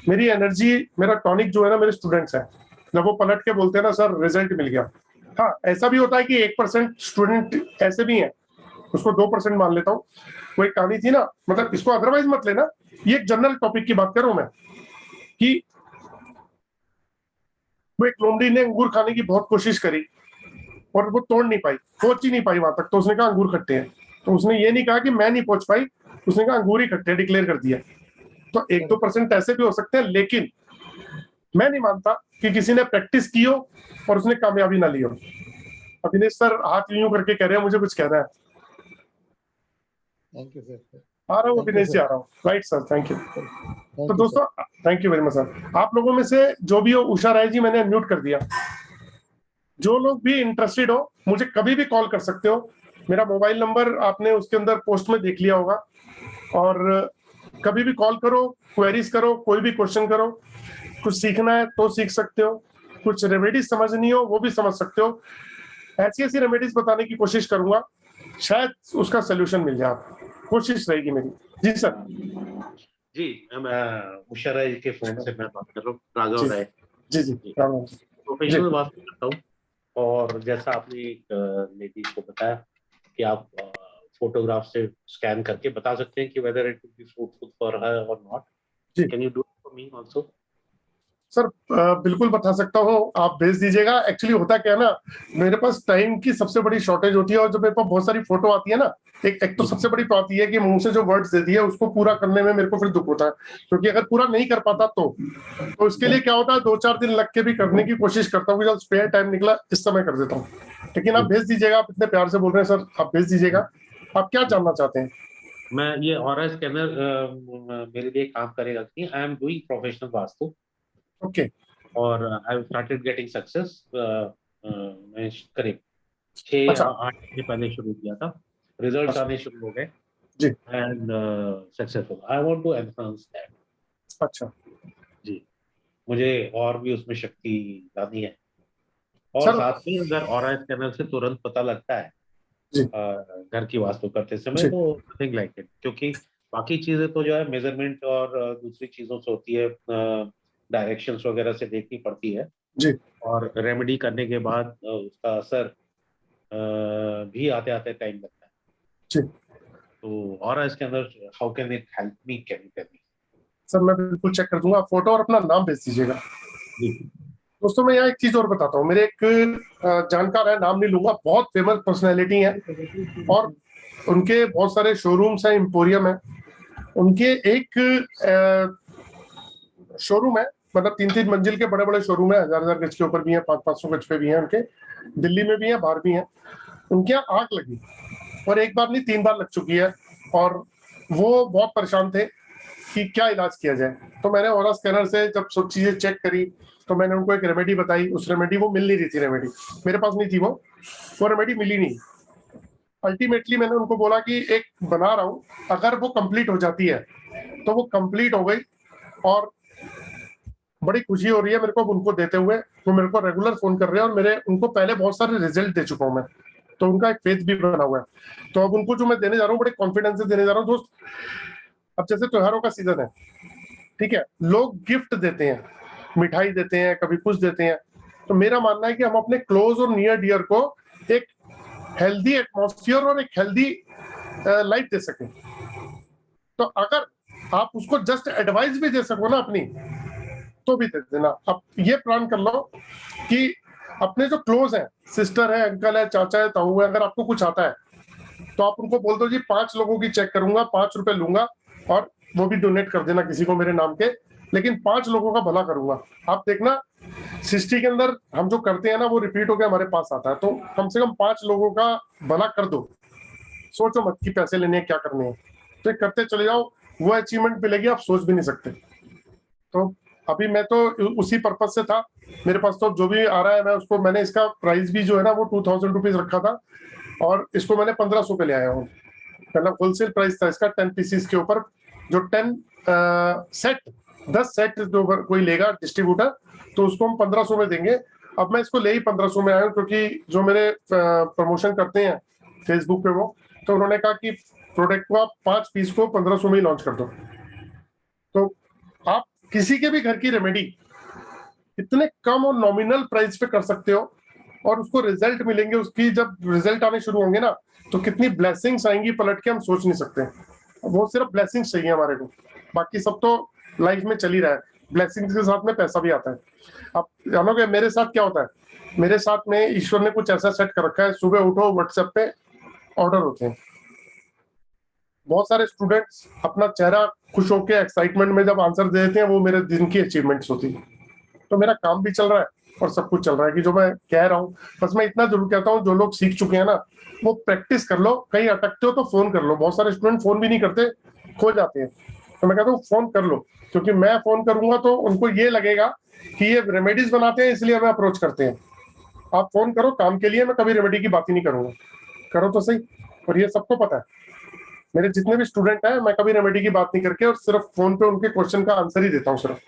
मेरी एनर्जी, मेरा टॉनिक जो है ना, मेरे स्टूडेंट्स हैं। जब वो पलट के बोलते हैं ना, सर रिजल्ट मिल गया। हाँ, ऐसा भी होता है कि 1% स्टूडेंट ऐसे भी हैं, उसको 2% मान लेता हूँ। वो एक कहानी थी ना, मतलब इसको अदरवाइज मत लेना, ये एक जनरल टॉपिक की बात कर रहा हूं मैं, कि वो एक लोमड़ी ने अंगूर खाने की बहुत कोशिश करी और वो तोड़ नहीं पाई, पहुंच ही नहीं पाई वहां तक। तो उसने कहा अंगूर खट्टे हैं। तो उसने ये नहीं कहा कि मैं नहीं पहुंच पाई, उसने कहा अंगूर ही खट्टे, डिक्लेयर कर दिया। तो 1-2% ऐसे भी हो सकते हैं, लेकिन मैं नहीं मानता कि किसी ने प्रैक्टिस की हो और उसने कामयाबी ना ली हो। अभिनेश सर हाथ यूं करके कह रहे हैं, मुझे कुछ कहना है। Thank you sir. आ रहा हूँ Thank you, Abhinesh ji, sir. आ रहा हूँ। Right sir, thank you. Thank तो you, दोस्तों, thank you very much sir. आप लोगों में से जो भी हो, उषा राय जी मैंने म्यूट कर दिया। जो लोग भी इंटरेस्टेड हो, मुझे कभी भी कॉल कर सकते हो। मेरा मोबाइल नंबर आपने उसके अंदर पोस्ट में देख लिया होगा, और कभी भी कॉल करो, क्वेरीज करो, कोई भी क्वेश्चन करो। कुछ सीखना है तो सीख सकते हो, कुछ रेमेडीज समझनी हो वो भी समझ सकते हो। ऐसी ऐसी रेमेडीज बताने की कोशिश करूंगा, शायद उसका सोल्यूशन मिल जाए आपको, कोशिश रहेगी मेरी। जी सर। जी, मैं उषा राय के फोन से मैं बात कर रहा हूँ, राघव राय। जी जी, प्रोफेशनल बात करता हूँ। और जैसा आपने एक लेडी को बताया कि आप फोटोग्राफ से स्कैन करके बता सकते हैं कि whether it will be fruitful for her or not. Can you do it for me also? Sir बिल्कुल बता सकता हूँ, आप भेज दीजिएगा। एक्चुअली होता क्या है ना, मेरे पास टाइम की सबसे बड़ी शॉर्टेज होती है, और जब मेरे पास बहुत सारी फोटो आती है ना, एक तो सबसे बड़ी बात यह है कि मुंह से जो वर्ड्स दे दिए उसको पूरा करने में मेरे को फिर दुख होता है, क्योंकि अगर पूरा नहीं कर पाता तो इसके लिए क्या होता है, 2-4 दिन लग के भी करने की कोशिश करता हूँ कि जब स्पेयर टाइम निकला इस समय कर देता हूँ। लेकिन आप भेज दीजिएगा, आप इतने प्यार से बोल रहे हैं सर, आप भेज दीजिएगा। आप क्या जानना चाहते हैं? मैं ये ऑरा स्कैनर मेरे लिए काम करेगा कि I am doing professional vastu. Okay. और I have started getting success. मैं करीब 6 अच्छा। या 8 महीने पहले शुरू किया था, रिजल्ट्स आने शुरू हो गए जी। And successful. I want to enhance that. अच्छा जी, मुझे और भी उसमें शक्ति लानी है। और साथ में अगर ऑरा स्कैनर से तुरंत पता लगता है घर की वास्तु करते समय, तो नथिंग लाइक इट। क्योंकि बाकी चीजें तो जो है मेजरमेंट और दूसरी चीजों से होती है, डायरेक्शंस वगैरह से देखनी पड़ती है जी। और रेमेडी करने के बाद उसका असर भी आते आते टाइम लगता है जी। तो aura scanner, how can it help me, can you tell me? Sir मैं बिल्कुल चेक कर दूंगा, फोटो और अपना नाम भेज दीजिएगा। दोस्तों मैं यहाँ एक चीज और बताता हूँ। मेरे एक जानकार है, नाम नहीं लूंगा, बहुत फेमस पर्सनैलिटी है, और उनके बहुत सारे शोरूम्स हैं, एम्पोरियम है। उनके एक शोरूम है, मतलब 3-3 मंजिल के बड़े बड़े शोरूम है, 1000-1000 गज के ऊपर भी है, 500-500 गज पे भी है उनके, दिल्ली में भी है, बाहर भी है। उनके यहाँ आग लगी, और एक बार नहीं 3 बार लग चुकी है, और वो बहुत परेशान थे कि क्या इलाज किया जाए। तो मैंने ऑरा स्कैनर से जब सब चीजें चेक करी, तो मैंने उनको एक रेमेडी बताई। उस रेमेडी, वो मिल नहीं रही थी, रेमेडी मेरे पास नहीं थी, वो रेमेडी मिली नहीं। अल्टीमेटली मैंने उनको बोला कि एक बना रहा हूँ, अगर वो कंप्लीट हो जाती है तो वो कंप्लीट हो गई, और बड़ी खुशी हो रही है मेरे को उनको देते हुए। वो मेरे को रेगुलर फोन कर रहे हैं, और मेरे उनको पहले बहुत सारे रिजल्ट दे चुका हूँ मैं, तो उनका एक फेथ भी बना हुआ है। तो अब उनको जो मैं देने जा रहा हूँ, बड़े कॉन्फिडेंस से देने जा रहा हूँ दोस्त। अब जैसे त्योहारों का सीजन है, ठीक है, लोग गिफ्ट देते हैं, मिठाई देते हैं, कभी कुछ देते हैं। तो मेरा मानना है कि हम अपने क्लोज और नियर डियर को एक हेल्दी एटमॉस्फेयर और एक हेल्दी लाइफ दे सके। तो अगर आप उसको जस्ट एडवाइस भी दे सको ना अपनी, तो भी दे देना। अब ये प्लान कर लो कि अपने जो क्लोज हैं, सिस्टर है, अंकल है, चाचा है, ताऊ है, अगर आपको कुछ आता है तो आप उनको बोल दो जी 5 लोगों की चेक करूंगा, 5 रुपए लूंगा और वो भी डोनेट कर देना किसी को मेरे नाम के, लेकिन 5 लोगों का भला करूंगा। आप देखना सृष्टि के अंदर हम जो करते हैं ना वो रिपीट होकर हमारे पास आता है। तो कम से कम 5 लोगों का भला कर दो, सोचो मत कि पैसे लेने हैं क्या करने हैं, तो करते चले जाओ, वो अचीवमेंट मिलेगी आप सोच भी नहीं सकते। तो अभी मैं तो उसी पर्पज से था, मेरे पास तो जो भी आ रहा है मैं उसको, मैंने इसका प्राइस भी जो है ना वो 2000 रुपीज रखा था और इसको मैंने 1500 पे ले आया हूँ। पहला होलसेल प्राइस था इसका 10 पीसीस के ऊपर, जो 10 सेट जो कोई लेगा डिस्ट्रीब्यूटर तो उसको हम 1500 में देंगे। अब मैं इसको ले ही 1500 में आया हूँ, क्योंकि जो मेरे प्रमोशन करते हैं फेसबुक पे वो, तो उन्होंने कहा कि प्रोडक्ट को आप 5 पीस को 1500 में ही लॉन्च कर दो। तो आप किसी के भी घर की रेमेडी इतने कम और नॉमिनल प्राइस पे कर सकते हो और उसको रिजल्ट मिलेंगे। उसकी जब रिजल्ट आने शुरू होंगे ना तो कितनी ब्लेसिंग्स आएंगी पलट के हम सोच नहीं सकते। वो सिर्फ ब्लेसिंग्स चाहिए हमारे को, बाकी सब तो लाइफ में चल ही रहा है। ब्लेसिंग्स के साथ में पैसा भी आता है। आप जानोगे मेरे साथ क्या होता है, मेरे साथ में ईश्वर ने कुछ ऐसा सेट कर रखा है, सुबह उठो व्हाट्सएप पे ऑर्डर होते हैं। बहुत सारे स्टूडेंट्स अपना चेहरा खुश होकर एक्साइटमेंट में जब आंसर दे देते हैं, वो मेरे दिन की अचीवमेंट्स होती है। तो मेरा काम भी चल रहा है और सब कुछ चल रहा है कि जो मैं कह रहा हूँ। बस मैं इतना जरूर कहता हूँ, जो लोग सीख चुके हैं ना वो प्रैक्टिस कर लो, कहीं अटकते हो तो फोन कर लो। बहुत सारे स्टूडेंट फोन भी नहीं करते, खो जाते हैं। तो मैं कहता हूँ फोन कर लो, क्योंकि मैं फोन करूंगा तो उनको ये लगेगा कि ये रेमेडीज बनाते हैं इसलिए हमें अप्रोच करते हैं। आप फोन करो काम के लिए, मैं कभी रेमेडी की बात ही नहीं करूंगा। करो तो सही। और ये सबको पता है, मेरे जितने भी स्टूडेंट हैं मैं कभी रेमेडी की बात नहीं करके और सिर्फ फोन पे उनके क्वेश्चन का आंसर ही देता हूँ सिर्फ,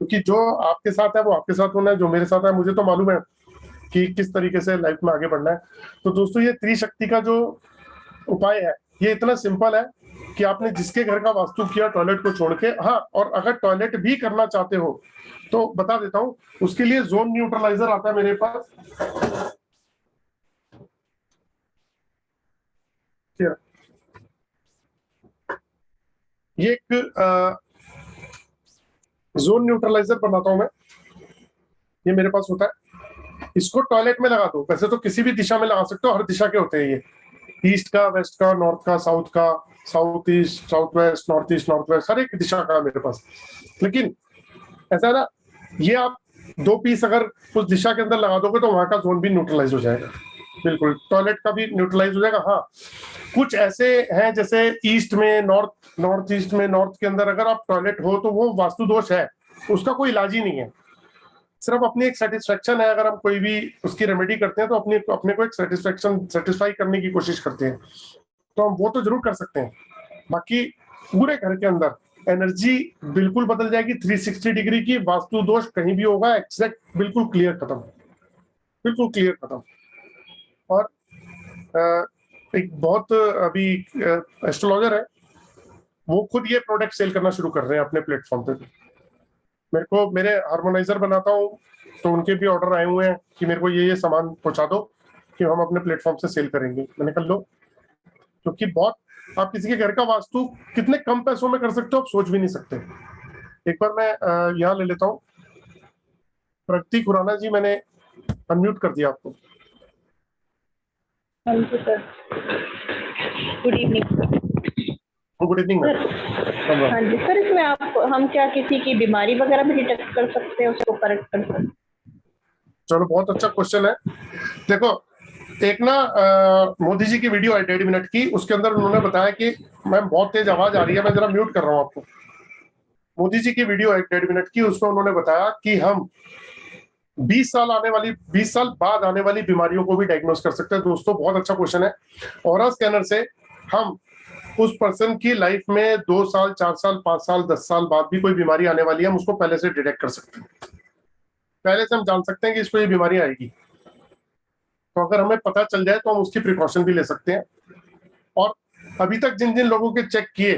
क्योंकि जो आपके साथ है वो आपके साथ होना है, जो मेरे साथ है मुझे तो मालूम है कि किस तरीके से लाइफ में आगे बढ़ना है। तो दोस्तों ये त्रिशक्ति का जो उपाय है ये इतना सिंपल है कि आपने जिसके घर का वास्तु किया टॉयलेट को छोड़ के, हाँ, और अगर टॉयलेट भी करना चाहते हो तो बता देता हूँ, उसके लिए जोन न्यूट्रलाइजर आता है मेरे पास। ये एक जोन न्यूट्रलाइजर बनाता हूं मैं, ये मेरे पास होता है। इसको टॉयलेट में लगा दो, वैसे तो किसी भी दिशा में लगा सकते हो, हर दिशा के होते हैं ये, ईस्ट का, वेस्ट का, नॉर्थ का, साउथ का, south east, south west, north east, north west, हर एक दिशा का मेरे पास। लेकिन ऐसा ना, ये आप 2 पीस अगर उस दिशा के अंदर लगा दोगे तो वहां का जोन भी न्यूट्रलाइज हो जाएगा, बिल्कुल टॉयलेट का भी न्यूट्रलाइज हो जाएगा। हाँ, कुछ ऐसे हैं जैसे ईस्ट में, नॉर्थ ईस्ट में, नॉर्थ के अंदर अगर आप टॉयलेट हो तो वो वास्तु दोष है, उसका कोई इलाज ही नहीं है, सिर्फ अपनी एक सेटिस्फेक्शन है। अगर हम कोई भी उसकी रेमेडी करते हैं तो अपने को एक सेटिस्फाई करने की कोशिश करते हैं, तो हम वो तो जरूर कर सकते हैं। बाकी पूरे घर के अंदर एनर्जी बिल्कुल बदल जाएगी 360 डिग्री की। वास्तु दोष कहीं भी होगा एग्जैक्ट बिल्कुल क्लियर खत्म, बिल्कुल क्लियर खत्म। और एक बहुत अभी एस्ट्रोलॉजर है, वो खुद ये प्रोडक्ट सेल करना शुरू कर रहे हैं अपने प्लेटफॉर्म पे। मेरे हार्मोनाइजर बनाता हूँ तो उनके भी ऑर्डर आए हुए हैं कि मेरे को ये सामान पहुंचा दो कि हम अपने प्लेटफॉर्म से सेल करेंगे। मैंने कर लो, क्योंकि बहुत आप किसी के घर का वास्तु कितने कम पैसों में कर सकते हो आप सोच भी नहीं सकते। एक बार मैं यहाँ ले लेता हूँ, प्रगति खुराना जी, मैंने अनम्यूट कर दिया आपको। Good evening. Good evening ma'am. हाँ जी सर, इसमें हम क्या किसी की बीमारी वगैरह भी डिटेक्ट कर सकते हैं, उसको करेक्ट कर सकते हैं? चलो बहुत अच्छा क्वेश्चन है। देखो एक ना मोदी जी की वीडियो है 1.5 मिनट की, उसके अंदर उन्होंने बताया कि मैम बहुत तेज आवाज आ रही है, मैं जरा म्यूट कर रहा हूँ आपको। मोदी जी की वीडियो है 1.5 मिनट की, उसमें उन्होंने बताया कि हम 20 साल बाद आने वाली बीमारियों को भी डायग्नोस कर सकते हैं। दोस्तों बहुत अच्छा क्वेश्चन है। ऑरा स्कैनर से हम उस पर्सन की लाइफ में 2 साल, 4 साल, 5 साल, 10 साल बाद भी कोई बीमारी आने वाली है, हम उसको पहले से डिटेक्ट कर सकते हैं। पहले से हम जान सकते हैं कि इसको ये बीमारी आएगी, तो अगर हमें पता चल जाए तो हम उसकी प्रिकॉशन भी ले सकते हैं। और अभी तक जिन जिन लोगों के चेक किए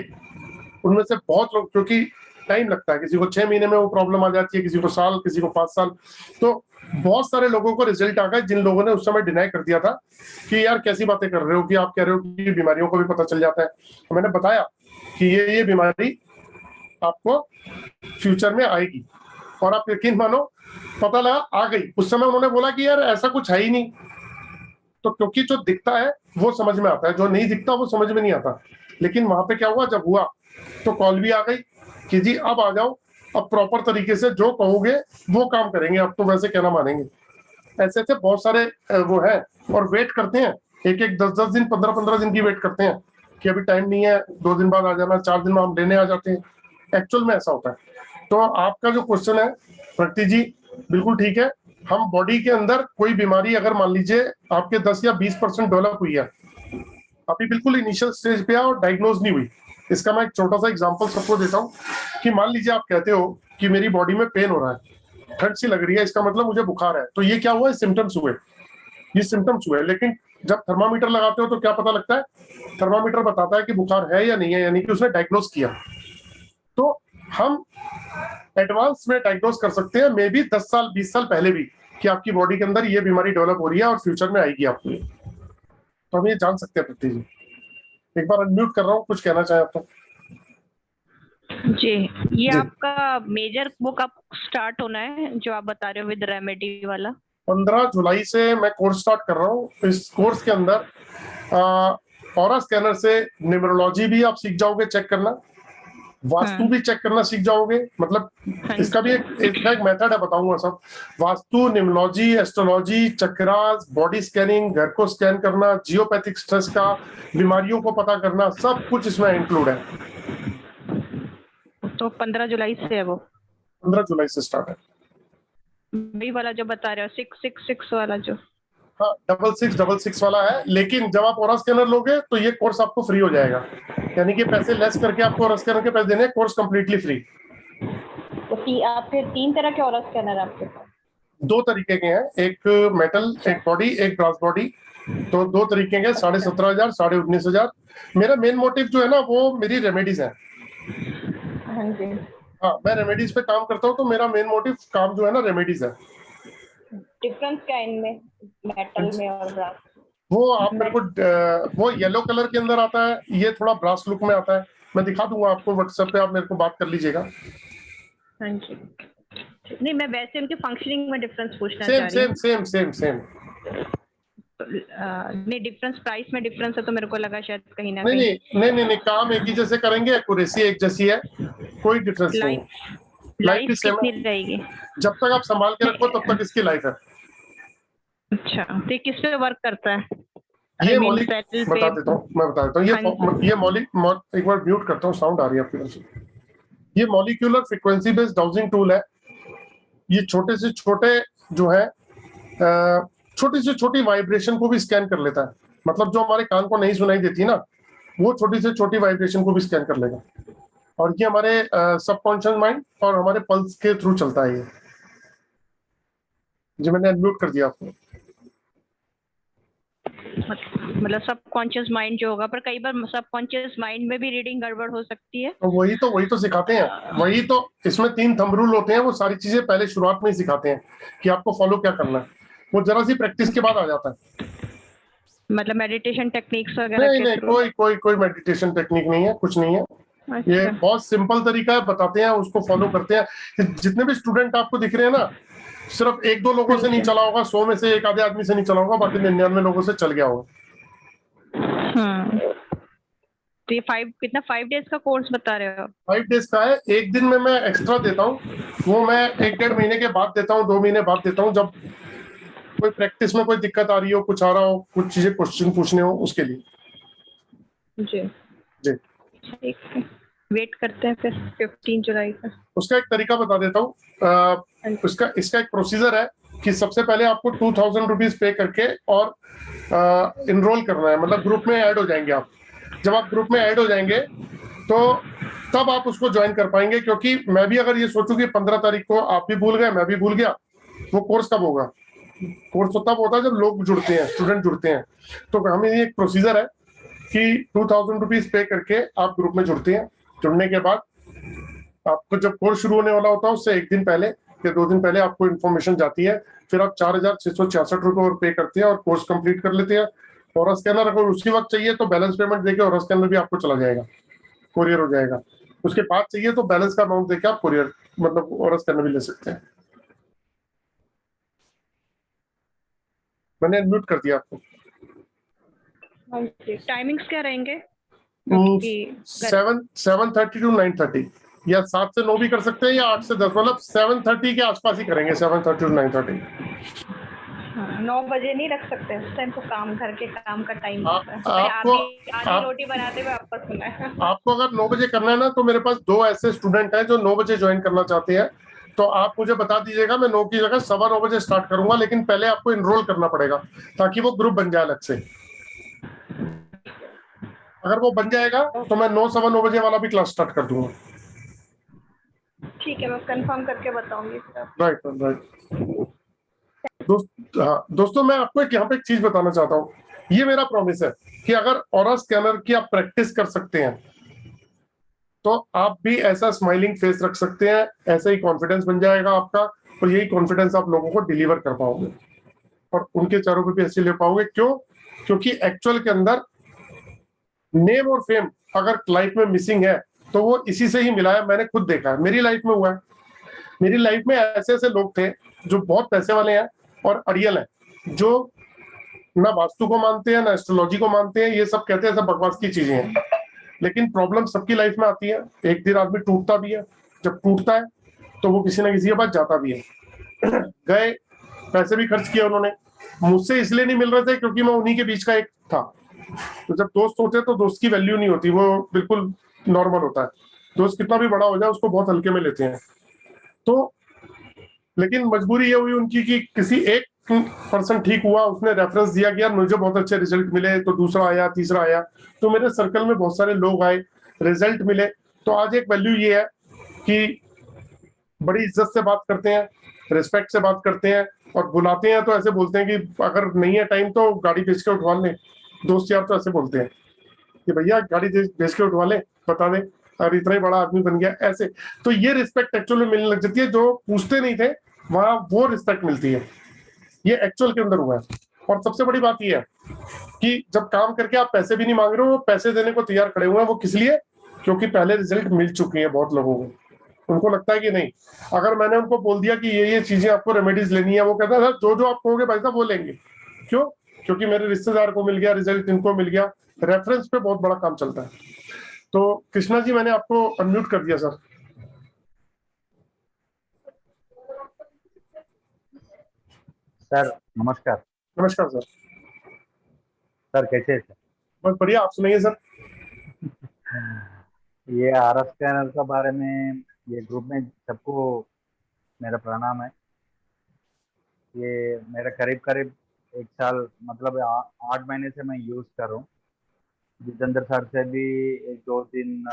उनमें से बहुत लोग, क्योंकि टाइम लगता है, किसी को 6 महीने में वो प्रॉब्लम आ जाती है, किसी को साल, किसी को 5 साल, तो बहुत सारे लोगों को रिजल्ट आ गए जिन लोगों ने उस समय डिनाई कर दिया था कि यार कैसी बातें कर रहे हो, कि आप कह रहे हो कि बीमारियों को भी पता चल जाता है। तो मैंने बताया कि ये बीमारी आपको फ्यूचर में आएगी, और आप यकीन मानो पता लगा आ गई। उस समय उन्होंने बोला कि यार ऐसा कुछ है ही नहीं। तो क्योंकि जो दिखता है वो समझ में आता है, जो नहीं दिखता वो समझ में नहीं आता। लेकिन वहां पे क्या हुआ, जब हुआ तो कॉल भी आ गई कि जी अब आ जाओ, अब प्रॉपर तरीके से जो कहोगे वो काम करेंगे, अब तो वैसे कहना मानेंगे। ऐसे ऐसे बहुत सारे वो है, और वेट करते हैं, एक एक 10-10 दिन 15-15 दिन की वेट करते हैं कि अभी टाइम नहीं है, 2 दिन बाद आ जाना, 4 दिन में हम लेने आ जाते हैं। एक्चुअल में ऐसा होता है। तो आपका जो क्वेश्चन है प्रगति जी, बिल्कुल ठीक है। हम बॉडी के अंदर कोई बीमारी अगर मान लीजिए आपके 10 या 20% डेवलप हुई है, अभी बिल्कुल इनिशियल स्टेज पे है और डायग्नोज नहीं हुई। इसका मैं एक छोटा सा एग्जांपल सबको देता हूँ कि मान लीजिए आप कहते हो कि मेरी बॉडी में पेन हो रहा है, ठंड सी लग रही है, इसका मतलब मुझे बुखार है। तो ये क्या हुआ, सिम्टम्स हुए, ये सिम्टम्स हुए। लेकिन जब थर्मामीटर लगाते हो तो क्या पता लगता है, थर्मामीटर बताता है कि बुखार है या नहीं है, यानी कि उसने डायग्नोज किया। तो हम एडवांस में डायग्नोज कर सकते हैं, मे बी 10 साल 20 साल पहले भी, कि आपकी बॉडी के अंदर ये बीमारी डेवलप हो रही है और फ्यूचर में आएगी आपको। तो हम ये जान सकते हैं। प्रगति जी एक बार अनम्यूट कर रहा हूँ, कुछ कहना चाहे आप तो। जी, ये आपका मेजर वो कब स्टार्ट होना है जो आप बता रहे हो विद रेमेडी वाला? 15 जुलाई से मैं कोर्स स्टार्ट कर रहा हूँ। इस कोर्स के अंदर ऑरा स्कैनर से न्यूमरोलॉजी भी आप सीख जाओगे चेक करना, वास्तु भी चेक करना सीख जाओगे। मतलब इसका भी एक मेथड है, बताऊंगा सब। Vastu, numerology, astrology, chakras, body scanning, घर को स्कैन करना, जियोपैथिक स्ट्रेस का, बीमारियों को पता करना, सब कुछ इसमें इंक्लूड है। तो 15 जुलाई से है वो? 15 जुलाई से स्टार्ट है। वही वाला जो बता रहे हो 666 वाला जो? हाँ, 6666 वाला है। लेकिन जब आप ऑरा स्कैनर लोगे तो ये कोर्स आपको फ्री हो जाएगा, यानी कि पैसे लेस करके आपको ऑरा स्कैनर के पैसे देने, कोर्स कंप्लीटली फ्री। तो आपके 3 तरह के ऑरा स्कैनर आपके पास? 2 तरीके के हैं, एक मेटल, एक बॉडी, एक ब्रास बॉडी। तो 2 तरीके के, 17,500, 19,500। मेरा मेन मोटिव जो है ना वो मेरी रेमेडीज है। हाँ, मैं रेमेडीज पे काम करता हूँ, तो मेरा मेन मोटिव काम जो है ना रेमेडीज है। डिफरेंस क्या इनमें मेटल में और ब्रास? वो आप मेरे को वो येलो कलर के अंदर आता है, ये थोड़ा ब्रास लुक में आता है। मैं दिखा दूंगा आपको व्हाट्सएप पे, आप मेरे को बात कर लीजिएगा। हाँ जी। नहीं, मैं वैसे उनके फंक्शनिंग में डिफरेंस पूछना चाह रही हूँ। सेम। नहीं, डिफरेंस प्राइस में डिफरेंस है, तो मेरे को लगा शायद कहीं ना कहीं। नहीं, काम एक ही जैसे करेंगे, एक्यूरेसी एक जैसी है, कोई डिफरेंस नहीं। लाइफ कितनी रहेगी? जब तक आप संभाल के रखो तब तक इसकी लाइफ है। अच्छा, तो किस पे वर्क करता है? ये मॉली बता देता हूँ, मैं बता देता हूँ। ये मॉली, एक बार म्यूट करता हूँ, साउंड आ रही है आपकी तरफ से। ये molecular frequency based dowsing tool है। ये छोटे से छोटे जो है छोटी से छोटी वाइब्रेशन को भी स्कैन कर लेता है। मतलब जो हमारे कान को नहीं सुनाई देती ना, वो छोटी से छोटी वाइब्रेशन को भी स्कैन कर लेगा। और ये हमारे सबकॉन्शियस माइंड और हमारे पल्स के थ्रू चलता है ये। जी मैंने अनम्यूट कर दिया आपको। मतलब सबकॉन्शियस माइंड जो होगा, पर कई बार सबकॉन्शियस माइंड में भी रीडिंग गड़बड़ हो सकती है। तो वही तो सिखाते हैं। वही तो इसमें 3 थंब रूल होते हैं, वो सारी चीजें पहले शुरुआत में ही सिखाते हैं कि आपको फॉलो क्या करना है। वो जरा सी प्रैक्टिस के बाद आ जाता है। मतलब मेडिटेशन टेक्निक्स वगैरह? नहीं, कोई मेडिटेशन टेक्निक नहीं है, कुछ नहीं है। अच्छा। ये बहुत सिंपल तरीका है, बताते हैं, उसको फॉलो करते हैं। जितने भी स्टूडेंट आपको दिख रहे हैं ना, सिर्फ 1-2 लोगों से नहीं चला होगा, 100 में से 1 आधे आदमी से नहीं चला होगा, बाकी 99 लोगों से चल गया होगा। तो ये 5 डेज का कोर्स बता रहे हो? 5 डेज का है। एक दिन में मैं एक्स्ट्रा देता हूँ, वो मैं 1-1.5 महीने के बाद देता हूँ, 2 महीने बाद देता हूँ, जब कोई प्रैक्टिस में कोई दिक्कत आ रही हो, कुछ आ रहा हो, कुछ चीजें क्वेश्चन पूछने हो, उसके लिए। जी ठीक है, वेट करते हैं फिर 15 जुलाई का। उसका एक तरीका बता देता हूँ। इसका एक प्रोसीजर है कि सबसे पहले आपको 2000 रुपीज पे करके और इनरोल करना है, मतलब ग्रुप में ऐड हो जाएंगे आप। जब आप ग्रुप में ऐड हो जाएंगे तो तब आप उसको ज्वाइन कर पाएंगे, क्योंकि मैं भी अगर ये सोचूं कि 15 तारीख को आप भी भूल गए, मैं भी भूल गया, वो कोर्स कब होगा? कोर्स तो तब होता है जब लोग जुड़ते हैं, स्टूडेंट जुड़ते हैं। तो हमें ये एक प्रोसीजर है कि 2000 रुपीज पे करके आप ग्रुप में जुड़ते हैं। जुड़ने के बाद आपको जब कोर्स शुरू होने वाला होता है उससे 1 दिन पहले कि 2 दिन पहले आपको इन्फॉर्मेशन जाती है, फिर आप 4,666 रुपए और पे करते हैं और कोर्स कंप्लीट कर लेते हैं। और स्कैनर अगर उसी वक्त चाहिए तो बैलेंस पेमेंट देके और स्कैनर भी आपको चला जाएगा, कोरियर हो जाएगा। उसके बाद चाहिए तो बैलेंस का अमाउंट देके आप कोरियर मतलब और स्कैनर भी ले सकते हैं। मैंने अनम्यूट कर दिया आपको। टाइमिंग्स क्या रहेंगे? 7:30 to 9:30 या 7 से 9 भी कर सकते हैं या 8 से 10, मतलब 7:30 के आसपास ही करेंगे, 7:30 to 9:30। 9 बजे नहीं रख सकते उस टाइम तो काम घर के काम का टाइम आपको आधी रोटी बनाते हुए आपका सुना है। आपको अगर 9 बजे करना है ना तो मेरे पास 2 ऐसे स्टूडेंट हैं जो 9 बजे ज्वाइन करना चाहते हैं, तो आप मुझे बता दीजिएगा, मैं 9 की जगह 9:15 बजे स्टार्ट करूंगा, लेकिन पहले आपको इनरोल करना पड़ेगा ताकि वो ग्रुप बन जाए अलग से। अगर वो बन जाएगा तो मैं 9, 9:15 बजे वाला भी क्लास स्टार्ट कर दूंगा। ठीक है, मैं कंफर्म करके बताऊंगी। राइट। दोस्तों मैं आपको यहाँ पे एक चीज बताना चाहता हूँ। ये मेरा प्रॉमिस है कि अगर ऑरा स्कैनर की आप प्रैक्टिस कर सकते हैं तो आप भी ऐसा स्माइलिंग फेस रख सकते हैं, ऐसा ही कॉन्फिडेंस बन जाएगा आपका, और यही कॉन्फिडेंस आप लोगों को डिलीवर कर पाओगे और उनके चेहरों पे भी ऐसे ले पाओगे। क्यों? क्योंकि एक्चुअल के अंदर नेम और फेम अगर लाइफ में मिसिंग है तो वो इसी से ही मिला है। मैंने खुद देखा है, मेरी लाइफ में हुआ है। मेरी लाइफ में ऐसे ऐसे लोग थे जो बहुत पैसे वाले हैं और अड़ियल हैं, जो ना वास्तु को मानते हैं ना एस्ट्रोलॉजी को मानते हैं, ये सब कहते हैं सब बकवास की चीजें हैं। लेकिन प्रॉब्लम सबकी लाइफ में आती है, एक दिन आदमी टूटता भी है, जब टूटता है तो वो किसी ना किसी के पास जाता भी है। गए, पैसे भी खर्च किए उन्होंने, मुझसे इसलिए नहीं मिल रहे थे क्योंकि मैं उन्हीं के बीच का एक था। तो जब दोस्त होते हैं तो दोस्त की वैल्यू नहीं होती, वो बिल्कुल नॉर्मल होता है। दोस्त कितना भी बड़ा हो जाए उसको बहुत हल्के में लेते हैं। तो लेकिन मजबूरी ये हुई उनकी कि किसी एक पर्सन ठीक हुआ, उसने रेफरेंस दिया कि यार मुझे बहुत अच्छे रिजल्ट मिले, तो दूसरा आया, तीसरा आया, तो मेरे सर्कल में बहुत सारे लोग आए, रिजल्ट मिले। तो आज एक वैल्यू ये है कि बड़ी इज्जत से बात करते हैं, रिस्पेक्ट से बात करते हैं, और बुलाते हैं तो ऐसे बोलते हैं कि अगर नहीं है टाइम तो गाड़ी बेच के उठवा लें। दोस्त यार तो ऐसे बोलते हैं कि भैया गाड़ी बेच के उठवा लें, बता दें, और इतना ही बड़ा आदमी बन गया ऐसे। तो ये रिस्पेक्ट एक्चुअली मिलने लग जाती है, जो पूछते नहीं थे वहां वो रिस्पेक्ट मिलती है। ये एक्चुअल के अंदर हुआ है। और सबसे बड़ी बात ये है कि जब काम करके आप पैसे भी नहीं मांग रहे हो, वो पैसे देने को तैयार खड़े हुए हैं। वो किस लिए? क्योंकि पहले रिजल्ट मिल चुके हैं बहुत लोगों को। उनको लगता है कि नहीं, अगर मैंने उनको बोल दिया कि ये चीजें आपको रेमेडीज लेनी है, वो कहता है जो जो आप कहोगे भाई साहब वो लेंगे। क्यों? क्योंकि मेरे रिश्तेदार को मिल गया रिजल्ट, इनको मिल गया। रेफरेंस पे बहुत बड़ा काम चलता है। तो कृष्णा जी मैंने आपको अनम्यूट कर दिया सर। सर नमस्कार। नमस्कार सर। सर कैसे हैं सर? बहुत बढ़िया, आप सुनाइए सर। ये आरएस स्कैनर के बारे में ये ग्रुप में सबको मेरा प्रणाम है। ये मेरा करीब करीब 1 साल मतलब 8 महीने से मैं यूज कर रहा हूँ। जितेंद्र सर से भी 1-2 दिन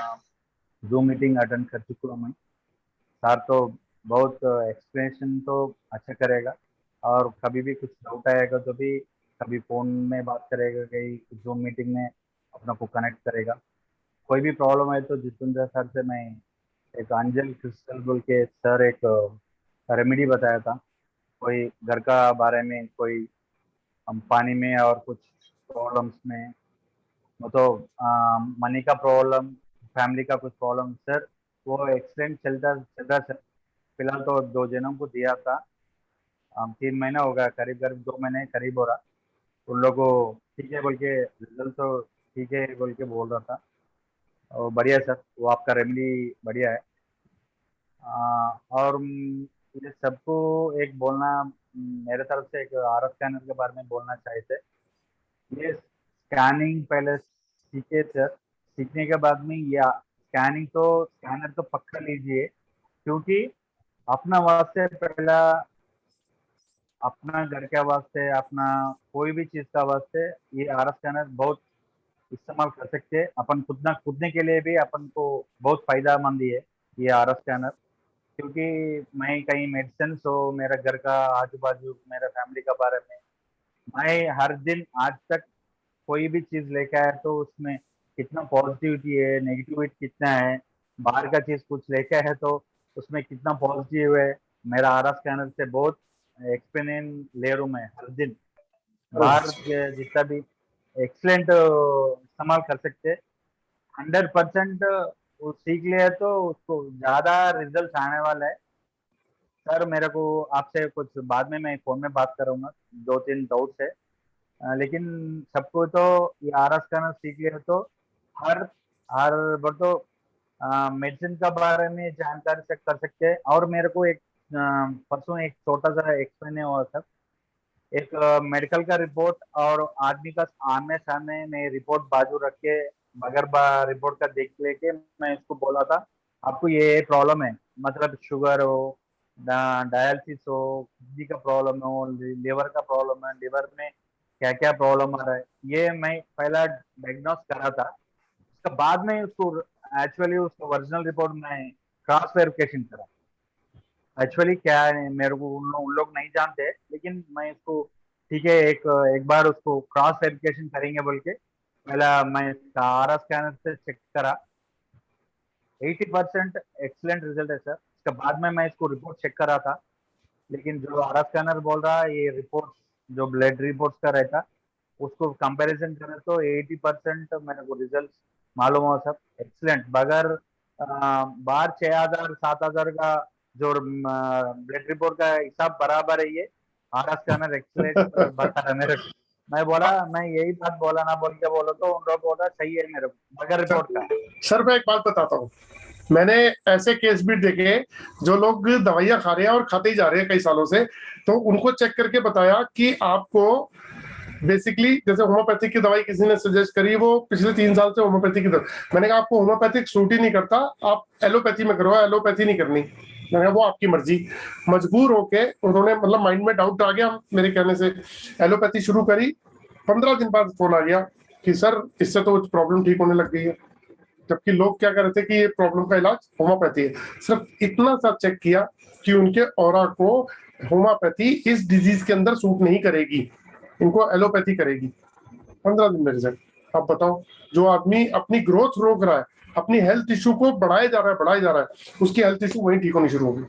जूम मीटिंग अटेंड कर चुका हूँ मैं। सर तो बहुत एक्सप्लेनेशन तो अच्छा करेगा, और कभी भी कुछ डाउट आएगा तो भी कभी फ़ोन में बात करेगा, कहीं जूम मीटिंग में अपना को कनेक्ट करेगा। कोई भी प्रॉब्लम है तो जितेंद्र सर से मैं एक अंजल क्रिस्टल बोल के सर एक रेमेडी बताया था। कोई घर का बारे में, कोई हम पानी में और कुछ प्रॉब्लम्स में, वो तो मनी का प्रॉब्लम, फैमिली का कुछ प्रॉब्लम, सर वो एक्सप्लेन चलता चलता सर। फिलहाल तो 2 जनों को दिया था, 3 महीना हो गया, करीब करीब 2 महीने करीब हो रहा। उन लोगों को ठीक है बोल के, रिजल्ट तो ठीक है बोल के बोल रहा था। और बढ़िया सर, वो आपका रेमेडी बढ़िया है। और ये सबको एक बोलना, मेरे तरफ से एक आरएफ स्कैनर के बारे में बोलना चाहिए थे। ये स्कैनिंग पहले सीखे सर, सीखने के बाद में ये स्कैनिंग तो स्कैनर तो पक्का लीजिए, क्योंकि अपना वास्ते पहला, अपना घर के वास्ते, अपना कोई भी चीज़ का वास्ते ये आरएफ स्कैनर बहुत इस्तेमाल कर सकते हैं। अपन खुदने के लिए भी अपन को बहुत फायदेमंद है ये आरएफ स्कैनर। क्योंकि मैं कहीं मेडिसिन हो, मेरा घर का आजू बाजू, मेरा फैमिली का बारे में, मैं हर दिन आज तक कोई भी चीज़ लेके आया तो उसमें कितना पॉजिटिविटी है, नेगेटिविटी कितना है, बाहर का चीज़ कुछ लेके आया तो उसमें कितना पॉजिटिव है, मेरा आरा स्कैनर से बहुत एक्सपीरियंस ले रहा हूँ मैं हर दिन। बाहर जितना भी एक्सलेंट इस्तेमाल कर सकते, 100% वो सीख लिया तो उसको ज्यादा रिजल्ट आने वाला है। सर मेरे को आपसे कुछ बाद में मैं फोन में बात करूंगा, 2-3 डाउट्स है। लेकिन सबको तो ये आरा स्कैनर सीख लिया तो हर हर बार तो मेडिसिन का बारे में जानकारी चेक कर सकते हैं। और मेरे को एक परसों एक छोटा सा एक्सप्लेन हुआ सर, एक मेडिकल का रिपोर्ट और आदमी का आमने सामने में रिपोर्ट बाजू रख के बगैर रिपोर्ट का देख लेके मैं इसको बोला था आपको ये प्रॉब्लम है, मतलब शुगर हो, डायलिसिस हो, किडनी का प्रॉब्लम हो, लिवर का प्रॉब्लम है, लिवर में क्या क्या प्रॉब्लम आ रहा है, ये मैं पहला डायग्नोस करा था। उसके बाद में उसको एक्चुअली उसका ओरिजिनल रिपोर्ट में क्रॉस वेरिफिकेशन करा। एक्चुअली क्या है मेरे को उन लोग नहीं जानते, लेकिन मैं इसको ठीक है एक बार उसको क्रॉस वेरिफिकेशन करेंगे बोल के पहला मैं आरा स्कैनर से चेक करा। 80% एक्सीलेंट रिजल्ट है सर। उसके बाद में मैं इसको रिपोर्ट चेक करा था, लेकिन जो आरा स्कैनर बोल रहा है ये रिपोर्ट जो ब्लड रिपोर्ट्स का रहता उसको कंपैरिजन करें तो 80% मेरे को रिजल्ट मालूम हुआ सर एक्सीलेंट। बगैर बाहर 6,000-7,000 का जो ब्लड रिपोर्ट का हिसाब बराबर है, ये आरा स्कैनर एक्सीलेंट बता रहा है मेरे को। मैं बोला मैं यही बात बोला ना बोल के बोलो तो उन लोग बोला सही है मेरे को बगैर रिपोर्ट का। सर मैं एक बात बताता हूँ, मैंने ऐसे केस भी देखे जो लोग दवाइयां खा रहे हैं और खाते ही जा रहे हैं कई सालों से, तो उनको चेक करके बताया कि आपको बेसिकली जैसे होम्योपैथिक की दवाई किसी ने सजेस्ट करी, वो पिछले 3 साल से होम्योपैथिक की दवाई, मैंने कहा आपको होम्योपैथिक सूट ही नहीं करता, आप एलोपैथी में करो, एलोपैथी नहीं करनी। मैंने कहा वो आपकी मर्जी। मजबूर होके उन्होंने मतलब माइंड में डाउट आ गया मेरे कहने से, एलोपैथी शुरू करी। 15 दिन बाद फोन आ गया कि सर इससे तो प्रॉब्लम ठीक होने लग गई है, जबकि लोग क्या कर रहे थे कि ये प्रॉब्लम का इलाज होम्योपैथी है। सिर्फ इतना सा चेक किया कि उनके ऑरा को होम्योपैथी इस डिजीज के अंदर सूट नहीं करेगी, इनको एलोपैथी करेगी। 15 दिन में रिजल्ट। आप बताओ, जो आदमी अपनी ग्रोथ रोक रहा है, अपनी हेल्थ इशू को बढ़ाया जा रहा है, उसकी हेल्थ इशू वहीं ठीक होनी शुरू होगी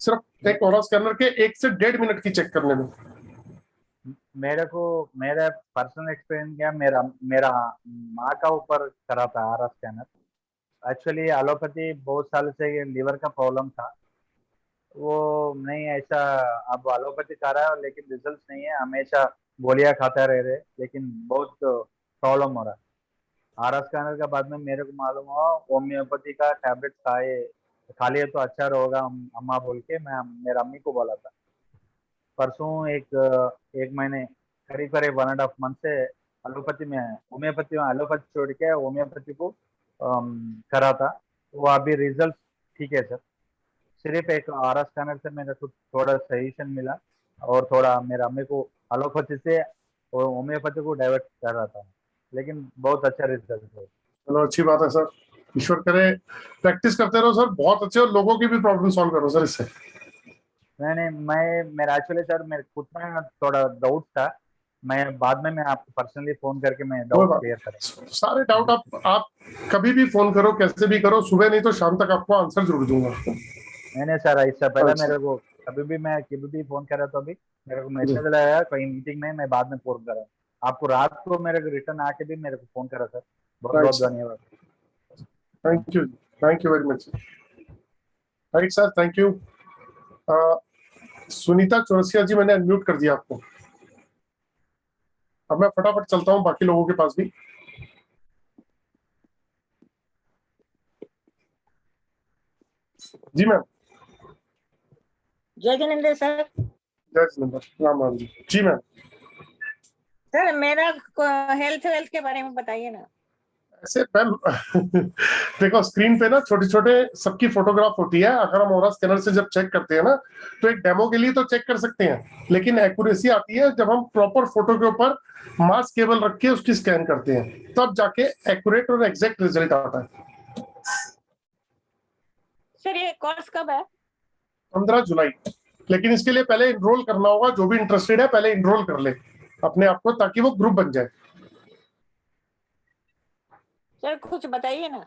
सिर्फ एक ऑरा स्कैनर के 1 से 1.5 मिनट की चेक करने में। मेरे को मेरा पर्सनल एक्सपीरियंस क्या, मेरा माँ का ऊपर करा था आरा स्कैनर। एक्चुअली एलोपैथी बहुत साल से लिवर का प्रॉब्लम था, वो नहीं ऐसा अब एलोपैथी कर रहा है लेकिन रिजल्ट नहीं है, हमेशा गोलियां खाता रह रहे लेकिन बहुत प्रॉब्लम हो रहा है। आरा स्कैनर के बाद में मेरे को मालूम हुआ होम्योपैथी का टैबलेट खा लिए तो अच्छा रहेगा अम्मा बोल के मैं मेरा अम्मी को बोला था। परसों एक महीने करीब 1.5 मंथ से एलोपैथी में होम्योपैथी में एलोपैथी छोड़ के होम्योपैथी को करा था, वो अभी रिजल्ट ठीक है सर। सिर्फ एक आरा स्कैनर से मेरे को थोड़ा सजेशन मिला और थोड़ा मेरा अम्मी को एलोपैथी से होम्योपैथी को डाइवर्ट कर रहा था, लेकिन बहुत अच्छा रिजल्ट है। चलो अच्छी बात है सर, ईश्वर करे प्रैक्टिस करते रहो सर, बहुत अच्छे, और लोगों की भी प्रॉब्लम सॉल्व करो सर इससे। नहीं मेरा एक्चुअली सर मेरे खुद में थोड़ा डाउट था, मैं बाद में मैं आपको पर्सनली फोन करके मैं डाउट क्लियर करूंगा। सारे डाउट आप कभी भी फोन करो, कैसे भी करो, सुबह नहीं तो शाम तक आपको आंसर जरूर दूंगा। नहीं सर, इससे पहले मेरे को कभी भी फोन करा तो अभी मेरे को मैसेज लगाया कोई मीटिंग में, मैं बाद में फोन करा आपको, रात को मेरे को रिटर्न आके भी मेरे को फोन करा सर, बहुत बहुत धन्यवाद। Thank you very much. Right sir, thank you. Sunita Chaurasia ji, मैंने अनम्यूट कर दिया आपको। अब मैं फटाफट चलता हूं बाकी लोगों के पास भी। जी मैम। जय जिनेंद्र सर। जय जिनेंद्र, राम राम जी। जी मैम। सर मेरा हेल्थ के बारे में बताइए ना। ऐसे मैम देखो स्क्रीन पे ना छोटे छोटे सबकी फोटोग्राफ होती है, अगर हम ऑरा स्कैनर से जब चेक करते हैं ना तो एक डेमो के लिए तो चेक कर सकते हैं, लेकिन एक्यूरेसी आती है जब हम प्रॉपर फोटो के ऊपर मास केबल रख के उसकी स्कैन करते हैं, तब जाके एक्यूरेट और एग्जैक्ट रिजल्ट आता है। सर ये कोर्स कब है? 15 जुलाई, लेकिन इसके लिए पहले इनरोल करना होगा, जो भी इंटरेस्टेड है पहले इनरोल कर ले अपने आप को, ताकि वो ग्रुप बन जाए। सर कुछ बताइए ना।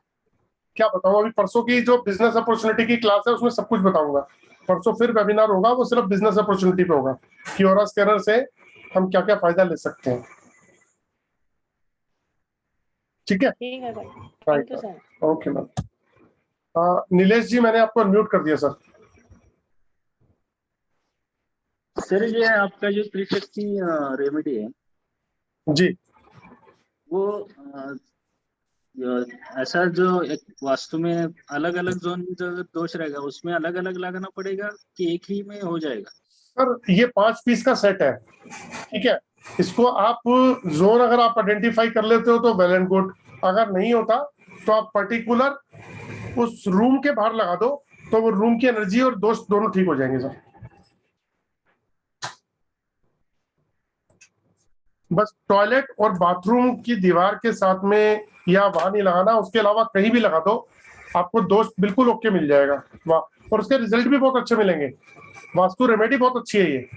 क्या बताऊं, अभी परसों की जो बिजनेस अपॉर्चुनिटी की क्लास है उसमें सब कुछ बताऊंगा। परसों फिर वेबिनार होगा, वो सिर्फ बिजनेस अपॉर्चुनिटी पे होगा कि ऑरा स्कैनर से हम क्या क्या फायदा ले सकते हैं। ठीक है, ठीक है sir, thank you sir. Okay ma'am. Nilesh ji, मैंने आपको अनम्यूट कर दिया सर। सर ये आपका जो त्रिशक्ति रेमेडी है जी, वो ऐसा जो एक वास्तु में अलग अलग जोन में जो दोष रहेगा उसमें अलग अलग लगाना पड़ेगा कि एक ही में हो जाएगा? सर ये 5 पीस का सेट है, ठीक है। इसको आप जोन अगर आप आइडेंटिफाई कर लेते हो तो वेल एंड गुड, अगर नहीं होता तो आप पर्टिकुलर उस रूम के बाहर लगा दो, तो वो रूम की एनर्जी और दोष दोनों ठीक हो जाएंगे सर। बस टॉयलेट और बाथरूम की दीवार के साथ में या वहां नहीं लगाना, उसके अलावा कहीं भी लगा दो, आपको दोष बिल्कुल ओके मिल जाएगा। वाह, और उसके रिजल्ट भी बहुत अच्छे मिलेंगे। वास्तु रेमेडी बहुत अच्छी है ये।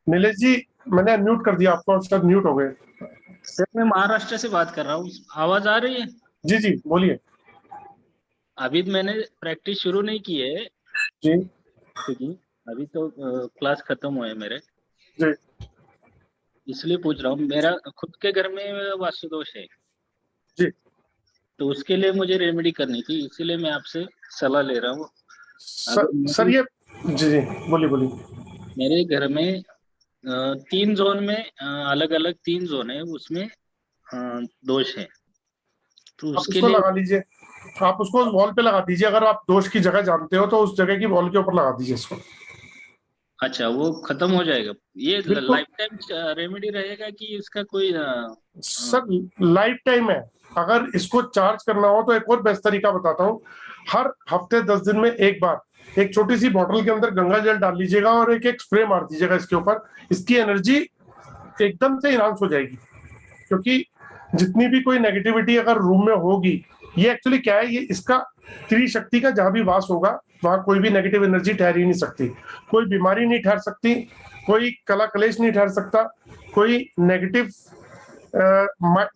नीलेश जी, मैंने म्यूट कर दिया आपको, शायद म्यूट हो गए। सर मैं महाराष्ट्र से बात कर रहा हूँ, आवाज आ रही है? जी जी बोलिए। अभी मैंने प्रैक्टिस शुरू नहीं की है जी, क्योंकि अभी तो क्लास खत्म हुए मेरे, जी इसलिए पूछ रहा हूँ। मेरा खुद के घर में वास्तु दोष है जी, तो उसके लिए मुझे रेमेडी करनी थी, इसीलिए मैं आपसे सलाह ले रहा हूँ। सर ये जी जी बोलिए बोलिए। मेरे घर में 3 जोन में अलग अलग 3 जोन है, उसमें दोष है, तो आप उसके उसको लिए लगा लीजिए, आप उसको वॉल पे लगा दीजिए। अगर आप दोष की जगह जानते हो तो उस जगह की वॉल के ऊपर लगा दीजिए इसको। अच्छा, वो खत्म हो जाएगा? ये बिल्कुल। लाइफ टाइम रेमेडी रहेगा कि इसका कोई सर लाइफ टाइम है। अगर इसको चार्ज करना हो तो एक और बेस्ट तरीका बताता हूँ। हर हफ्ते 10 दिन में एक बार एक छोटी सी बोतल के अंदर गंगा जल डाल लीजिएगा और एक एक स्प्रे मार दीजिएगा इसके ऊपर। इसकी एनर्जी एकदम से इनहांस हो जाएगी, क्योंकि जितनी भी कोई नेगेटिविटी अगर रूम में होगी, ये एक्चुअली क्या है, ये इसका त्रिशक्ति का जहां भी वास होगा वहां कोई भी नेगेटिव एनर्जी ठहर ही नहीं सकती, कोई बीमारी नहीं ठहर सकती, कोई कला कलेश नहीं ठहर सकता, कोई नेगेटिव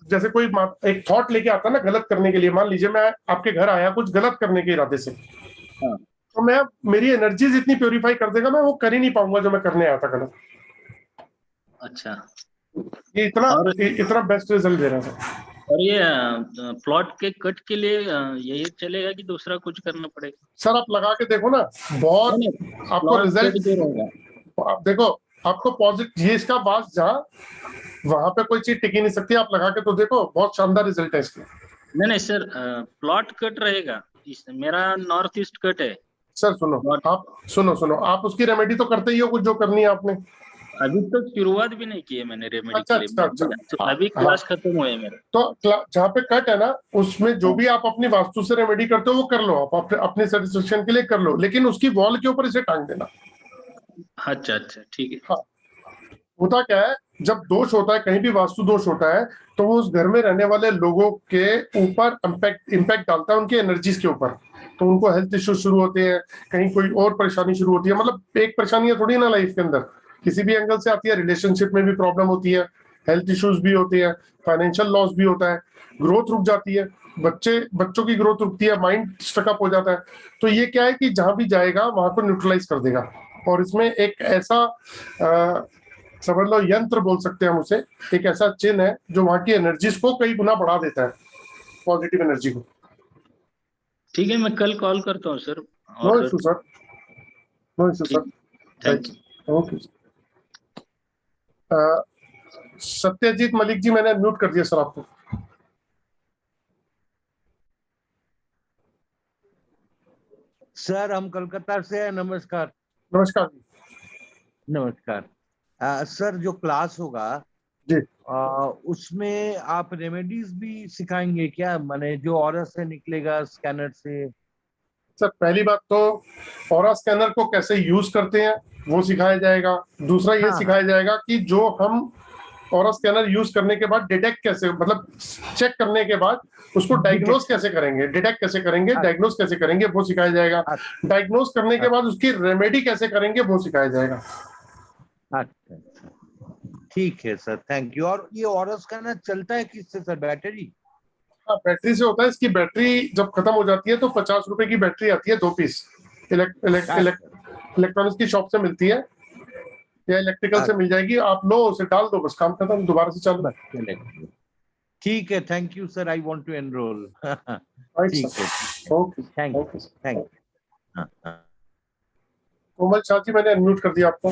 जैसे कोई एक थॉट लेके आता ना गलत करने के लिए। मान लीजिए मैं आपके घर आया कुछ गलत करने के इरादे से, तो मैं मेरी एनर्जीज इतनी प्योरीफाई कर देगा, मैं वो कर ही नहीं पाऊंगा जो मैं करने आया था गलत। अच्छा, ये इतना बेस्ट रिजल्ट दे रहा है। और ये प्लॉट के कट के लिए यही चलेगा कि दूसरा कुछ करना पड़ेगा? सर आप लगा के देखो ना, बहुत आपको रिजल्ट, आप देखो आपको पॉजिटिव, ये इसका बात जहाँ वहां पे कोई चीज टिकी नहीं सकती, आप लगा के तो देखो, बहुत शानदार रिजल्ट है इसका। नहीं सर, प्लॉट कट रहेगा, मेरा नॉर्थ ईस्ट कट है। सर सुनो, आप उसकी रेमेडी तो करते ही हो कुछ जो करनी है आपने। अभी तो शुरुआत भी नहीं की है मैंने रेमेडी अच्छा, के लिए। तो अभी क्लास खत्म हुए मेरे। तो जहाँ पे कट है ना, उसमें जो भी आप अपनी वास्तु से रेमेडी करते हो वो कर लो, आप अपने सेटिस्फेक्शन के लिए कर लो, लेकिन उसकी वॉल के ऊपर इसे टांग देना। अच्छा ठीक है। हाँ, होता क्या है, जब दोष होता है, कहीं भी वास्तु दोष होता है, तो वो उस घर में रहने वाले लोगों के ऊपर इम्पैक्ट डालता है, उनकी एनर्जीज के ऊपर। तो उनको हेल्थ इश्यू शुरू होते हैं, कहीं कोई और परेशानी शुरू होती है। मतलब एक परेशानी है थोड़ी ना लाइफ के अंदर, किसी भी एंगल से आती है। रिलेशनशिप में भी प्रॉब्लम होती है, हेल्थ इश्यूज भी होते हैं, फाइनेंशियल लॉस भी होता है, ग्रोथ रुक जाती है, बच्चों की ग्रोथ रुकती है, माइंड स्टकअप हो जाता है। तो ये क्या है कि जहां भी जाएगा वहां को न्यूट्रलाइज कर देगा। और इसमें एक ऐसा समझ लो यंत्र बोल सकते हैं हम उसे, एक ऐसा चिन्ह है जो वहां की एनर्जीज को कई गुना बढ़ा देता है, पॉजिटिव एनर्जी को। ठीक है, मैं कल कॉल करता हूँ sir. No issue sir, no issue sir, thank you. Okay. Satyajit Malik ji, मैंने म्यूट कर दिया सर आपको। सर हम कोलकाता से हैं, नमस्कार। नमस्कार जी। नमस्कार। सर जो क्लास होगा जी, उसमें आप रेमेडीज भी सिखाएंगे क्या, माने जो ऑरा से निकलेगा स्कैनर से? सर पहली बात तो ऑरा स्कैनर को कैसे यूज करते हैं वो सिखाया जाएगा। दूसरा ये सिखाया जाएगा कि जो हम ऑरा स्कैनर यूज करने के बाद डिटेक्ट कैसे, मतलब चेक करने के बाद उसको डायग्नोज कैसे करेंगे, डिटेक्ट कैसे करेंगे, डायग्नोज कैसे करेंगे वो सिखाया जाएगा। डायग्नोज करने के बाद उसकी रेमेडी कैसे करेंगे वो सिखाया जाएगा। अच्छा, ठीक है सर, थैंक यू। और ये ऑरा स्कैनर चलता है किससे सर, बैटरी? हाँ, बैटरी से होता है। इसकी बैटरी जब खत्म हो जाती है तो 50 रुपए की बैटरी आती है 2 पीस, इलेक्ट्रॉनिक्स की शॉप से मिलती है या इलेक्ट्रिकल से मिल जाएगी। आप लो, उसे डाल दो, बस काम खत्म, दोबारा से चालू। ठीक है, thank you sir, I want to enrol. ठीक है, okay, thank you. Komal Shah ji, मैंने अनम्यूट कर दिया आपको।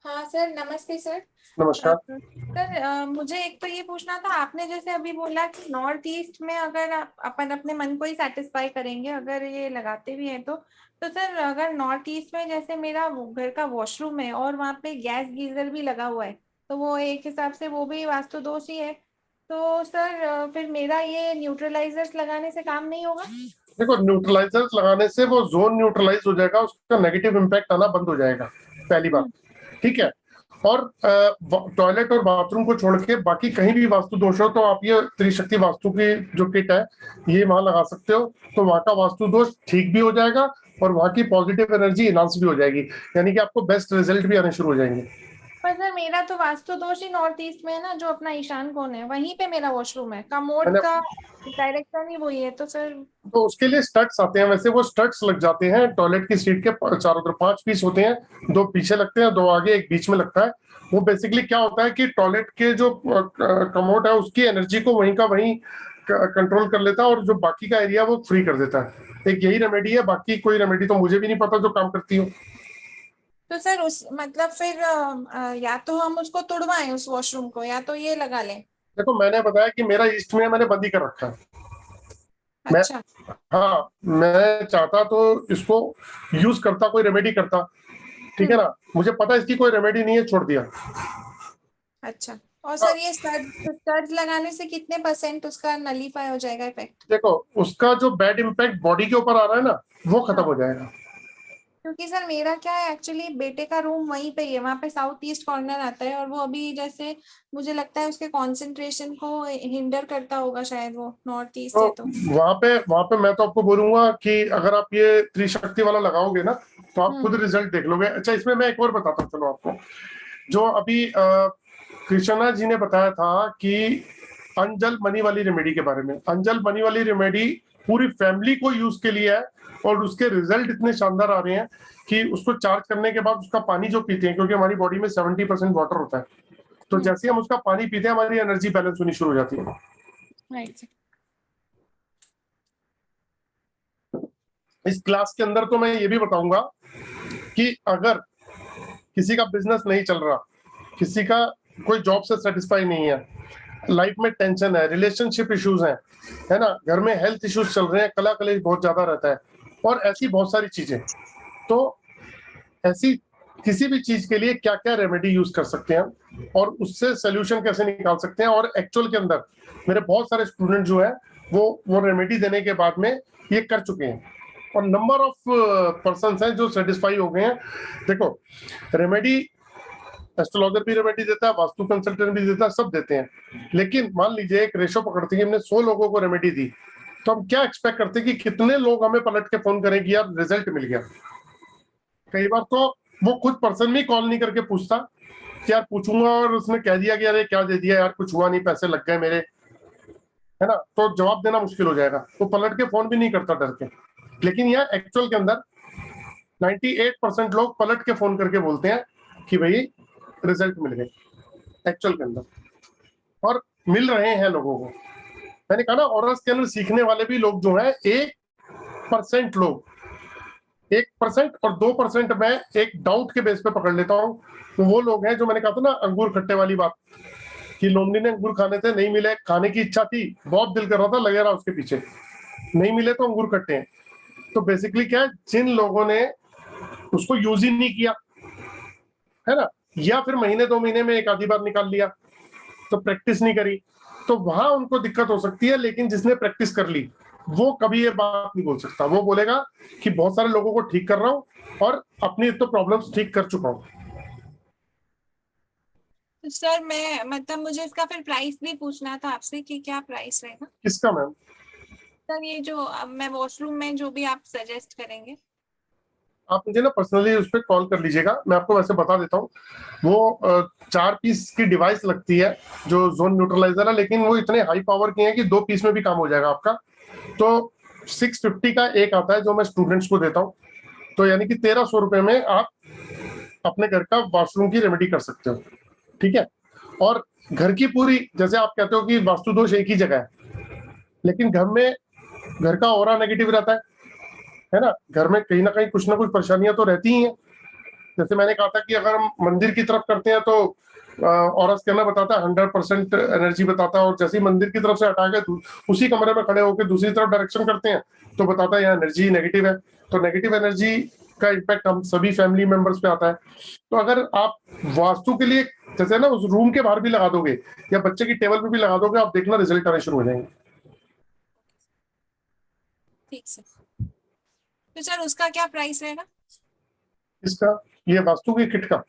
हाँ सर, नमस्ते सर। नमस्कार सर, मुझे एक तो ये पूछना था, आपने जैसे अभी बोला कि नॉर्थ ईस्ट में अगर अपन अपने मन को ही सेटिस्फाई करेंगे अगर ये लगाते भी हैं तो सर अगर नॉर्थ ईस्ट में जैसे मेरा घर का वॉशरूम है और वहाँ पे गैस गीजर भी लगा हुआ है, तो वो एक हिसाब से वो भी वास्तु दोष ही है। तो सर फिर मेरा ये न्यूट्रलाइजर्स लगाने से काम नहीं होगा? देखो, न्यूट्रलाइजर्स लगाने से वो जोन न्यूट्रलाइज हो जाएगा, उसका नेगेटिव इम्पैक्ट आना बंद हो जाएगा, पहली बात। ठीक है। और टॉयलेट और बाथरूम को छोड़ के बाकी कहीं भी वास्तु दोष हो तो आप ये त्रिशक्ति वास्तु की जो किट है ये वहां लगा सकते हो, तो वहां का वास्तु दोष ठीक भी हो जाएगा और वहां की पॉजिटिव एनर्जी इनहांस भी हो जाएगी, यानी कि आपको बेस्ट रिजल्ट भी आने शुरू हो जाएंगे। पर सर मेरा तो वास्तु दोष ही नॉर्थ ईस्ट में है ना, जो अपना ईशान कोण है वहीं पे मेरा वॉशरूम है, कमोड का डायरेक्शन ही वही है। तो सर तो उसके लिए स्टड्स आते हैं, वैसे वो स्टड्स लग जाते हैं टॉयलेट की सीट के चारों तरफ, 5 पीस होते हैं, 2 पीछे लगते हैं, 2 आगे, 1 बीच में लगता है। वो बेसिकली क्या होता है कि टॉयलेट के जो कमोड है उसकी एनर्जी को वहीं का वहीं कंट्रोल कर लेता है और जो बाकी का एरिया वो फ्री कर देता है। एक यही रेमेडी है, बाकी कोई रेमेडी तो मुझे भी नहीं पता जो काम करती हो। तो सर उस मतलब फिर या तो हम उसको तोड़वाएं उस वॉशरूम को, या तो ये लगा लें। देखो, मैंने बताया कि मेरा ईस्ट में मैंने बंदी कर रखा है। अच्छा। हाँ, मैं चाहता तो इसको यूज करता, कोई रेमेडी करता, ठीक है ना। मुझे पता इसकी कोई रेमेडी नहीं है, छोड़ दिया। अच्छा। और सर ये स्टड्स लगाने से कितने % उसका नलीफाई हो जाएगा इफेक्ट? देखो, उसका जो बैड इम्पैक्ट बॉडी के ऊपर आ रहा है ना, वो खत्म हो जाएगा। क्योंकि सर मेरा क्या है, एक्चुअली बेटे का रूम वहीं पे ही है, वहाँ पे साउथ ईस्ट कॉर्नर आता है, और वो अभी जैसे मुझे लगता है उसके कंसंट्रेशन को हिंडर करता होगा शायद, वो नॉर्थ ईस्ट है। तो वहाँ पे मैं तो आपको बोलूंगा कि अगर आप ये त्रिशक्ति वाला लगाओगे ना तो आप खुद रिजल्ट देख लोगे। अच्छा, इसमें मैं एक और बताता हूँ, चलो आपको। जो अभी कृष्णा जी ने बताया था कि अंजल मनी वाली रेमेडी के बारे में, अंजल मनी वाली रेमेडी पूरी फैमिली को यूज के लिए है और उसके रिजल्ट इतने शानदार आ रहे हैं कि उसको चार्ज करने के बाद उसका पानी जो पीते हैं, क्योंकि हमारी बॉडी में 70% वाटर होता है, तो जैसे हम उसका पानी पीते हैं हमारी एनर्जी बैलेंस होनी शुरू हो जाती है। इस क्लास के अंदर तो मैं ये भी बताऊंगा कि अगर किसी का बिजनेस नहीं चल रहा, किसी का कोई जॉब से सेटिस्फाई नहीं है, लाइफ में टेंशन है, रिलेशनशिप इश्यूज हैं, है ना, घर में हेल्थ इश्यूज चल रहे हैं, कला कलेश बहुत ज्यादा रहता है और ऐसी बहुत सारी चीजें, तो ऐसी किसी भी चीज के लिए क्या क्या रेमेडी यूज कर सकते हैं और उससे सोल्यूशन कैसे निकाल सकते हैं। और एक्चुअल के अंदर मेरे बहुत सारे स्टूडेंट जो है वो रेमेडी देने के बाद में ये कर चुके हैं और नंबर ऑफ पर्संस हैं जो सेटिस्फाई हो गए हैं। देखो, रेमेडी एस्ट्रोलॉजर भी रेमेडी देता है, वास्तु कंसल्टेंट भी देता है, सब देते हैं, लेकिन मान लीजिए एक रेशो पकड़ते हैं, हमने 100 लोगों को रेमेडी दी, तो हम क्या एक्सपेक्ट करते हैं कि कितने लोग हमें पलट के फोन करें कि यार रिजल्ट मिल गया। कई बार तो वो खुद पर्सन भी कॉल नहीं करके पूछता कि यार पूछूंगा और उसने कह दिया कि अरे क्या दे दिया यार, कुछ हुआ नहीं, पैसे लग गए मेरे, है ना, तो जवाब देना मुश्किल हो जाएगा, तो पलट के फोन भी नहीं करता डर के। लेकिन यह एक्चुअल के अंदर 98% लोग पलट के फोन करके बोलते हैं कि भाई रिजल्ट मिल गए एक्चुअल के अंदर, और मिल रहे हैं लोगों को। मैंने कहा ना, ऑरा स्कैनर सीखने वाले भी लोग जो हैं 1% लोग, 1% और 2% मैं एक डाउट के बेस पे पकड़ लेता हूँ, तो वो लोग हैं जो मैंने कहा था ना अंगूर खट्टे वाली बात, कि लोमड़ी ने अंगूर खाने थे, नहीं मिले, खाने की इच्छा थी, बहुत दिल कर रहा था, लगे रहा उसके पीछे, नहीं मिले तो अंगूर खट्टे हैं। तो बेसिकली क्या है, जिन लोगों ने उसको यूज ही नहीं किया, है ना, या फिर महीने 2 महीने में एक आधी बार निकाल लिया, तो प्रैक्टिस नहीं करी, तो वहां उनको दिक्कत हो सकती है। लेकिन जिसने प्रैक्टिस कर ली वो कभी ये बात नहीं बोल सकता, वो बोलेगा कि बहुत सारे लोगों को ठीक कर रहा हूँ और अपनी तो प्रॉब्लम्स ठीक कर चुका हूँ। सर मैं मतलब मुझे इसका फिर प्राइस भी पूछना था आपसे कि क्या प्राइस रहेगा? किसका मैम? सर ये जो मैं वॉशरूम में जो भी आप सजेस्ट करेंगे। आप मुझे ना पर्सनली उस पर कॉल कर लीजिएगा, मैं आपको वैसे बता देता हूँ। वो 4 पीस की डिवाइस लगती है जो जोन न्यूट्रलाइजर है, लेकिन वो इतने हाई पावर की है कि 2 पीस में भी काम हो जाएगा आपका। तो 650 का एक आता है जो मैं स्टूडेंट्स को देता हूँ, तो यानी कि 1300 रुपए में आप अपने घर का वॉशरूम की रेमेडी कर सकते हो, ठीक है। और घर की पूरी, जैसे आप कहते हो कि वास्तु दोष एक ही जगह है, लेकिन घर में घर का ऑरा नेगेटिव रहता है ना, घर में कहीं ना कहीं कुछ ना कुछ परेशानियां तो रहती ही हैं। जैसे मैंने कहा था कि अगर हम मंदिर की तरफ करते हैं तो ऑरा स्कैनर बताता है 100% एनर्जी बताता है, और जैसे ही मंदिर की तरफ से हटा के उसी कमरे में खड़े होकर दूसरी तरफ डायरेक्शन करते हैं तो बताता है यहाँ एनर्जी नेगेटिव है। तो नेगेटिव एनर्जी का इम्पैक्ट हम सभी फैमिली मेंबर्स पे आता है। तो अगर आप वास्तु के लिए जैसे ना उस रूम के बाहर भी लगा दोगे या बच्चे की टेबल पे भी लगा दोगे, आप देखना रिजल्ट आने शुरू हो जाएंगे। ठीक सर। तो सर उसका क्या प्राइस रहेगा? इसका, ये वास्तु की किट का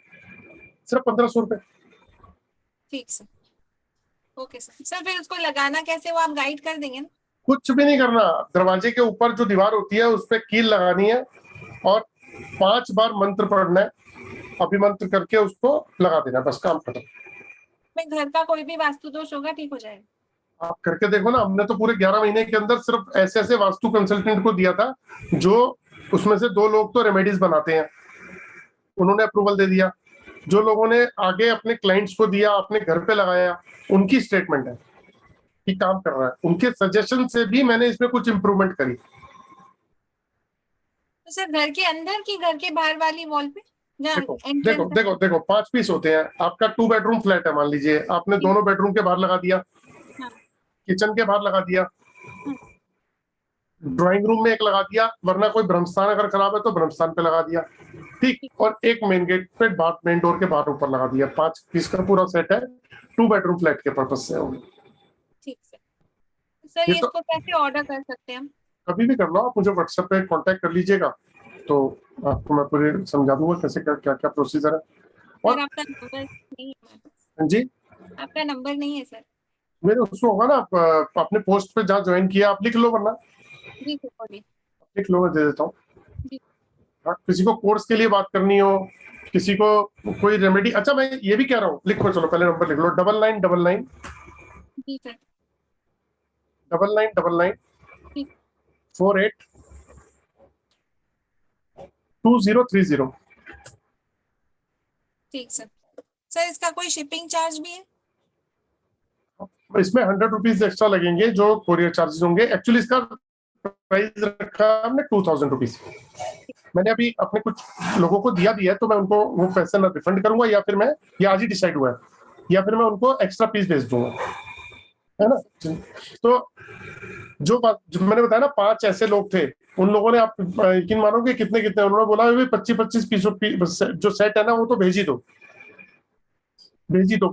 सिर्फ 1500 रुपए। ठीक सर, ओके सर। सर फिर उसको लगाना कैसे, वो आप गाइड कर देंगे ना? कुछ भी नहीं करना, दरवाजे के ऊपर जो दीवार होती है उस पर कील लगानी है और 5 बार मंत्र पढ़ना है, अभिमंत्र करके उसको लगा देना, बस काम खत्म। मैं घर का कोई भी वास्तु दोष होगा ठीक हो जाएगा? आप करके देखो ना, हमने तो पूरे 11 महीने के अंदर सिर्फ ऐसे ऐसे वास्तु कंसल्टेंट को दिया था, जो उसमें से 2 लोग तो रेमेडीज बनाते हैं, उन्होंने अप्रूवल दे दिया। जो लोगों ने आगे अपने क्लाइंट्स को दिया, अपने घर पे लगाया, उनकी स्टेटमेंट है कि काम कर रहा है। उनके सजेशन से भी मैंने इसमें कुछ इम्प्रूवमेंट करी। तो सर घर के अंदर की घर के बाहर वाली वॉल पे देखो 5 पीस होते हैं। आपका 2 बेडरूम फ्लैट है, मान लीजिए आपने दोनों बेडरूम के बाहर लगा दिया, किचन के बाहर लगा दिया, ड्राइंग रूम में एक लगा दिया, वरना कोई ब्रह्मस्थान अगर खराब है तो ब्रह्मस्थान पे लगा दिया, ठीक। और एक मेन गेट पे मेन डोर के बाहर ऊपर लगा दिया। 5 पीस का पूरा सेट है, 2 बेडरूम फ्लैट के पर्पज से होगी। ठीक सर। ये इसको कैसे ऑर्डर कर सकते हैं हम? कभी भी कर लो, आप मुझे व्हाट्सएप पे कांटेक्ट कर लीजिएगा, तो आपको मैं पूरे समझा दूंगा कैसे क्या क्या प्रोसीजर है। और आपका नंबर नहीं है? जी, आपका नंबर नहीं है सर? मेरे उसमें होगा ना, आपने पोस्ट पे जहाँ ज्वाइन किया आप लिख लो, वरना लिख लो, मैं दे देता हूँ। किसी को कोर्स के लिए बात करनी हो, किसी को कोई रेमेडी, अच्छा मैं ये भी कह रहा हूँ, लिखो, चलो पहले नंबर लिख लो, 9999 48 2030। ठीक सर। सर इसका कोई शिपिंग चार्ज भी है? इसमें 100 रुपीज एक्स्ट्रा लगेंगे जो कोरियर चार्जेस होंगे। एक्चुअली इसका प्राइस रखा हमने 2000 रुपीज। मैंने अभी अपने कुछ लोगों को दिया भी है, तो मैं उनको वो पैसे ना रिफंड करूंगा, या फिर मैं, ये आज ही डिसाइड हुआ है, या फिर मैं उनको एक्स्ट्रा पीस भेज दूंगा, है ना। तो जो मैंने बताया ना, 5 ऐसे लोग थे, उन लोगों ने, आप यकीन मानोगे कितने उन्होंने बोला 25-25 पीस जो सेट है ना वो तो भेज ही दो।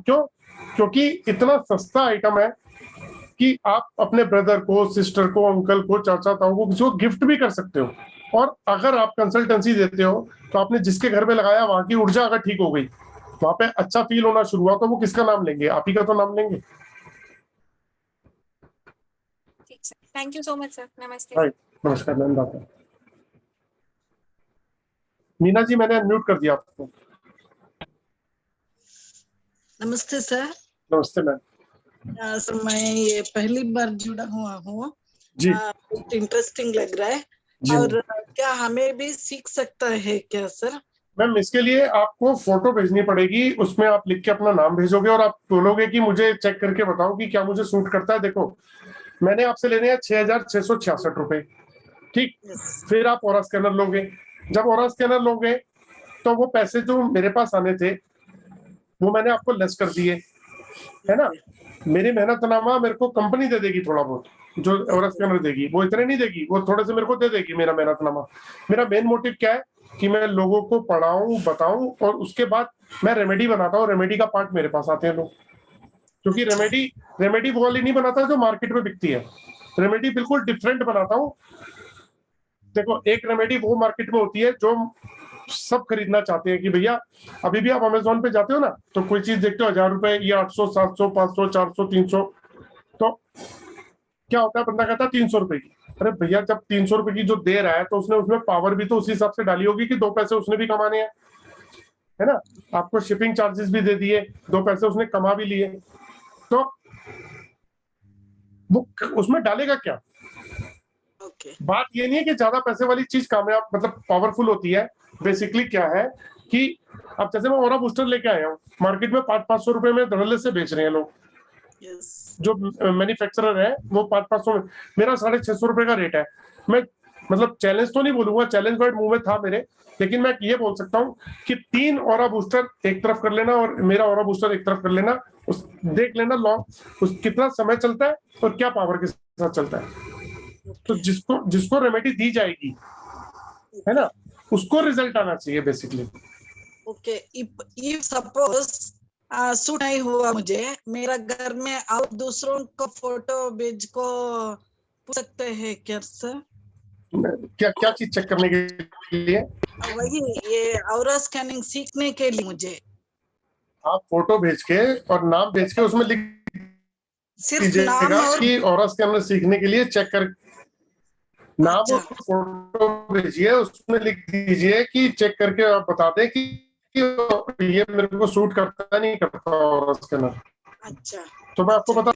क्यों? क्योंकि इतना सस्ता आइटम है कि आप अपने ब्रदर को, सिस्टर को, अंकल को, चाचा ताऊ को, किसी को गिफ्ट भी कर सकते हो। और अगर आप कंसल्टेंसी देते हो तो आपने जिसके घर में लगाया वहां की ऊर्जा अगर ठीक हो गई, वहां पे अच्छा फील होना शुरू हुआ, तो वो किसका नाम लेंगे? आप ही का तो नाम लेंगे। ठीक sir, thank you so much sir. नमस्ते। नमस्कार मैम। मीना जी, मैंने अनम्यूट कर दिया आपको। नमस्ते सर। नमस्ते मैम। सर मैं ये पहली बार जुड़ा हुआ हूँ, बहुत इंटरेस्टिंग लग रहा है। और क्या हमें भी सीख सकता है क्या सर? मैम इसके लिए आपको फोटो भेजनी पड़ेगी, उसमें आप लिख के अपना नाम भेजोगे और आप बोलोगे कि मुझे चेक करके बताओ कि क्या मुझे सूट करता है। देखो मैंने आपसे लेने हैं 6666 रुपए, ठीक। फिर आप ऑरा स्कैनर लोगे। जब ऑरा स्कैनर लोगे तो वो पैसे जो मेरे पास आने थे वो मैंने आपको लेस कर दिए, है ना। मेरी मेहनतनामा मेरे को कंपनी दे देगी, थोड़ा बहुत जो ऑरा स्कैनर देगी, वो इतने नहीं देगी, वो थोड़े से मेरे को दे देगी मेरा मेहनतनामा। मेरा मेन मोटिव क्या है कि मैं लोगों को पढ़ाऊं, बताऊं, और उसके बाद मैं रेमेडी बनाता हूँ। रेमेडी का पार्ट मेरे पास आते हैं लोग, क्योंकि रेमेडी वो वाली नहीं बनाता जो मार्केट में बिकती है। रेमेडी बिल्कुल डिफरेंट बनाता हूँ। देखो एक रेमेडी वो मार्केट में होती है जो सब खरीदना चाहते हैं कि भैया, अभी भी आप अमेज़न पे जाते हो ना, तो कोई चीज देखते हो 1000 रुपए, या 800, 700, 500, 400, 300, तो क्या होता है, बंदा कहता है 300 रुपए की, अरे भैया जब 300 रुपए की जो दे रहा है तो उसने उसमें पावर भी तो उसी हिसाब से डाली होगी कि 2 पैसे उसने भी कमाने हैं, है ना। आपको शिपिंग चार्जेस भी दे दिए, 2 पैसे उसने कमा भी लिए, तो वो उसमें डालेगा क्या? बात ये नहीं है कि ज्यादा पैसे वाली चीज कामयाब मतलब पावरफुल होती है। बेसिकली क्या है कि अब जैसे मैं ओरा बूस्टर लेके आया हूँ, मार्केट में 500-500 रुपए में धड़ल्ले से बेच रहे हैं लोग। जो मैन्युफैक्चरर है वो 500-500 में, मेरा 650 रुपए का रेट है। मैं मतलब चैलेंज तो नहीं बोलूंगा, चैलेंज वर्ड मुंह में था मेरे, लेकिन मैं ये बोल सकता हूँ कि 3 ओरा बूस्टर एक तरफ कर लेना और मेरा ओरा बूस्टर एक तरफ कर लेना, उस देख लेना लॉन्ग उस कितना समय चलता है और क्या पावर के साथ चलता है। तो जिसको रेमेडी दी जाएगी, है ना, उसको रिजल्ट आना चाहिए basically. Okay, if suppose suit नहीं हुआ मुझे, मेरा घर में और दूसरों को फोटो भेज को पूछ सकते हैं क्या सर? क्या क्या चीज चेक करने के लिए? वही ये ऑरा स्कैनिंग सीखने के लिए मुझे। आप फोटो भेज के और नाम भेज के उसमें लिख सिर्फ नाम और कि ऑरा स्कैनर सीखने के लिए चेक कर, नाम और फोटो भेजिए, उसमें लिख दीजिए कि चेक करके आप बता दें कि ये मेरे को सूट करता नहीं करता ऑरा स्कैनर। अच्छा, तो मैं आपको बता,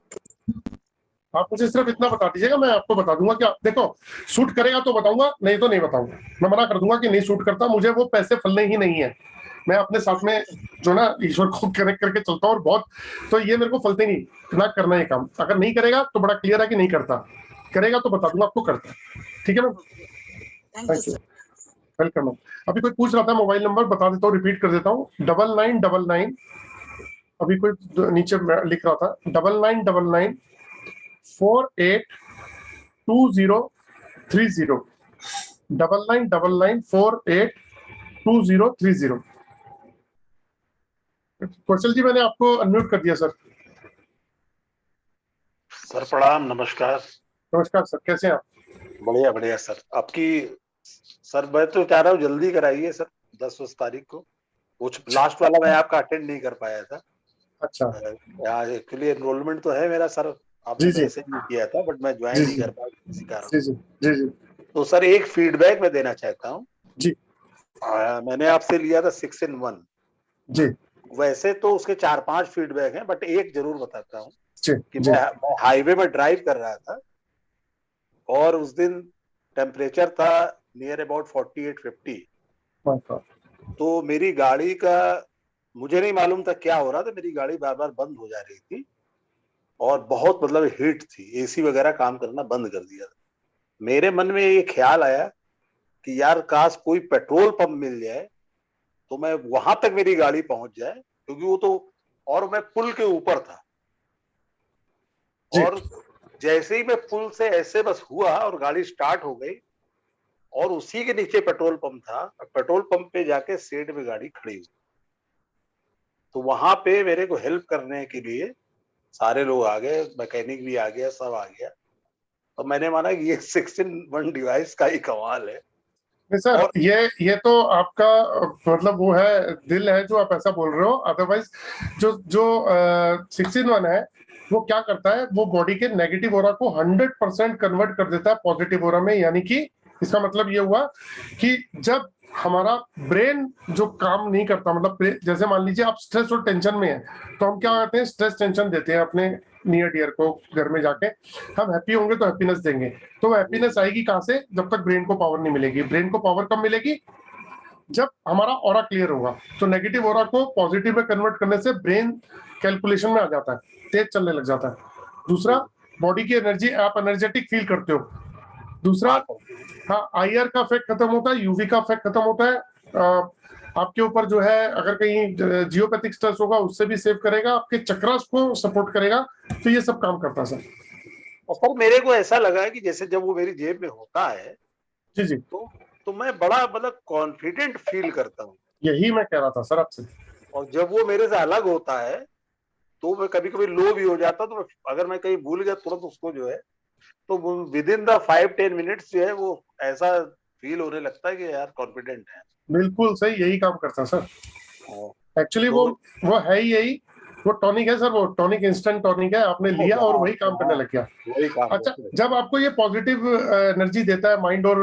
आप मुझे सिर्फ इतना बता दीजिएगा, मैं आपको बता दूंगा कि देखो सूट करेगा तो बताऊंगा, नहीं तो नहीं बताऊंगा। मैं मना कर दूंगा कि नहीं सूट करता, मुझे वो पैसे फलने ही नहीं है। मैं अपने साथ में जो ना ईश्वर को कनेक्ट करके चलता हूँ और बहुत, तो ये मेरे को फलते नहीं ना करना ये काम। अगर नहीं करेगा तो बड़ा क्लियर है कि नहीं करता, करेगा तो बता दूंगा आपको करता। ठीक है मैम, थैंक यू, वेलकम। अभी कोई पूछ रहा था, मोबाइल नंबर बता देता हूँ, रिपीट कर देता हूँ, 9999, अभी कोई नीचे लिख रहा था 9999 482030, 9999482030। कौशल जी मैंने आपको अनम्यूट कर दिया सर। सर प्रणाम, नमस्कार। नमस्कार सर, कैसे हैं आप? बढ़िया बढ़िया सर। आपकी सर मैं तो चाह रहा हूँ जल्दी कराइए सर, 10 तारीख को। कुछ लास्ट वाला मैं आपका अटेंड नहीं कर पाया था। अच्छा, यहाँ एक्चुअली एनरोलमेंट तो है मेरा सर, आपने मैसेज नहीं किया था, बट मैं ज्वाइन नहीं कर पाया किसी कारण। जी जी जी। तो सर एक फीडबैक मैं देना चाहता हूँ जी। मैंने आपसे लिया था 6 in 1 जी। वैसे तो उसके 4-5 फीडबैक हैं, बट एक जरूर बताता हूँ कि जी। मैं हाईवे में ड्राइव कर रहा था और उस दिन टेम्परेचर था नियर अबाउट 48-50। तो मेरी गाड़ी का मुझे नहीं मालूम था क्या हो रहा था, मेरी गाड़ी बार बार बंद हो जा रही थी और बहुत मतलब हीट थी, एसी वगैरह काम करना बंद कर दिया था। मेरे मन में ये ख्याल आया कि यार काश कोई पेट्रोल पंप मिल जाए तो मैं वहां तक मेरी गाड़ी पहुंच जाए, क्योंकि वो तो, और मैं पुल के ऊपर था और जैसे ही मैं पुल से ऐसे बस हुआ और गाड़ी स्टार्ट हो गई और उसी के नीचे पेट्रोल पंप था, पेट्रोल पंप पे जाके शेड में गाड़ी खड़ी हुई। तो वहां पे मेरे को हेल्प करने के लिए सारे लोग आ गए, मैकेनिक भी आ गया, सब आ गया। तो मैंने माना कि ये 6 in 1 डिवाइस का ही कमाल है। नहीं सर, ये तो आपका मतलब वो है, दिल है जो आप ऐसा बोल रहे हो। अदरवाइज जो 6 in 1 है वो क्या करता है, वो बॉडी के नेगेटिव ऑरा को 100% कन्वर्ट कर देता है पॉजिटिव ऑरा में। यानी कि इसका मतलब ये हुआ कि जब हमारा ब्रेन जो काम नहीं करता, मतलब जैसे मान लीजिए आप स्ट्रेस और टेंशन में है, तो हम क्या करते हैं, स्ट्रेस टेंशन देते हैं अपने नियर डियर को घर में जाके। हम हैप्पी होंगे तो हैप्पीनेस देंगे, तो हैप्पीनेस आएगी कहाँ से? जब तक ब्रेन को पावर नहीं मिलेगी। ब्रेन को पावर कब मिलेगी? जब हमारा ऑरा क्लियर होगा। तो नेगेटिव ऑरा को पॉजिटिव में कन्वर्ट करने से ब्रेन कैलकुलेशन में आ जाता है, तेज चलने लग जाता है। दूसरा, बॉडी की एनर्जी, आप एनर्जेटिक फील करते हो। दूसरा, हाँ, आईआर का इफेक्ट खत्म होता है, यूवी का इफेक्ट खत्म होता है। आपके ऊपर जो है अगर कहीं जियोपैथिक स्ट्रेस होगा उससे भी सेव करेगा, आपके चक्रास को सपोर्ट करेगा। तो ये सब काम करता है सर। और सर मेरे को ऐसा लगा है कि जैसे जब वो मेरी जेब में होता है जी जी, तो मैं बड़ा मतलब कॉन्फिडेंट फील करता हूँ। यही मैं कह रहा था सर आपसे। और जब वो मेरे से अलग होता है तो मैं कभी कभी लो भी हो जाता, तो अगर मैं कहीं भूल गया तुरंत उसको जो है, तो विद इन द 5-10 मिनट्स जो है वो ऐसा फील होने लगता है कि यार कॉन्फिडेंट है। बिल्कुल सही, यही काम करता है सर। एक्चुअली वो है ही यही वो टॉनिक है सर, वो टॉनिक इंस्टेंट टॉनिक है, आपने लिया और वही काम करने लग गया। वही काम। अच्छा, जब आपको ये पॉजिटिव एनर्जी देता है माइंड और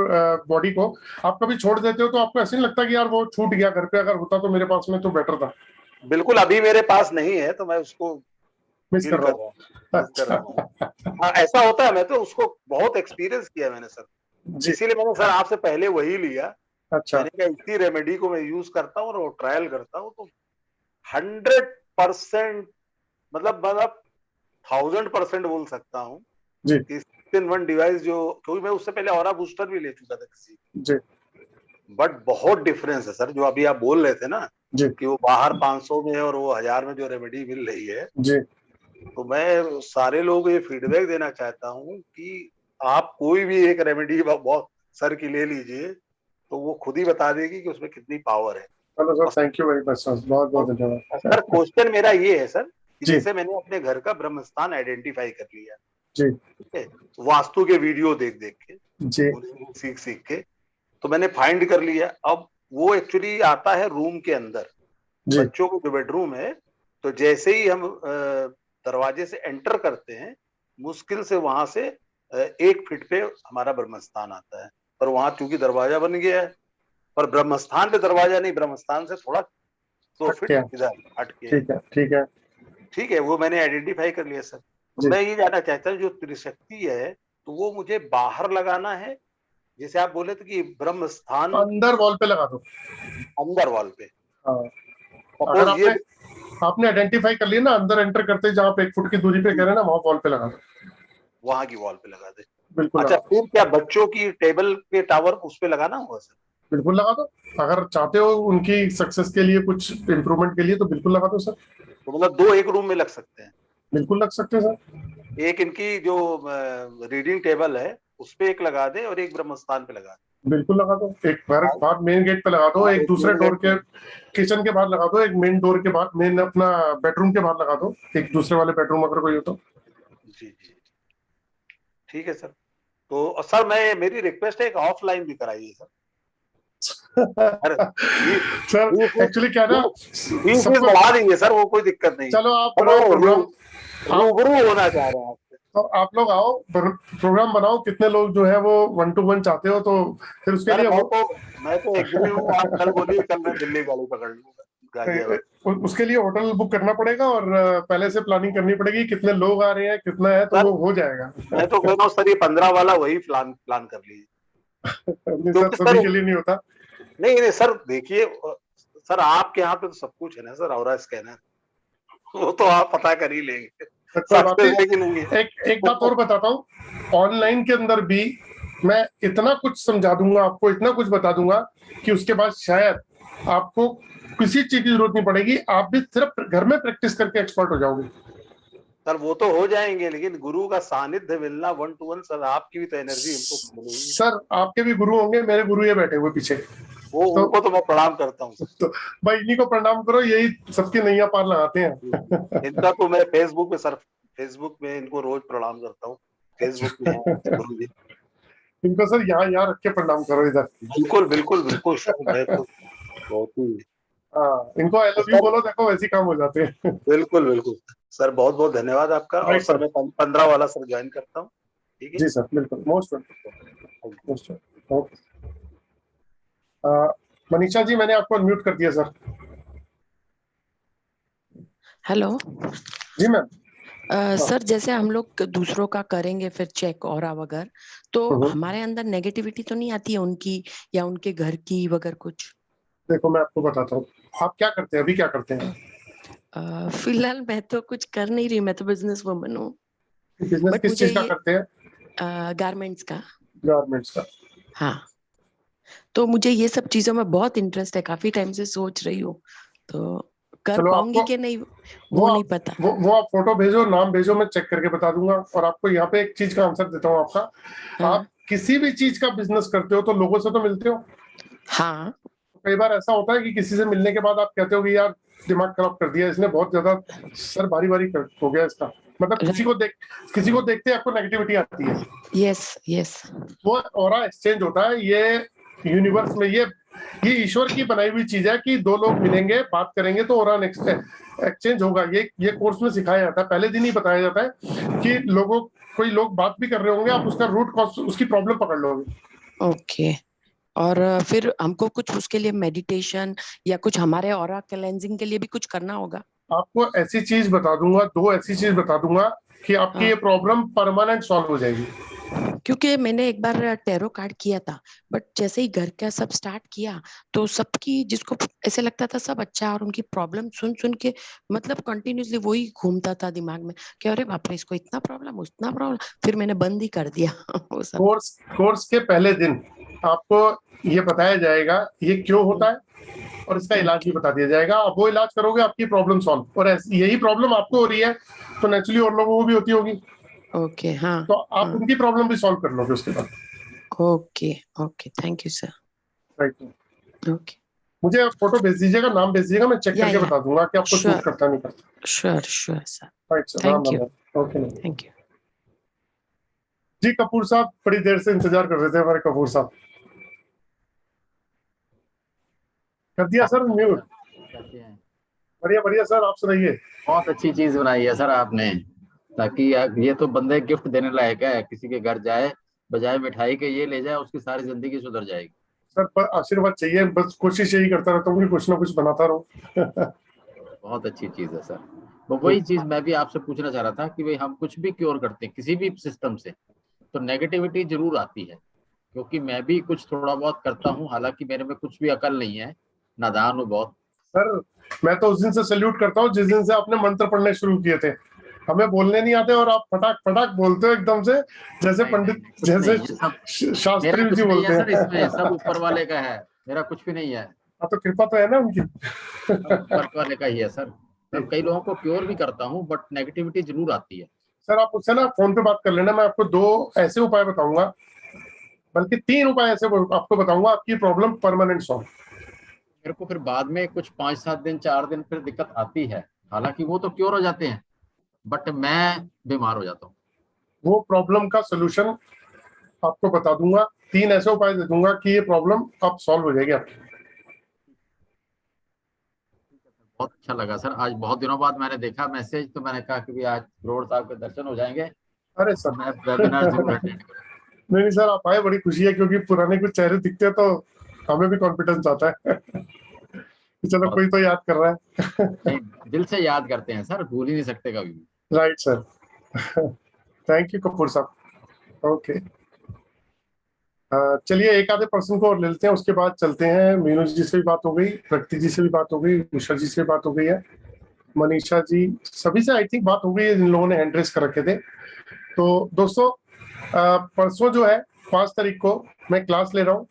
बॉडी को, आप कभी छोड़ देते हो तो आपको ऐसे नहीं लगता कि यार वो छूट गया, घर पे अगर होता तो मेरे पास में तो बेटर था? बिल्कुल, अभी मेरे पास नहीं है तो मैं उसको मिस कर रहा हूँ। हाँ, ऐसा होता है। मैं तो उसको बहुत एक्सपीरियंस किया मैंने सर, इसीलिए मैंने सर आपसे पहले वही लिया। अच्छा। मैंने कहा इसी रेमेडी को मैं यूज करता हूँ और वो ट्रायल करता हूँ तो 100% मतलब 1000% बोल सकता हूँ जी। 3-in-1 डिवाइस जो, क्योंकि मैं उससे पहले ऑरा बूस्टर भी ले चुका था किसी जी। बट बहुत डिफरेंस है सर, जो अभी आप बोल रहे थे ना जी। कि वो बाहर 500 में और वो 1000 में जो रेमेडी मिल रही है जी। तो मैं सारे लोगों को ये फीडबैक देना चाहता हूँ कि आप कोई भी एक रेमेडी बहुत सर की ले लीजिए तो वो खुद ही बता देगी कि उसमें कितनी पावर है। Hello sir, thank you very much sir, बहुत बहुत धन्यवाद सर। क्वेश्चन मेरा ये है सर कि जी। जैसे मैंने अपने घर का ब्रह्म स्थान आइडेंटिफाई कर लिया, जी, ठीक है, वास्तु के वीडियो देख देख के, जी, सीख सीख के, तो मैंने फाइंड कर लिया। अब वो एक्चुअली आता है रूम के अंदर, बच्चों को जो बेडरूम है, तो जैसे ही हम दरवाजे से एंटर करते हैं, मुश्किल से वहां से 1 फीट पे हमारा ब्रह्मस्थान आता है। पर वहां चूंकि दरवाजा बन गया है, पर ब्रह्मस्थान पे दरवाजा नहीं, ब्रह्मस्थान से थोड़ा 2 फीट इधर हट के। ठीक है, ठीक है, ठीक है, वो मैंने आइडेंटिफाई कर लिया सर। तो मैं ये जानना चाहता हूँ, जो त्रिशक्ति है तो वो मुझे बाहर लगाना है, जैसे आप बोले थे कि ब्रह्मस्थान अंदर वॉल पे लगा दो, अंदर वॉल पे। अगर आपने आइडेंटिफाई कर लिया ना, अंदर एंटर करते जहाँ पे 1 फुट की दूरी पे कह रहे हैं ना, वहाँ वॉल पे लगा दो, वहां की वॉल पे लगा दे। बिल्कुल। अच्छा, फिर क्या बच्चों की टेबल के टावर उस पे लगाना होगा सर? बिल्कुल लगा दो, अगर चाहते हो उनकी सक्सेस के लिए कुछ इम्प्रूवमेंट के लिए तो बिल्कुल लगा दो सर। तो मतलब 2 एक रूम में लग सकते हैं? बिल्कुल लग सकते हैं सर। एक इनकी जो रीडिंग टेबल है उस पे एक लगा दे और एक ब्रह्मस्थान पे लगा दे। बिल्कुल लगा दो, एक बाहर मेन गेट पे लगा दो, एक दूसरे डोर के किचन के बाहर लगा दो, एक मेन डोर के बाहर, मेन अपना बेडरूम के बाहर लगा दो, एक दूसरे वाले बेडरूम अगर कोई हो तो। जी जी, ठीक है सर। तो सर मेरी रिक्वेस्ट है, एक ऑफलाइन भी कराइए सर। सर एक्चुअली क्या ना, बढ़ा देंगे सर, वो कोई दिक्कत नहीं। चलो आप रूबरू होना चाह रहे हैं तो आप लोग आओ, प्रोग्राम बनाओ, कितने लोग जो है वो 1 to 1 चाहते हो तो फिर उसके लिए मैं तो एग्री हूँ। आप कल बोलिए, कल मैं दिल्ली गाड़ी पकड़ लूंगा। उसके लिए होटल बुक करना पड़ेगा और पहले से प्लानिंग करनी पड़ेगी, कितने लोग आ रहे हैं, कितना है, तो वो हो जाएगा। मैं तो कहता हूँ सर, ये 15 वाला वही प्लान कर लीजिए। सर सभी के लिए नहीं होता। नहीं सर, देखिए सर, आपके यहाँ पे तो सब कुछ है ना सर, ऑरा स्कैनर, वो तो आप पता कर ही लेंगे। एक बात और बताता हूँ, ऑनलाइन के अंदर भी मैं इतना कुछ समझा दूंगा आपको, इतना कुछ बता दूंगा कि उसके बाद शायद आपको किसी चीज की जरूरत नहीं पड़ेगी, आप भी सिर्फ घर में प्रैक्टिस करके एक्सपर्ट हो जाओगे। सर वो तो हो जाएंगे, लेकिन गुरु का सानिध्य मिलना 1 to 1 सर, आपकी भी तो एनर्जी हमको मिलेगी। सर आपके भी गुरु होंगे, मेरे गुरु ये बैठे हुए पीछे, उनको तो मैं प्रणाम करता हूँ। तो भाई इन्हीं को प्रणाम करो, यही सबकी नैया पार लगाते हैं। इनका तो मैं फेसबुक में इनको रोज प्रणाम करता हूँ। फेसबुक में इनको सर यहाँ रख के प्रणाम करो इधर। बिल्कुल बिल्कुल बिल्कुल सर, बहुत ही इनको आई लव यू बोलो, देखो वैसे काम हो जाते हैं। बिल्कुल बिल्कुल सर, बहुत बहुत धन्यवाद आपका। और सर मैं 15 वाला सर ज्वाइन करता हूँ। ठीक है जी सर, बिल्कुल, मोस्ट वेलकम। मनीषा जी, मैंने आपको अनम्यूट कर दिया सर। हेलो जी मैम। सर जैसे हम लोग दूसरों का करेंगे फिर चेक और वगैरह, तो हमारे अंदर नेगेटिविटी तो नहीं आती है उनकी या उनके घर की वगैरह कुछ? देखो मैं आपको बताता हूँ, आप क्या करते हैं, अभी क्या करते हैं? फिलहाल मैं तो कुछ कर नहीं रही, मैं तो बिजनेस वुमन हूँ। बिजनेस किस चीज का करते हैं? गारमेंट्स का। गारमेंट्स का, हाँ। तो मुझे ये सब चीजों में बहुत इंटरेस्ट है, काफी टाइम से सोच रही हूँ, तो कर पाऊंगी कि नहीं वो नहीं पता। वो आप फोटो भेजो, नाम भेजो, मैं चेक करके बता दूंगा। और आपको यहाँ पे एक चीज का आंसर देता हूँ आपका। आप किसी भी चीज का बिजनेस करते हो तो लोगों से तो मिलते हो। हाँ। कई बार ऐसा होता है कि किसी से मिलने के बाद आप कहते हो कि यार दिमाग खराब कर दिया इसने, बहुत ज्यादा सर भारी हो गया इसका, मतलब किसी को देखते आपको नेगेटिविटी आती है। यस। वो ऑरा एक्सचेंज होता है, ये यूनिवर्स में, ये ये ईश्वर की बनाई हुई चीज है कि दो लोग मिलेंगे, बात करेंगे तो और एक्सचेंज होगा। ये कोर्स में सिखाया जाता है, पहले दिन ही बताया जाता है कि कोई लोग बात भी कर रहे होंगे, आप उसका रूट कॉज, उसकी प्रॉब्लम पकड़ लोगे। ओके। और फिर हमको कुछ उसके लिए मेडिटेशन या कुछ हमारे ऑरा क्लेंजिंग के लिए भी कुछ करना होगा? आपको ऐसी चीज बता दूंगा, 2 ऐसी चीज बता दूंगा कि आपकी ये प्रॉब्लम परमानेंट सॉल्व हो जाएगी। क्योंकि मैंने एक बार टैरो कार्ड किया था, बट जैसे ही घर का सब स्टार्ट किया तो सबकी, जिसको ऐसे लगता था सब अच्छा, और उनकी प्रॉब्लम सुन सुन के मतलब कंटिन्यूसली वही घूमता था दिमाग में कि अरे बाप रे, इसको इतना प्रॉब्लम, उतना प्रॉब्लम। फिर मैंने बंद ही कर दिया वो सब। कोर्स के पहले दिन आपको ये बताया जाएगा ये क्यों होता है, और इसका इलाज भी बता दिया जाएगा। आप वो इलाज करोगे, आपकी प्रॉब्लम सॉल्व। और यही प्रॉब्लम आपको हो रही है तो नेचुरली और लोगों को भी होती होगी। ओके, हाँ। तो आप उनकी प्रॉब्लम भी सॉल्व कर लोगे उसके बाद। Okay okay, thank you sir. Right, okay. मुझे फोटो भेज दीजिएगा, नाम भेज दीजिएगा, मैं चेक करके बता दूंगा कि आपको सूट करता नहीं करता। Sure sure sir. Right sir, thank you. Okay, thank you जी। कपूर साहब बड़ी देर से इंतजार कर रहे थे हमारे। कपूर साहब कर दिया सर म्यूट। बढ़िया बढ़िया सर, आप सुनाइए। बहुत अच्छी चीज बनाई है सर आपने, ताकि ये तो बंदे गिफ्ट देने लायक है। किसी के घर जाए, बजाय मिठाई के ये ले जाए, उसकी सारी जिंदगी सुधर जाएगी। सर पर आशीर्वाद चाहिए, बस कोशिश यही करता रहता हूँ कि कुछ ना कुछ बनाता रहूं। बहुत अच्छी चीज है सर। वो वही चीज मैं भी आपसे पूछना चाह रहा था कि भाई हम कुछ भी क्योर करते हैं किसी भी सिस्टम से, तो नेगेटिविटी जरूर आती है। क्योंकि मैं भी कुछ थोड़ा बहुत करता हूँ, हालांकि मेरे में कुछ भी अकल नहीं है, नादान हूँ बहुत। सर मैं तो उस दिन से सैल्यूट करता हूँ जिस दिन से आपने मंत्र पढ़ने शुरू किए थे। हमें बोलने नहीं आते और आप फटाक फटाक बोलते हो एकदम से, जैसे पंडित, जैसे शास्त्री जी बोलते हैं। सर इसमें सब ऊपर वाले का है, मेरा कुछ भी नहीं है। हाँ तो कृपा तो है ना उनकी। ऊपर वाले का ही है सर। मैं कई लोगों को क्योर भी करता हूँ, बट नेगेटिविटी जरूर आती है। सर आप उससे ना फोन पे बात कर लेना, मैं आपको 2 ऐसे उपाय बताऊंगा, बल्कि 3 उपाय ऐसे आपको बताऊंगा, आपकी प्रॉब्लम परमानेंट सॉल्व। मेरे को फिर बाद में कुछ 5-7 दिन 4 दिन फिर दिक्कत आती है, हालांकि वो तो क्योर हो जाते हैं, बट मैं बीमार हो जाता हूँ। वो प्रॉब्लम का सोल्यूशन आपको बता दूंगा, 3 ऐसे उपाय दे दूंगा कि ये प्रॉब्लम अब सॉल्व हो जाएगी आपकी। बहुत अच्छा लगा सर, आज बहुत दिनों बाद मैंने देखा मैसेज, तो मैंने कहा कि भी आज रोड साहब के दर्शन हो जाएंगे। अरे सर मैं वेबिनार जरूर अटेंड करूंगा। नहीं सर, आप आए, बड़ी खुशी है, क्योंकि पुराने कुछ चेहरे दिखते हैं तो हमें भी कॉन्फिडेंस आता है। चलो कोई तो याद कर रहा है। नहीं, दिल से याद करते हैं सर, भूल ही नहीं सकते कभी। Right sir, thank you Kapoor साहब। ओके, चलिए एक आधे पर्सन को और ले लेते हैं, उसके बाद चलते हैं। मीनू जी से भी बात हो गई, प्रगति जी से भी बात हो गई, उषा जी से भी बात हो गई है, मनीषा जी, सभी से आई थिंक बात हो गई है जिन लोगों ने हैंड रेस कर रखे थे। तो दोस्तों परसों जो है 5 तारीख को मैं क्लास ले रहा हूँ,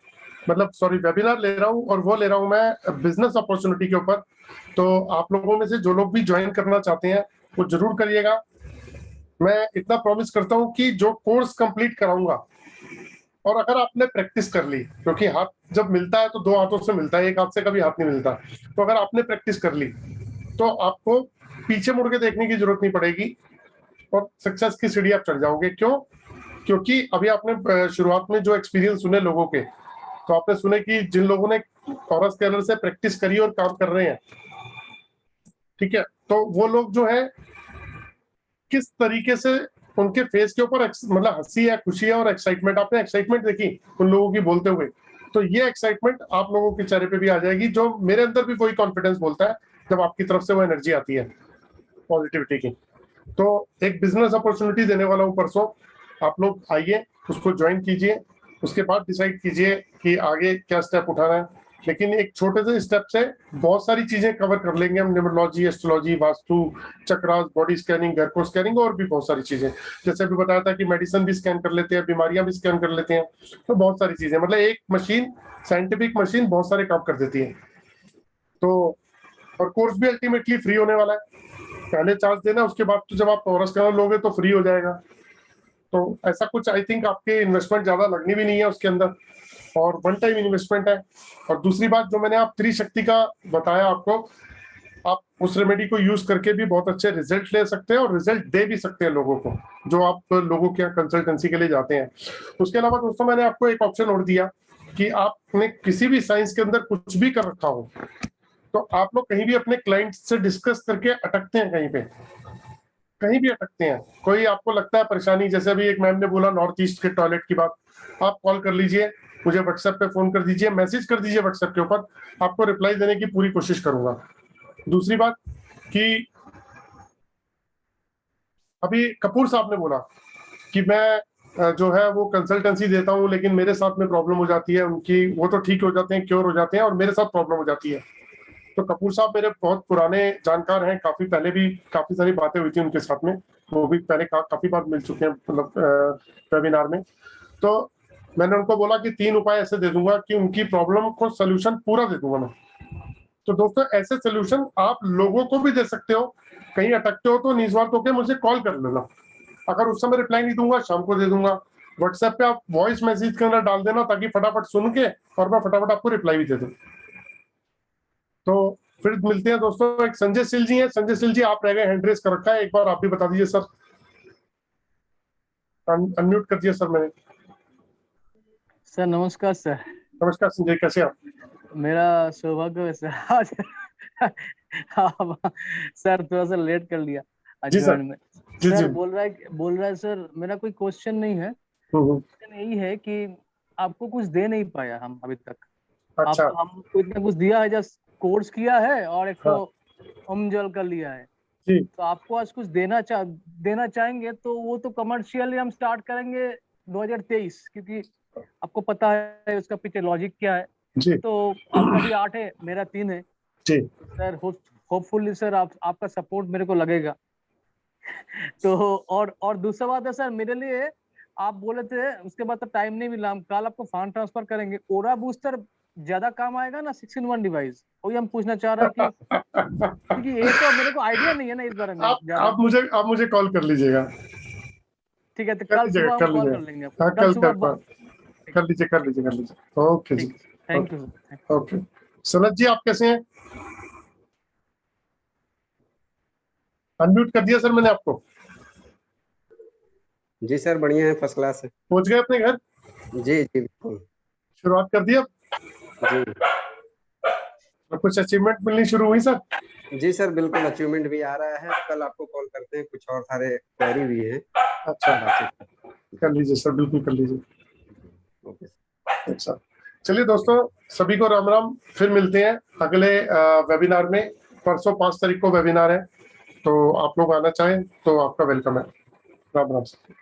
मतलब सॉरी वेबिनार ले रहा हूँ, और वो ले रहा हूँ मैं बिजनेस अपॉर्चुनिटी के ऊपर। तो आप लोगों में से जो लोग भी ज्वाइन करना चाहते हैं वो जरूर करिएगा। मैं इतना प्रॉमिस करता हूँ कि जो कोर्स कंप्लीट कराऊंगा, और अगर आपने प्रैक्टिस कर ली, क्योंकि हाथ जब मिलता है तो 2 हाथों से मिलता है, एक हाथ से कभी हाथ नहीं मिलता, तो अगर आपने प्रैक्टिस कर ली तो आपको पीछे मुड़ के देखने की जरूरत नहीं पड़ेगी और सक्सेस की सीढ़ी आप चढ़ जाओगे। क्यों? क्योंकि अभी आपने शुरुआत में जो एक्सपीरियंस सुने लोगों के, तो आपने सुने कि जिन लोगों ने ऑरा स्कैनर से प्रैक्टिस करी और काम कर रहे हैं, ठीक है, तो वो लोग जो है किस तरीके से उनके फेस के ऊपर मतलब हंसी है, खुशी है और एक्साइटमेंट, आपने एक्साइटमेंट देखी उन लोगों की बोलते हुए, तो ये एक्साइटमेंट आप लोगों के चेहरे पे भी आ जाएगी, जो मेरे अंदर भी कोई कॉन्फिडेंस बोलता है जब आपकी तरफ से वो एनर्जी आती है पॉजिटिविटी की। तो एक बिजनेस अपॉर्चुनिटी देने वाला हूँ परसों, आप लोग आइए, उसको ज्वाइन कीजिए, उसके बाद डिसाइड कीजिए कि आगे क्या स्टेप उठाना है। लेकिन एक छोटे से स्टेप से बहुत सारी चीजें कवर कर लेंगे हम, numerology, astrology, vastu, chakras, body scanning, घर को स्कैनिंग, और भी बहुत सारी चीजें। जैसे अभी बताया था कि मेडिसिन भी स्कैन कर लेते हैं, बीमारियां भी स्कैन कर लेते हैं, तो बहुत सारी चीजें, मतलब एक मशीन, साइंटिफिक मशीन बहुत सारे काम कर देती है। तो और कोर्स भी अल्टीमेटली फ्री होने वाला है, पहले चार्ज देना, उसके बाद तो जब आप ऑरा स्कैनर लोगे तो फ्री हो जाएगा। तो ऐसा कुछ आई थिंक आपके इन्वेस्टमेंट ज्यादा लगनी भी नहीं है उसके अंदर, और वन टाइम इन्वेस्टमेंट है। और दूसरी बात जो मैंने आप त्रिशक्ति का बताया आपको, आप उस रेमेडी को यूज करके भी बहुत अच्छे रिजल्ट ले सकते हैं और रिजल्ट दे भी सकते हैं लोगों को, जो आप लोगों के कंसल्टेंसी के लिए जाते हैं। उसके अलावा दोस्तों मैंने आपको एक ऑप्शन और दिया कि आपने किसी भी साइंस के अंदर कुछ भी कर रखा हो, तो आप लोग कहीं भी अपने क्लाइंट से डिस्कस करके अटकते हैं, कहीं भी अटकते हैं। कोई आपको लगता है परेशानी, जैसे अभी एक मैम ने बोला नॉर्थ ईस्ट के टॉयलेट की बात, आप कॉल कर लीजिए, मुझे व्हाट्सएप पे फोन कर दीजिए, मैसेज कर दीजिए व्हाट्सएप के ऊपर, आपको रिप्लाई देने की पूरी कोशिश करूंगा। दूसरी बात कि अभी कपूर साहब ने बोला कि मैं जो है वो कंसल्टेंसी देता हूं, लेकिन मेरे साथ में प्रॉब्लम हो जाती है उनकी, वो तो ठीक हो जाते हैं, क्योर हो जाते हैं, और मेरे साथ प्रॉब्लम हो जाती है। तो कपूर साहब मेरे बहुत पुराने जानकार हैं, काफी पहले भी काफी सारी बातें हुई थी उनके साथ में, वो भी पहले काफी बार मिल चुके हैं मतलब वेबिनार में। तो मैंने उनको बोला कि 3 उपाय ऐसे दे दूंगा कि उनकी प्रॉब्लम को सोल्यूशन पूरा दे दूंगा मैं। तो दोस्तों ऐसे सोल्यूशन आप लोगों को भी दे सकते हो। कहीं अटकते हो तो निस्वार्थ होकर मुझे कॉल कर लेना, अगर उस समय रिप्लाई नहीं दूंगा शाम को दे दूंगा। व्हाट्सएप पे आप वॉइस मैसेज के अंदर डाल देना, ताकि फटाफट सुन के और मैं फटाफट आपको रिप्लाई भी दे दूं। तो फिर मिलते हैं दोस्तों। एक संजय सिल जी हैं, संजय सिल जी आप रह गए, हैंड रेस कर रखा है, एक बार आप भी बता दीजिए सर। अनम्यूट कर दिया सर मैंने। सर नमस्कार सर। नमस्कार संजय, कैसे आप? मेरा सौभाग्य है सर आज सर थोड़ा सा लेट कर लिया अजवान में। सर बोल रहा है सर, मेरा कोई क्वेश्चन नहीं है, क्वेश्चन यही है कि आपको कुछ दे नहीं पाया हम अभी तक। अच्छा। हमको इतना कुछ दिया है, जस्ट कोर्स किया है और एक तो जल कर लिया है जी। तो आपको आज कुछ देना चाहेंगे, तो वो तो कमर्शियली हम स्टार्ट करेंगे 2023, क्योंकि आपको पता है उसका पीछे लॉजिक क्या है जी। तो आपका भी 8 है, मेरा 3 है जी। सर। होपफुली सर आपका सपोर्ट मेरे को लगेगा तो और दूसरा बात है सर, मेरे लिए आप बोले थे उसके बाद तो टाइम नहीं मिला, हम कल आपको फंड ट्रांसफर करेंगे। ओरा बूस्टर ज्यादा काम आएगा ना 6-in-1 डिवाइस, वही हम पूछना चाह रहे हैं कि क्योंकि ये तो मेरे को आइडिया नहीं है ना इस बारे में। आप मुझे कॉल कर लीजिएगा। ठीक है, तो कल सुबह हम कॉल कर लेंगे। कल सुबह कर लीजिए। ओके जी, thank you. Okay Sanat ji, आप कैसे हैं? अनम्यूट कर दिया सर मैंने आपको। जी सर बढ़िया है, फर्स्ट क्लास है। पहुंच गए अपने घर? जी जी बिल्कुल। शुरुआत कर दिया जी। तो कुछ अचीवमेंट मिलनी शुरू हुई सर? जी सर बिल्कुल, अचीवमेंट भी आ रहा है। कल आपको कॉल करते हैं, कुछ और सारे क्वेरी भी हैं। अच्छा कर लीजिए सर, बिल्कुल कर लीजिए। ओके अच्छा चलिए दोस्तों, सभी को राम राम। फिर मिलते हैं अगले वेबिनार में। परसों 5 तारीख को वेबिनार है, तो आप लोग आना चाहें तो आपका वेलकम है। राम राम सर।